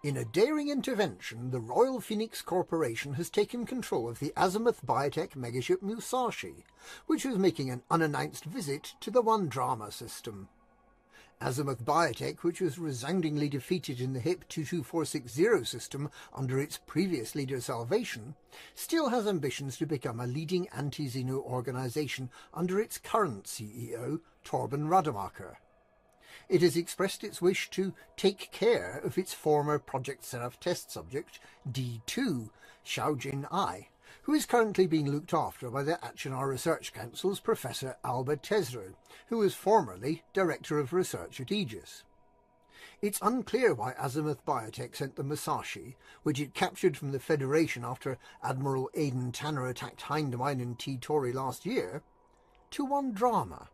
In a daring intervention, the Royal Phoenix Corporation has taken control of the Azimuth Biotech megaship Musashi, which was making an unannounced visit to the One Drama system. Azimuth Biotech, which was resoundingly defeated in the HIP 22460 system under its previous leader Salvation, still has ambitions to become a leading anti-Xeno organisation under its current CEO, Torben Rademacher. It has expressed its wish to take care of its former Project Seraph test subject, D2, Xiaojin Ai, who is currently being looked after by the Achenar Research Council's Professor Alba Tesreau, who was formerly Director of Research at Aegis. It's unclear why Azimuth Biotech sent the Musashi, which it captured from the Federation after Admiral Aidan Tanner attacked Hindemine and T-Tori last year, to One Drama.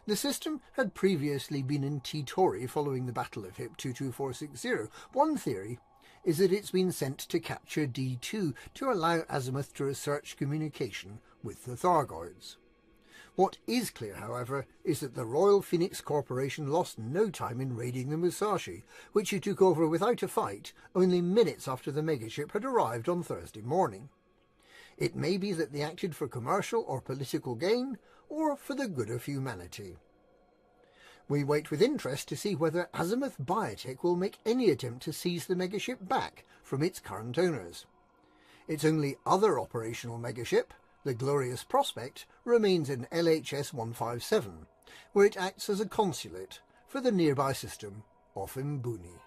The system had previously been in T-Tori following the Battle of HIP 22460. One theory is that it's been sent to capture D2 to allow Azimuth to research communication with the Thargoids. What is clear, however, is that the Royal Phoenix Corporation lost no time in raiding the Musashi, which it took over without a fight only minutes after the megaship had arrived on Thursday morning. It may be that they acted for commercial or political gain, or for the good of humanity. We wait with interest to see whether Azimuth Biotech will make any attempt to seize the megaship back from its current owners. Its only other operational megaship, the Glorious Prospect, remains in LHS 157, where it acts as a consulate for the nearby system of Mbuni.